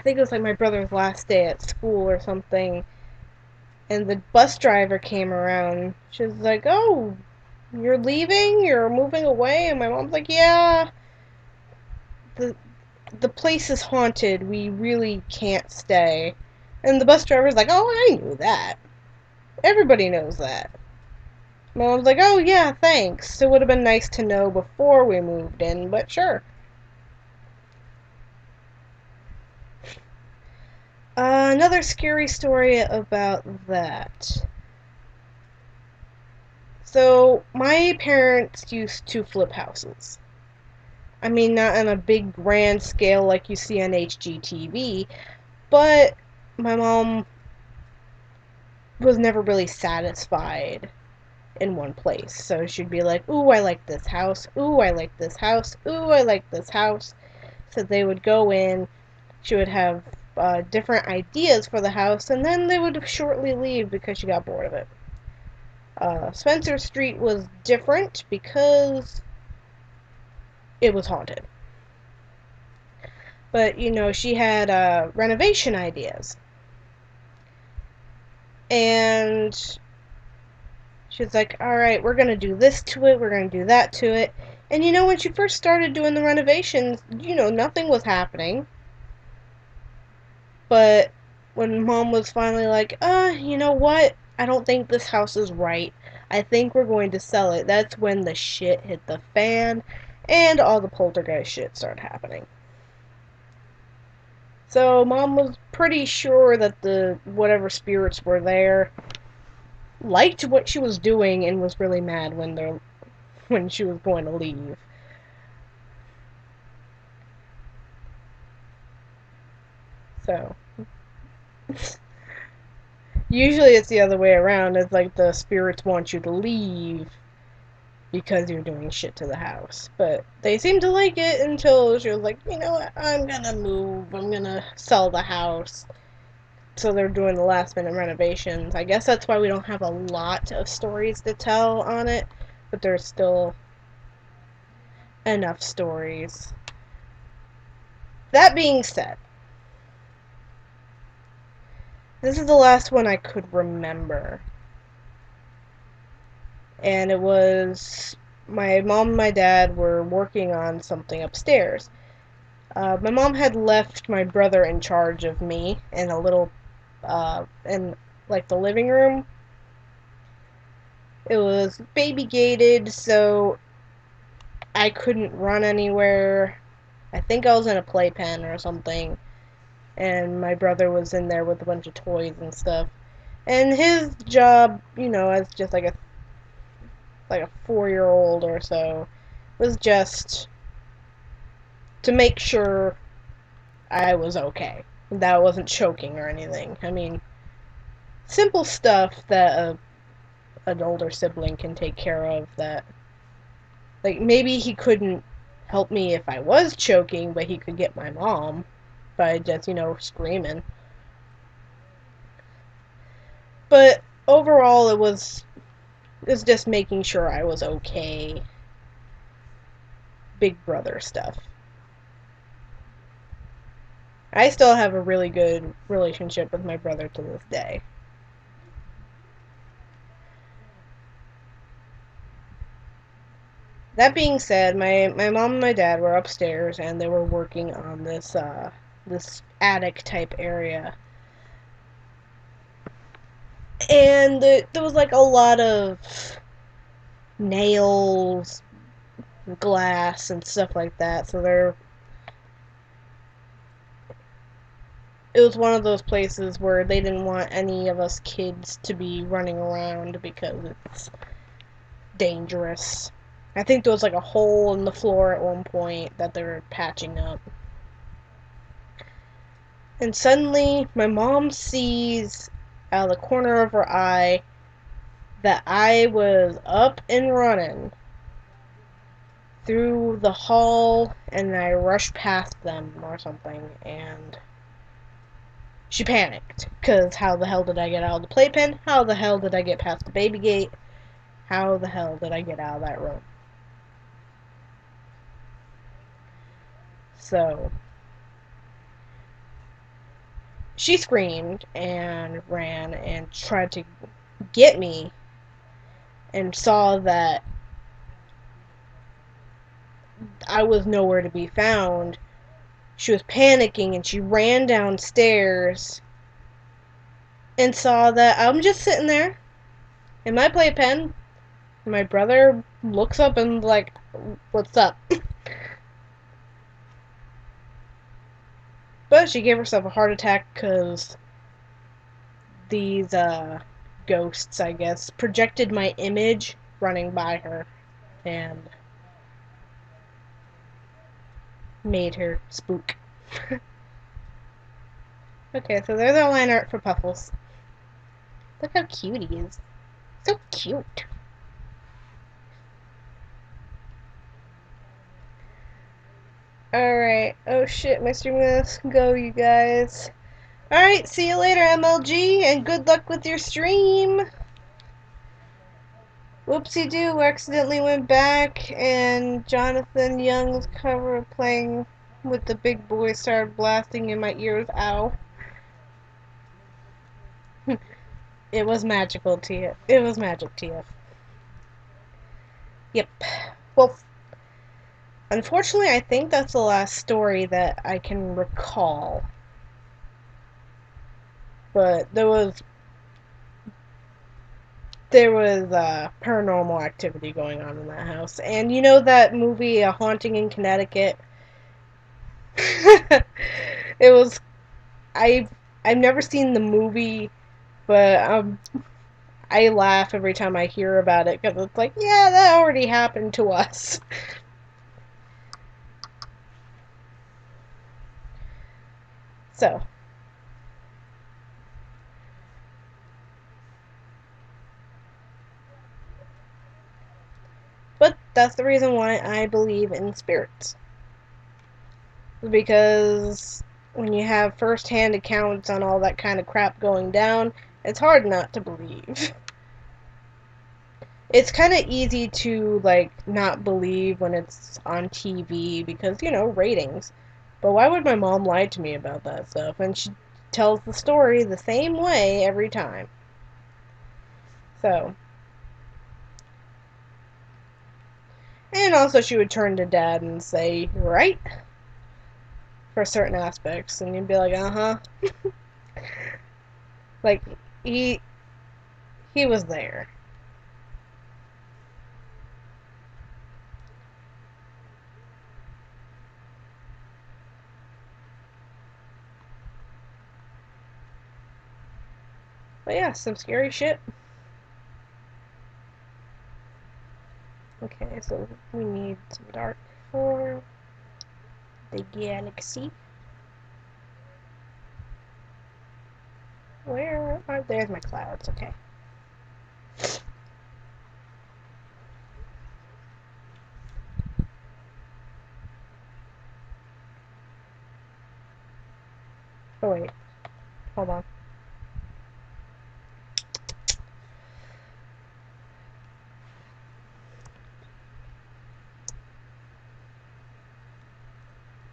think it was like my brother's last day at school or something, and the bus driver came around. She was like, "Oh, you're leaving? You're moving away?" And my mom's like, "Yeah, the the place is haunted. We really can't stay." And the bus driver's like, "Oh, I knew that. Everybody knows that." My mom's like, "Oh yeah, thanks. It would have been nice to know before we moved in, but sure." Another scary story about that. So, my parents used to flip houses. I mean, not on a big grand scale like you see on HGTV, but my mom was never really satisfied in one place. So she'd be like, "Ooh, I like this house. Ooh, I like this house. Ooh, I like this house." So they would go in, she would have different ideas for the house, and then they would shortly leave because she got bored of it. Spencer Street was different because it was haunted. But, you know, she had renovation ideas. And she was like, "Alright, we're going to do this to it, we're going to do that to it." And, you know, when she first started doing the renovations, you know, nothing was happening. But when Mom was finally like, you know what? I don't think this house is right. I think we're going to sell it." That's when the shit hit the fan and all the poltergeist shit started happening. So Mom was pretty sure that the whatever spirits were there liked what she was doing and was really mad when she was going to leave. So usually it's the other way around. It's like the spirits want you to leave because you're doing shit to the house. But they seem to like it until she was like, you know what, I'm gonna move. I'm gonna sell the house. So they're doing the last minute renovations. I guess that's why we don't have a lot of stories to tell on it. But there's still enough stories. That being said, this is the last one I could remember. And it was my mom and my dad were working on something upstairs. My mom had left my brother in charge of me in a little, in like the living room. It was baby gated, so I couldn't run anywhere. I think I was in a playpen or something, and my brother was in there with a bunch of toys and stuff. And his job, you know, as just like a 4-year-old or so, was just to make sure I was okay, that I wasn't choking or anything. I mean, simple stuff that an older sibling can take care of. That, like, maybe he couldn't help me if I was choking, but he could get my mom by just, you know, screaming. But overall, it was just making sure I was okay. Big brother stuff. I still have a really good relationship with my brother to this day. That being said, my mom and my dad were upstairs and they were working on this attic type area. And there was like a lot of nails, glass, and stuff like that. So it was one of those places where they didn't want any of us kids to be running around because it's dangerous. I think there was like a hole in the floor at one point that they were patching up. And suddenly, my mom sees out of the corner of her eye that I was up and running through the hall, and I rushed past them or something, and she panicked. Because how the hell did I get out of the playpen? How the hell did I get past the baby gate? How the hell did I get out of that room? So, she screamed and ran and tried to get me, and saw that I was nowhere to be found. She was panicking and she ran downstairs and saw that I'm just sitting there in my playpen. My brother looks up and like, "What's up?" But she gave herself a heart attack because these ghosts, I guess, projected my image running by her and made her spook. Okay, so there's our line art for Puffles. Look how cute he is. So cute. Alright. Oh shit, my stream gonna go, you guys. Alright, see you later, MLG, and good luck with your stream. Whoopsie-doo, accidentally went back, and Jonathan Young's cover of Playing with the Big Boys started blasting in my ears. Ow. It was magical, TF. It was magic, TF. Yep. Well, unfortunately, I think that's the last story that I can recall. But there was paranormal activity going on in that house. And you know that movie, A Haunting in Connecticut? It was... I've never seen the movie, but I laugh every time I hear about it, because it's like, yeah, that already happened to us. So, that's the reason why I believe in spirits. Because when you have first-hand accounts on all that kind of crap going down, it's hard not to believe. It's kind of easy to, like, not believe when it's on TV because, you know, ratings. But why would my mom lie to me about that stuff? And she tells the story the same way every time. So. And also she would turn to Dad and say, right? For certain aspects. And you'd be like, uh-huh. Like, he was there. But yeah, some scary shit. Okay, so we need some dark for the galaxy. Where are... There's my clouds, okay. Oh wait, hold on.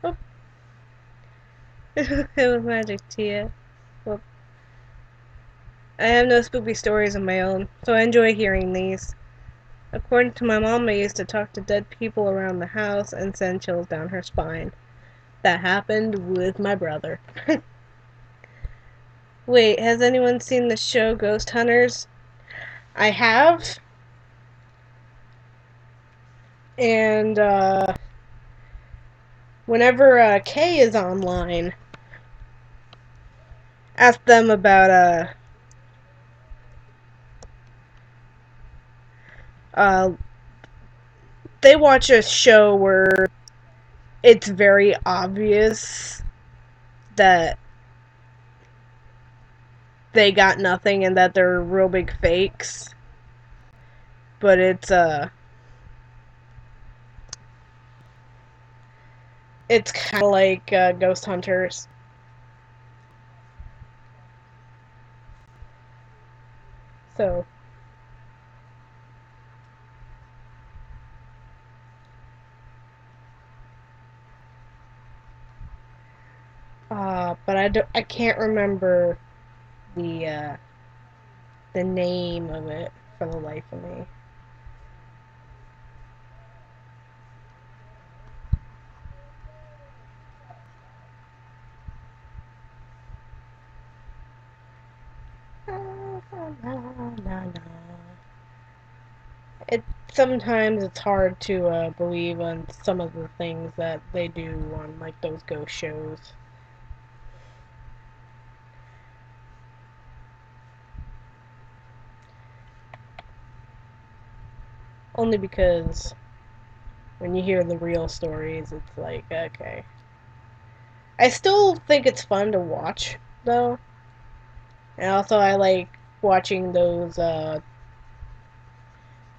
Oh. It was magic, Tia. Well, I have no spooky stories of my own, so I enjoy hearing these. According to my mom, I used to talk to dead people around the house and send chills down her spine. That happened with my brother. Wait, has anyone seen the show Ghost Hunters? I have. And, whenever, Kay is online, ask them about, they watch a show where it's very obvious that they got nothing and that they're real big fakes. But it's kind of like Ghost Hunters. So. But I can't remember the name of it for the life of me. Sometimes it's hard to believe on some of the things that they do on like those ghost shows. Only because when you hear the real stories, it's like, okay. I still think it's fun to watch, though. And also I like watching those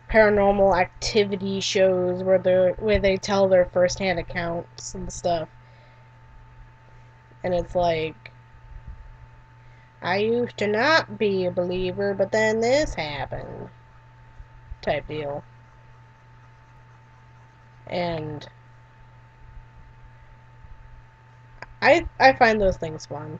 paranormal activity shows where they tell their first-hand accounts and stuff. And it's like, I used to not be a believer, but then this happened. Type deal. And I find those things fun.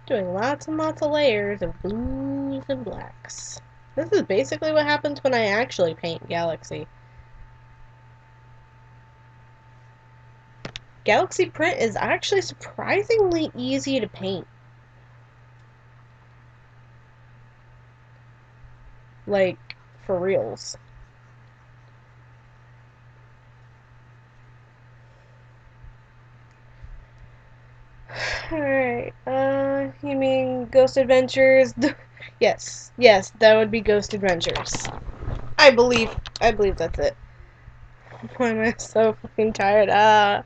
Doing lots and lots of layers of blues and blacks. This is basically what happens when I actually paint Galaxy. Galaxy print is actually surprisingly easy to paint. Like, for reals. Alright, you mean Ghost Adventures? Yes, that would be Ghost Adventures. I believe that's it. Why am I so fucking tired? I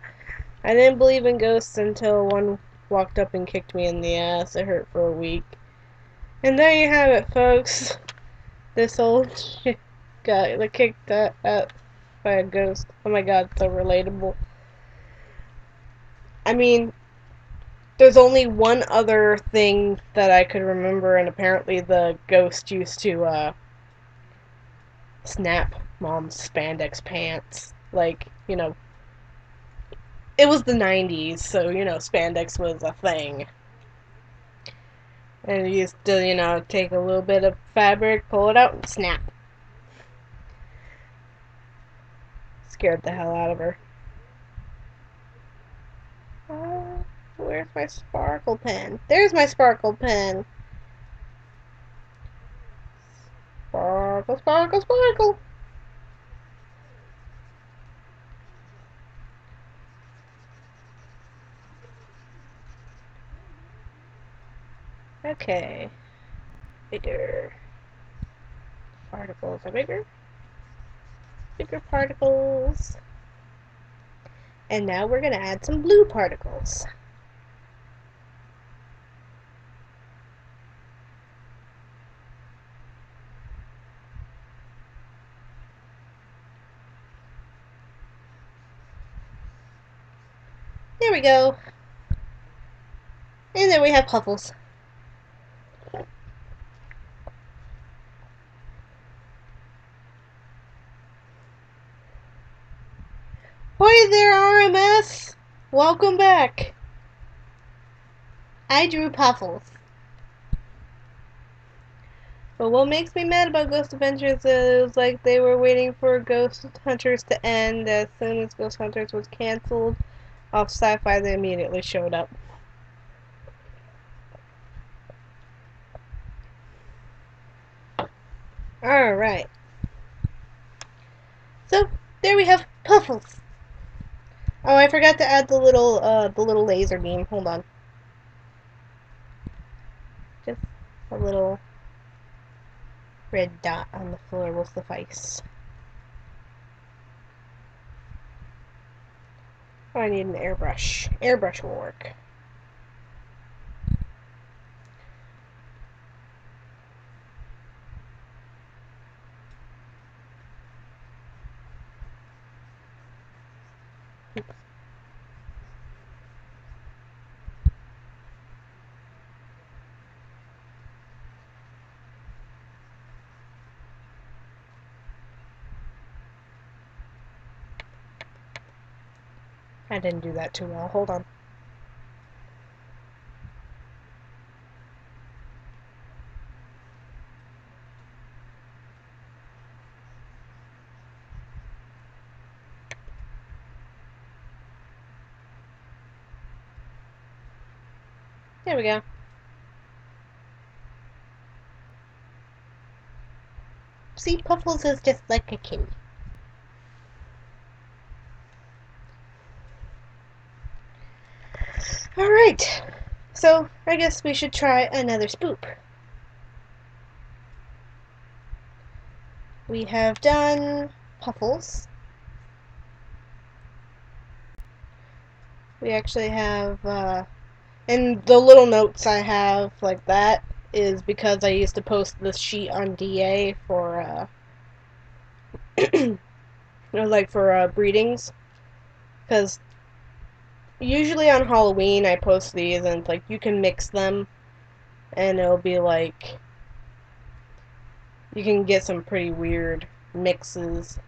didn't believe in ghosts until one walked up and kicked me in the ass. It hurt for a week. And there you have it, folks. This old shit got kicked out by a ghost. Oh my god, so relatable. I mean, there's only one other thing that I could remember, and apparently the ghost used to, snap Mom's spandex pants. Like, you know, it was the 90s, so, you know, spandex was a thing. And he used to, you know, take a little bit of fabric, pull it out, and snap. Scared the hell out of her. Where's my sparkle pen? There's my sparkle pen. Sparkle, sparkle, sparkle. Okay. Bigger. Particles are bigger. Bigger particles. And now we're going to add some blue particles. There we go. And there we have Puffles. Hi there, RMS! Welcome back. I drew Puffles. But what makes me mad about Ghost Adventures is it was like they were waiting for Ghost Hunters to end. As soon as Ghost Hunters was cancelled off Sci-Fi, they immediately showed up. Alright. So, there we have Puffles. Oh, I forgot to add the little laser beam. Hold on. Just a little red dot on the floor will suffice. Oh, I need an airbrush. Airbrush will work. Oops. I didn't do that too well. Hold on. There we go. See, Puffles is just like a kitty. Alright, so I guess we should try another spoop. We have done Puffles. We actually have, and the little notes I have like that is because I used to post this sheet on DA for, like for breedings. Because usually on Halloween I post these and it's like you can mix them and it'll be like you can get some pretty weird mixes.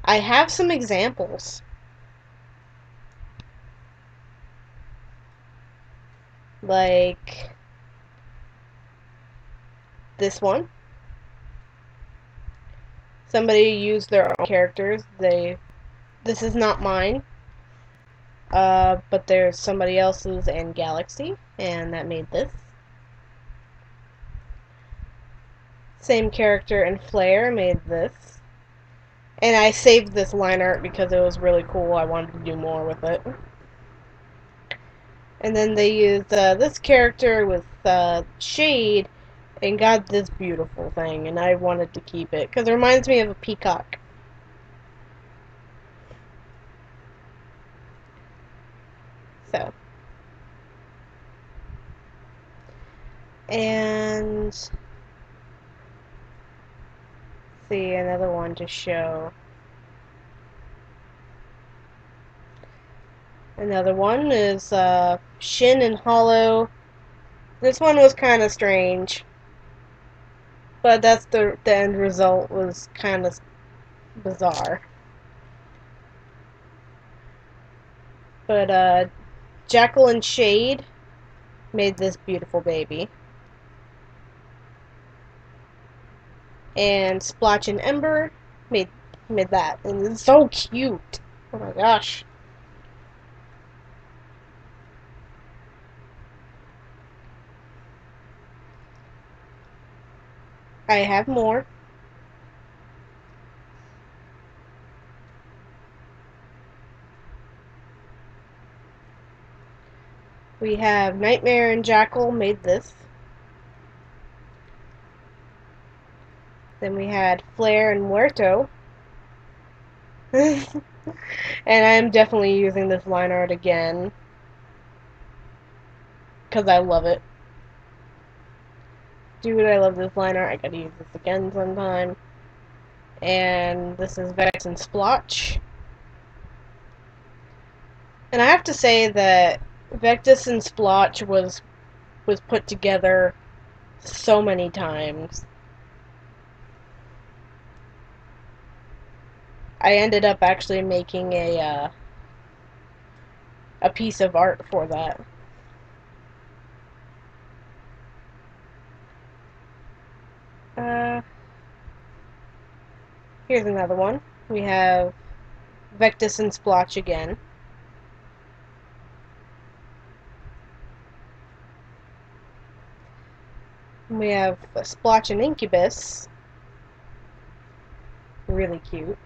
I have some examples. Like this one. Somebody used their own characters. This is not mine. But there's somebody else's in Galaxy, and that made this. Same character in Flare made this. And I saved this line art because it was really cool. I wanted to do more with it. And then they used this character with Shade and got this beautiful thing, and I wanted to keep it because it reminds me of a peacock. So, And see another one to show. Another one is Shin and Hollow. This one was kind of strange, but that's the end result was kind of bizarre. But Jackal and Shade made this beautiful baby. And Splotch and Ember made that. And it's so cute. Oh my gosh. I have more. We have Nightmare and Jackal made this. Then we had Flare and Muerto. And I'm definitely using this line art again. Because I love it. Dude, I love this line art. I gotta use this again sometime. And this is Vex and Splotch. And I have to say that Vectis and Splotch was put together so many times. I ended up actually making a piece of art for that. Here's another one. We have Vectis and Splotch again. We have Splotch and Incubus. Really cute.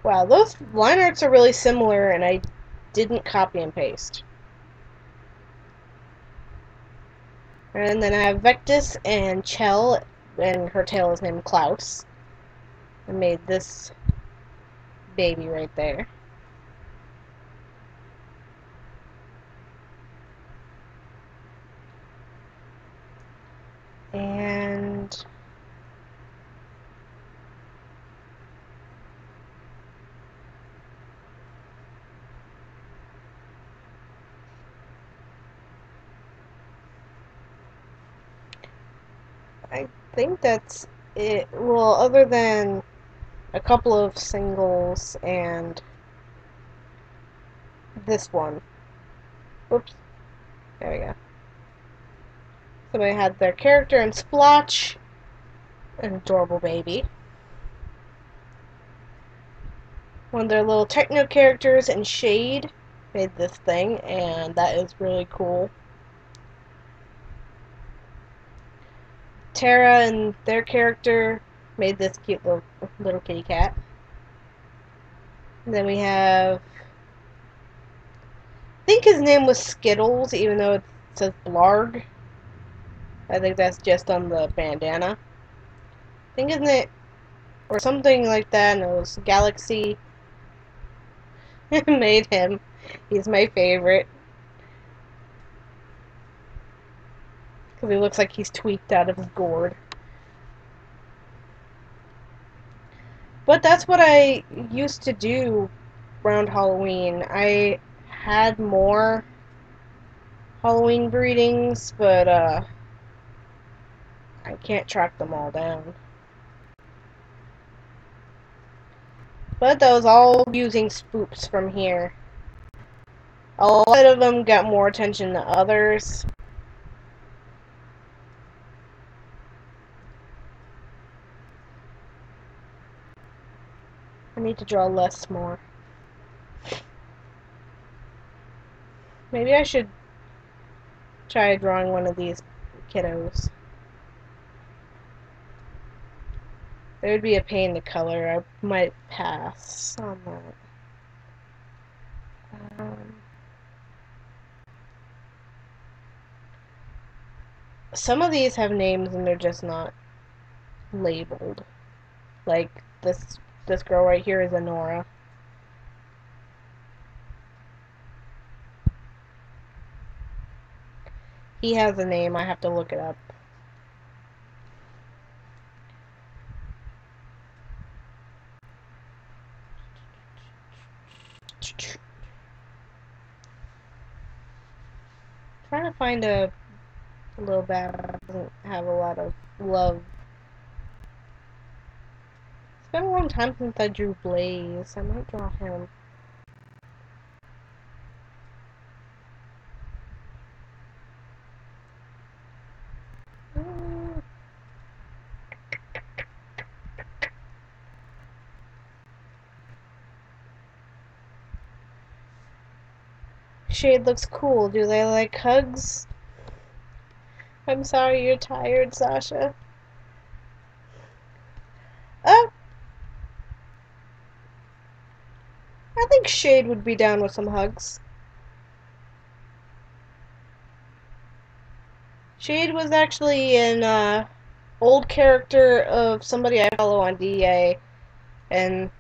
Wow, those line arts are really similar, and I didn't copy and paste. And then I have Vectis and Chell, and her tail is named Klaus. I made this baby right there. And I think that's it. Well, other than a couple of singles and this one. Whoops. There we go. Somebody had their character in Splotch. An adorable baby. One of their little techno characters in Shade made this thing, and that is really cool. Terra and their character made this cute little kitty cat. And then we have, I think his name was Skittles, even though it says Blarg. I think that's just on the bandana. I think his name, or something like that, and it was Galaxy. Made him. He's my favorite. Because he looks like he's tweaked out of his gourd. But that's what I used to do around Halloween. I had more Halloween breedings, but I can't track them all down. But that was all using spoops from here. A lot of them got more attention than others. I need to draw less more. Maybe I should try drawing one of these kiddos. It would be a pain to color. I might pass on that. Some of these have names and they're just not labeled. Like this girl right here is Anora. He has a name, I have to look it up. Trying to find a little bad doesn't have a lot of love. It's been a long time since I drew Blaze. I might draw him. Shade looks cool. Do they like hugs? I'm sorry you're tired, Sasha. Oh! I think Shade would be down with some hugs. Shade was actually an old character of somebody I follow on DA, and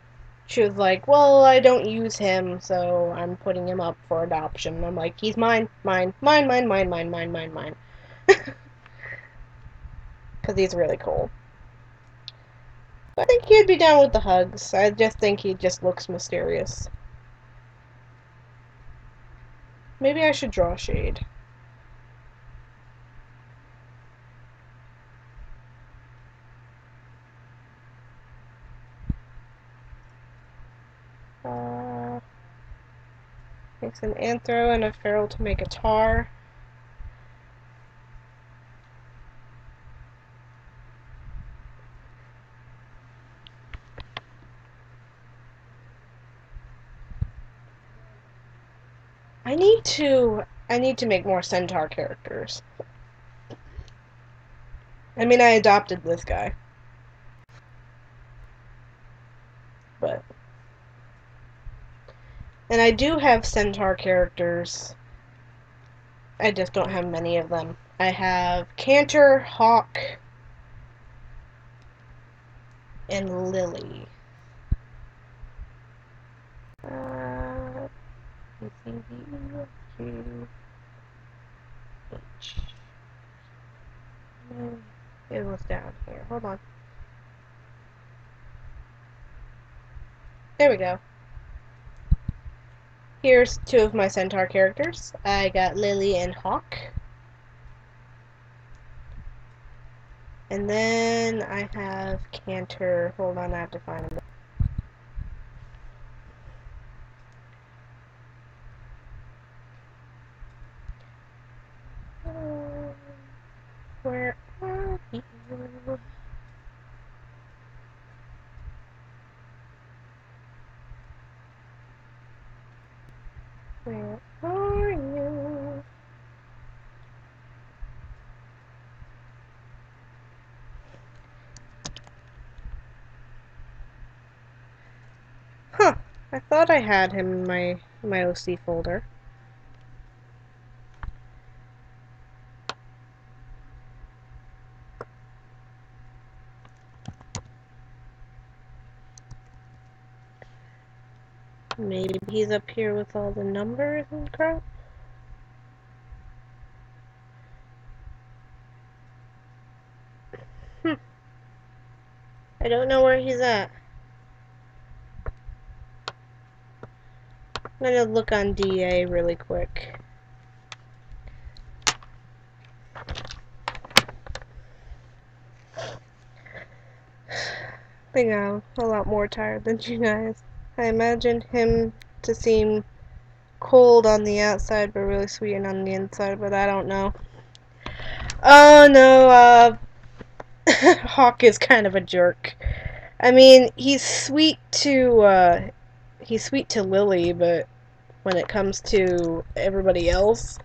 she was like, well, I don't use him, so I'm putting him up for adoption. And I'm like, he's mine, mine, mine, mine, mine, mine, mine, mine, mine. Because he's really cool. I think he'd be down with the hugs. I just think he just looks mysterious. Maybe I should draw Shade. Makes an anthro and a feral to make a tar. I need to make more centaur characters. I mean, I adopted this guy. But and I do have centaur characters. I just don't have many of them. I have Cantor, Hawk, and Lily. It was down here. Hold on. There we go. Here's two of my centaur characters. I got Lily and Hawk. And then I have Cantor. Hold on, I have to find him. Where are you? Where are you? Huh. I thought I had him in my OC folder. Maybe he's up here with all the numbers and crap. I don't know where he's at. I'm gonna look on DA really quick. I think I'm a lot more tired than you guys. I imagined him to seem cold on the outside but really sweet on the inside, but I don't know. Oh no, Hawk is kind of a jerk. I mean, he's sweet to Lily, but when it comes to everybody else,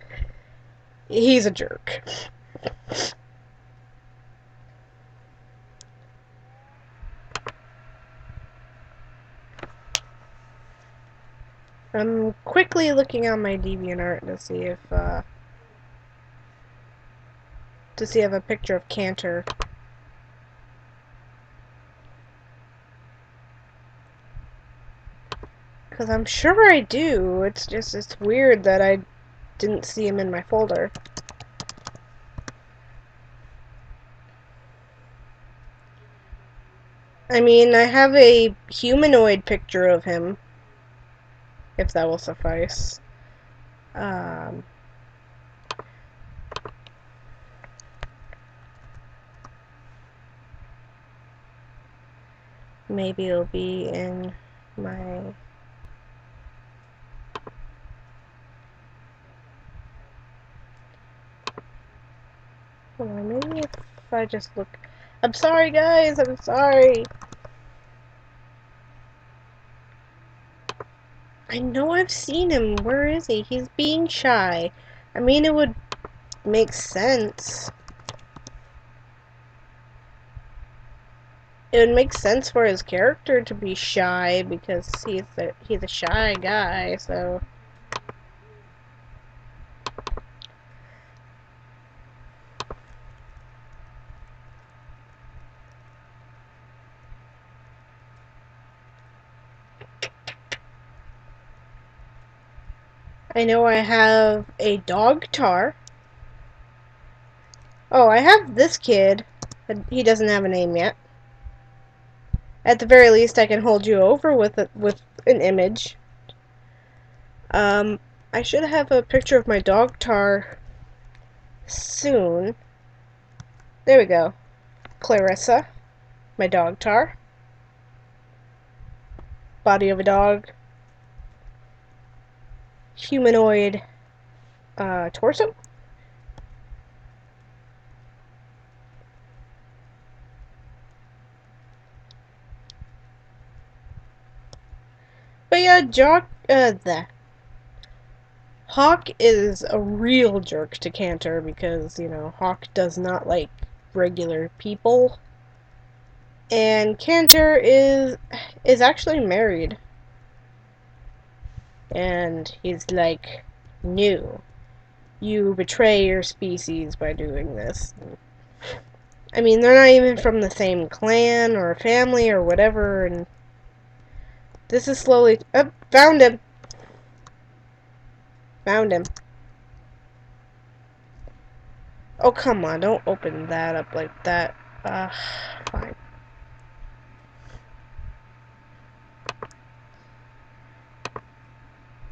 he's a jerk. I'm quickly looking on my DeviantArt to see if I have a picture of Cantor. Because I'm sure I do. It's weird that I didn't see him in my folder. I mean, I have a humanoid picture of him, if that will suffice. Um, maybe it'll be in my... Hold on, maybe if I just look... I'm sorry, guys, I'm sorry. I know I've seen him. Where is he? He's being shy. I mean, it would make sense. It would make sense for his character to be shy because he's a shy guy, so... I know I have a dog tar. Oh, I have this kid, but he doesn't have a name yet. At the very least, I can hold you over with an image. I should have a picture of my dog tar soon. There we go. Clarissa, my dog tar. Body of a dog. Humanoid torso. But yeah, Hawk is a real jerk to Cantor because, you know, Hawk does not like regular people. And Cantor is actually married. And he's like, "No, you betray your species by doing this." I mean, they're not even from the same clan or family or whatever, and this is slowly... Oh, found him! Found him. Oh, come on, don't open that up like that. Fine.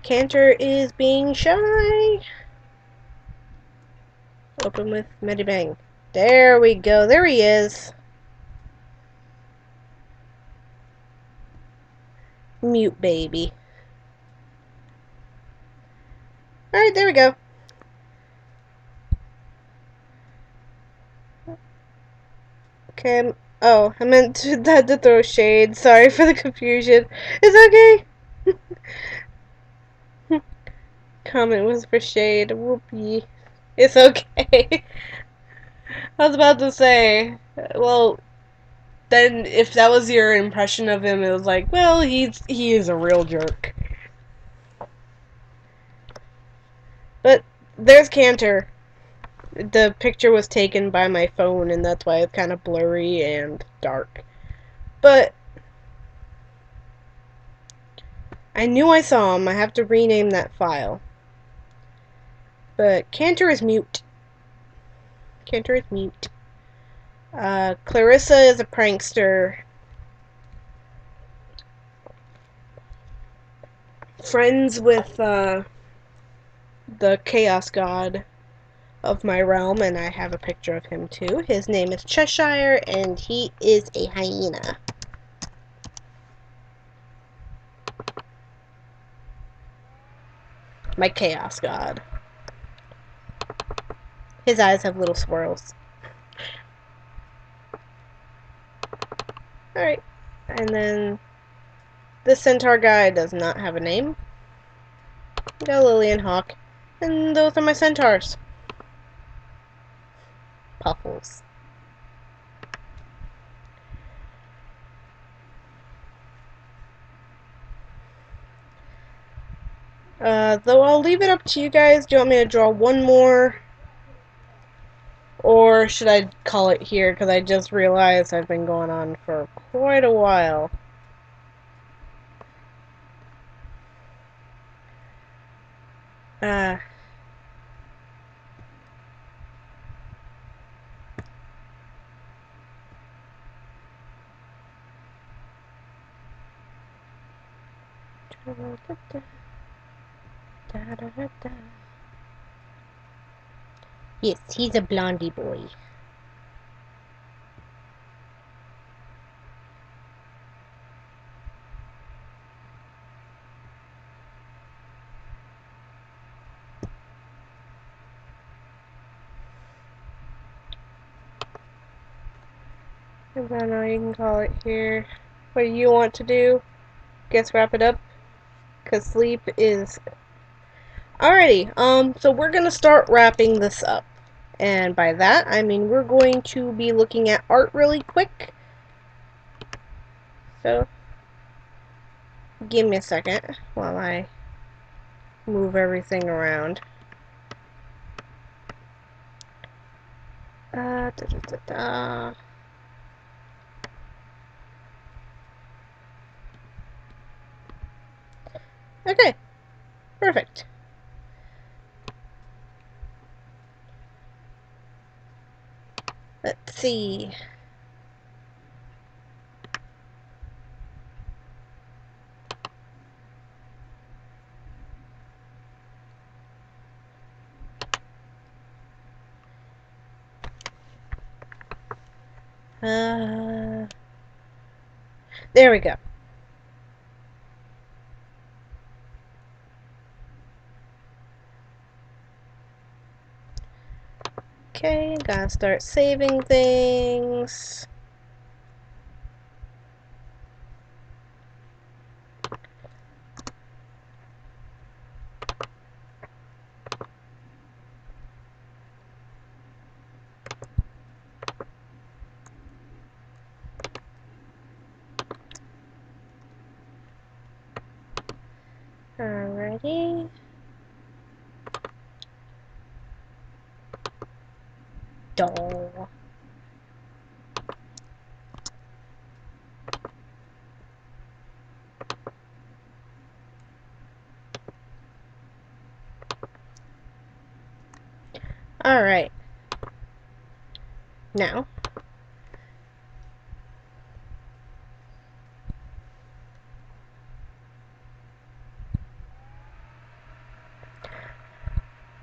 Cantor is being shy. Open with Medibang. There we go. There he is. Mute baby. Alright, there we go. Okay, oh, I meant to throw shade. Sorry for the confusion. It's okay. Comment was for shade. Whoopee. It's okay. I was about to say, well, then if that was your impression of him, it was like, well, he is a real jerk. But there's Cantor. The picture was taken by my phone, and that's why it's kind of blurry and dark. But I knew I saw him. I have to rename that file. But Cantor is mute. Cantor is mute. Clarissa is a prankster. Friends with the chaos god of my realm, and I have a picture of him too. His name is Cheshire, and he is a hyena. My chaos god. His eyes have little swirls. Alright. And then this centaur guy does not have a name. Got Lillian Hawk. And those are my centaurs. Puffles. Though I'll leave it up to you guys. Do you want me to draw one more? Or should I call it here? Because I just realized I've been going on for quite a while. Uh, Yes, he's a blondie boy. I don't know, you can call it here. What do you want to do? Guess wrap it up? Because sleep is... Alrighty, so we're gonna start wrapping this up. And by that, I mean we're going to be looking at art really quick. So, give me a second while I move everything around. Da, da, da, da. Okay, perfect. Let's see. There we go. Okay, gotta start saving things. Alrighty. Doll. Alright. Now.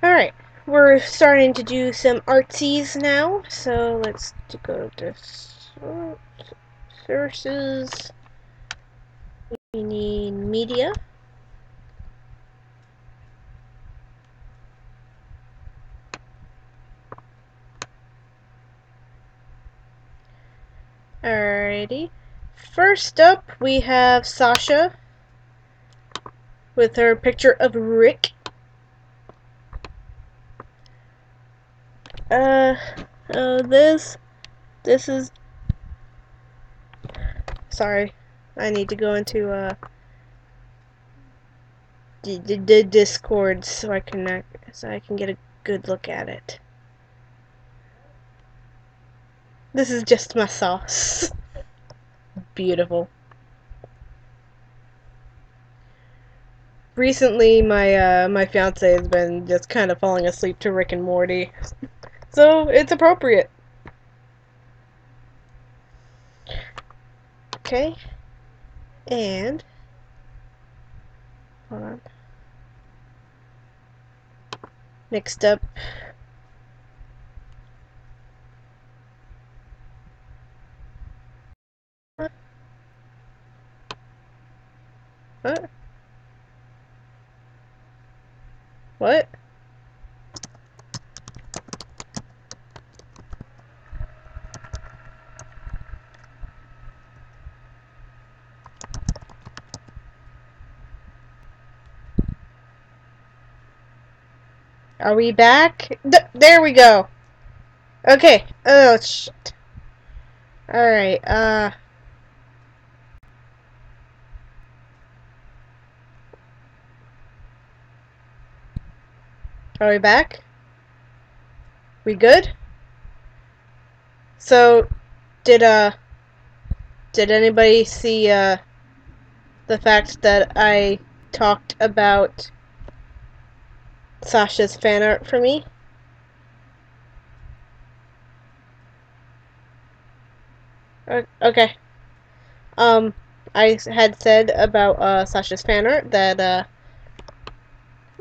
Alright. We're starting to do some artsies now. So let's go to sources. We need media. Alrighty. First up, we have Sasha with her picture of Rick. This is... Sorry. I need to go into, the Discord so I can get a good look at it. This is just my sauce. Beautiful. Recently, my fiance has been just kind of falling asleep to Rick and Morty, so it's appropriate. Okay, and hold on. Next up, what? What? Are we back? There we go. Okay. Oh, shit. Alright, Are we back? We good? So, did anybody see, the fact that I talked about Sasha's fan art for me? Okay. I had said about Sasha's fan art that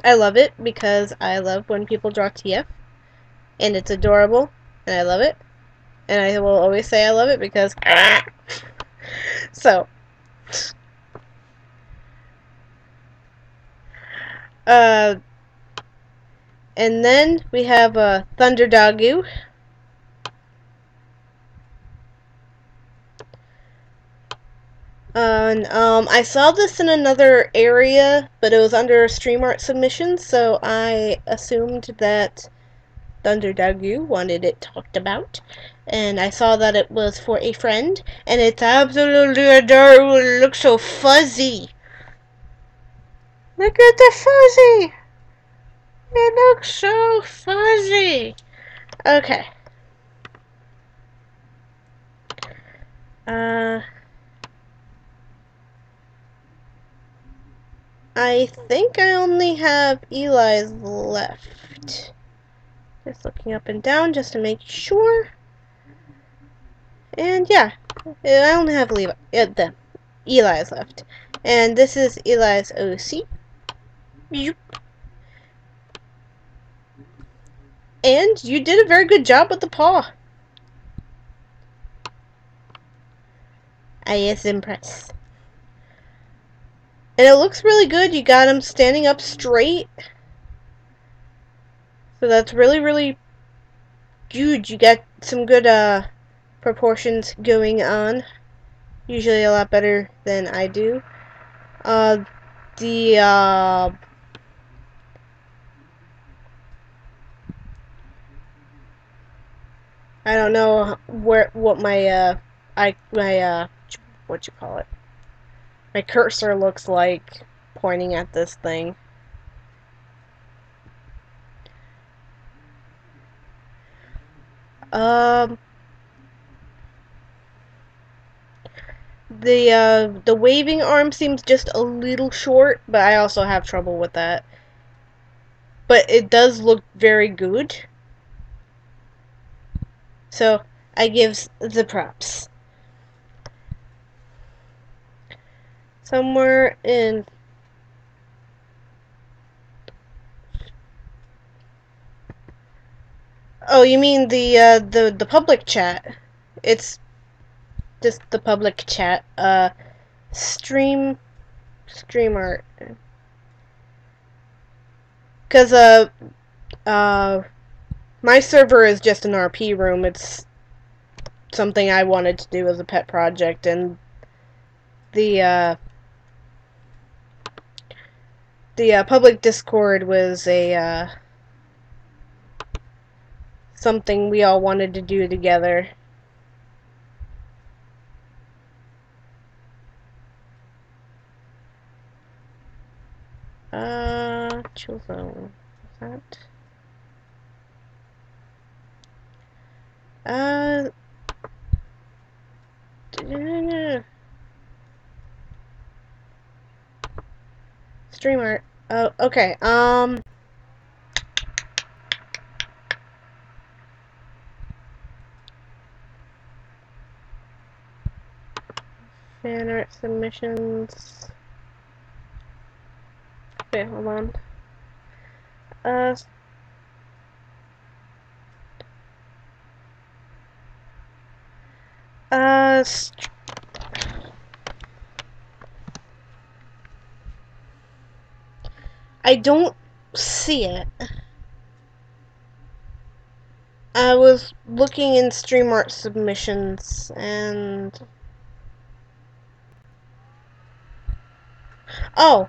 I love it because I love when people draw TF, and it's adorable, and I love it, and I will always say I love it because so uh and then we have Thunder Dogu. And I saw this in another area, but it was under stream art submissions, so I assumed that Thunder Dogu wanted it talked about. And I saw that it was for a friend, and it's absolutely adorable. It looks so fuzzy. Look at the fuzzy! It looks so fuzzy. Okay. I think I only have Eli's left. Just looking up and down just to make sure. And yeah, I only have Eli's left. And this is Eli's OC. And you did a very good job with the paw. I is impressed. And it looks really good. You got him standing up straight. So that's really, really good. You got some good proportions going on. Usually a lot better than I do. The I don't know what my what you call it? My cursor looks like pointing at this thing. The waving arm seems just a little short, but I also have trouble with that. But it does look very good. So I gives the props. Somewhere in Oh, you mean the public chat? It's just the public chat. Stream art. Cause my server is just an RP room. It's something I wanted to do as a pet project, and the public Discord was a something we all wanted to do together. Chill zone. What's that? Stream art. Oh, okay. Fan art submissions. Okay, hold on. I don't see it. I was looking in stream art submissions and oh.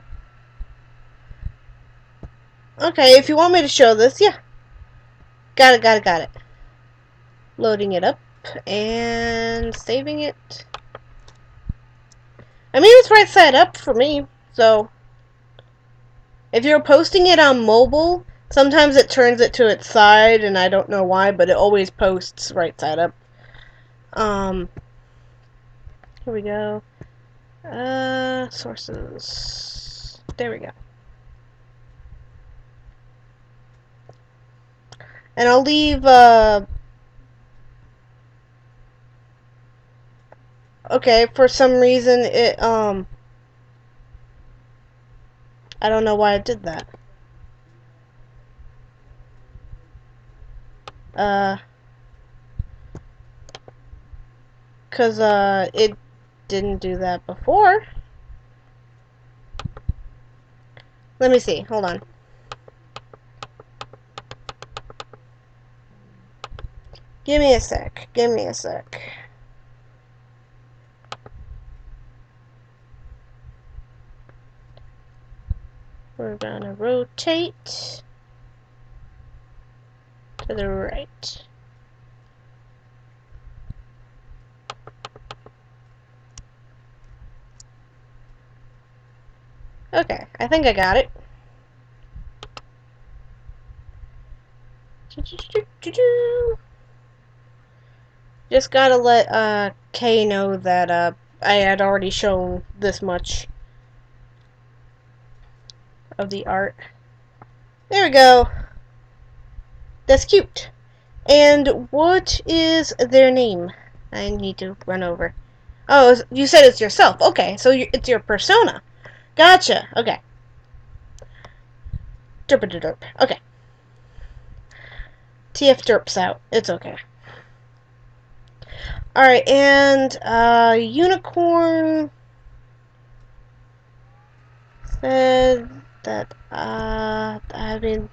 Okay, if you want me to show this, yeah. Got it. Loading it up and saving it. I mean, it's right side up for me, so if you're posting it on mobile, sometimes it turns it to its side, and I don't know why, but it always posts right side up. Here we go. Sources. There we go. And I'll leave, Okay, for some reason it, I don't know why it did that. Cause, it didn't do that before. Let me see, hold on. Give me a sec, give me a sec. We're gonna rotate to the right. Okay, I think I got it. Just gotta let Kay know that I had already shown this much of the art. There we go. That's cute. And what is their name? I need to run over. Oh, you said it's yourself. Okay, so it's your persona. Gotcha. Okay. Derp. Okay. TF derps out. It's okay. Alright, and Unicorn said that I mean,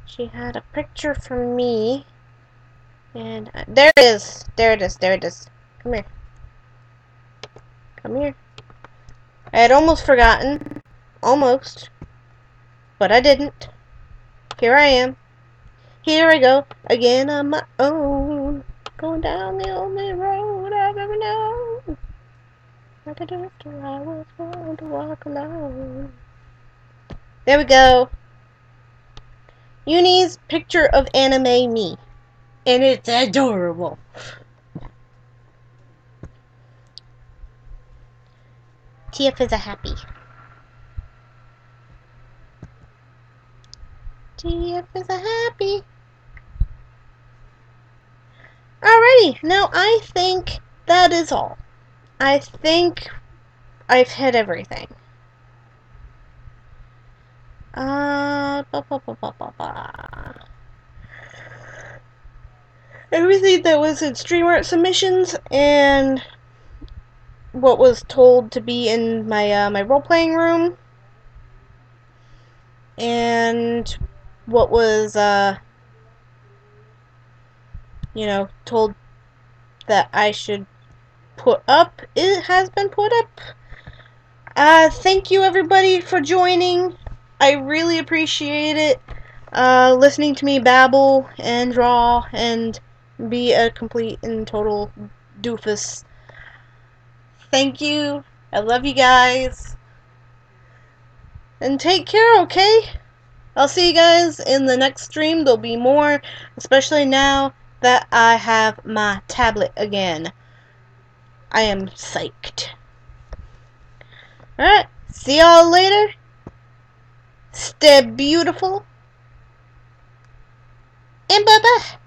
she had a picture from me, and there it is. There it is. There it is. Come here. Come here. I had almost forgotten. Almost. But I didn't. Here I am. Here I go. Again on my own. Going down the only road I've ever known. Like a drifter, I was born to walk alone. There we go. Uni's picture of anime me. And it's adorable. TF is a happy. TF is a happy. Alrighty, now I think that is all. I think I've hit everything. Everything that was in StreamArt submissions and what was told to be in my my role-playing room and what was you know, told that I should put up, it has been put up. Thank you everybody for joining. I really appreciate it. Listening to me babble and draw and be a complete and total doofus. Thank you. I love you guys. And take care, okay? I'll see you guys in the next stream. There'll be more, especially now that I have my tablet again. I am psyched. Alright, see y'all later. Stay beautiful. And bye-bye.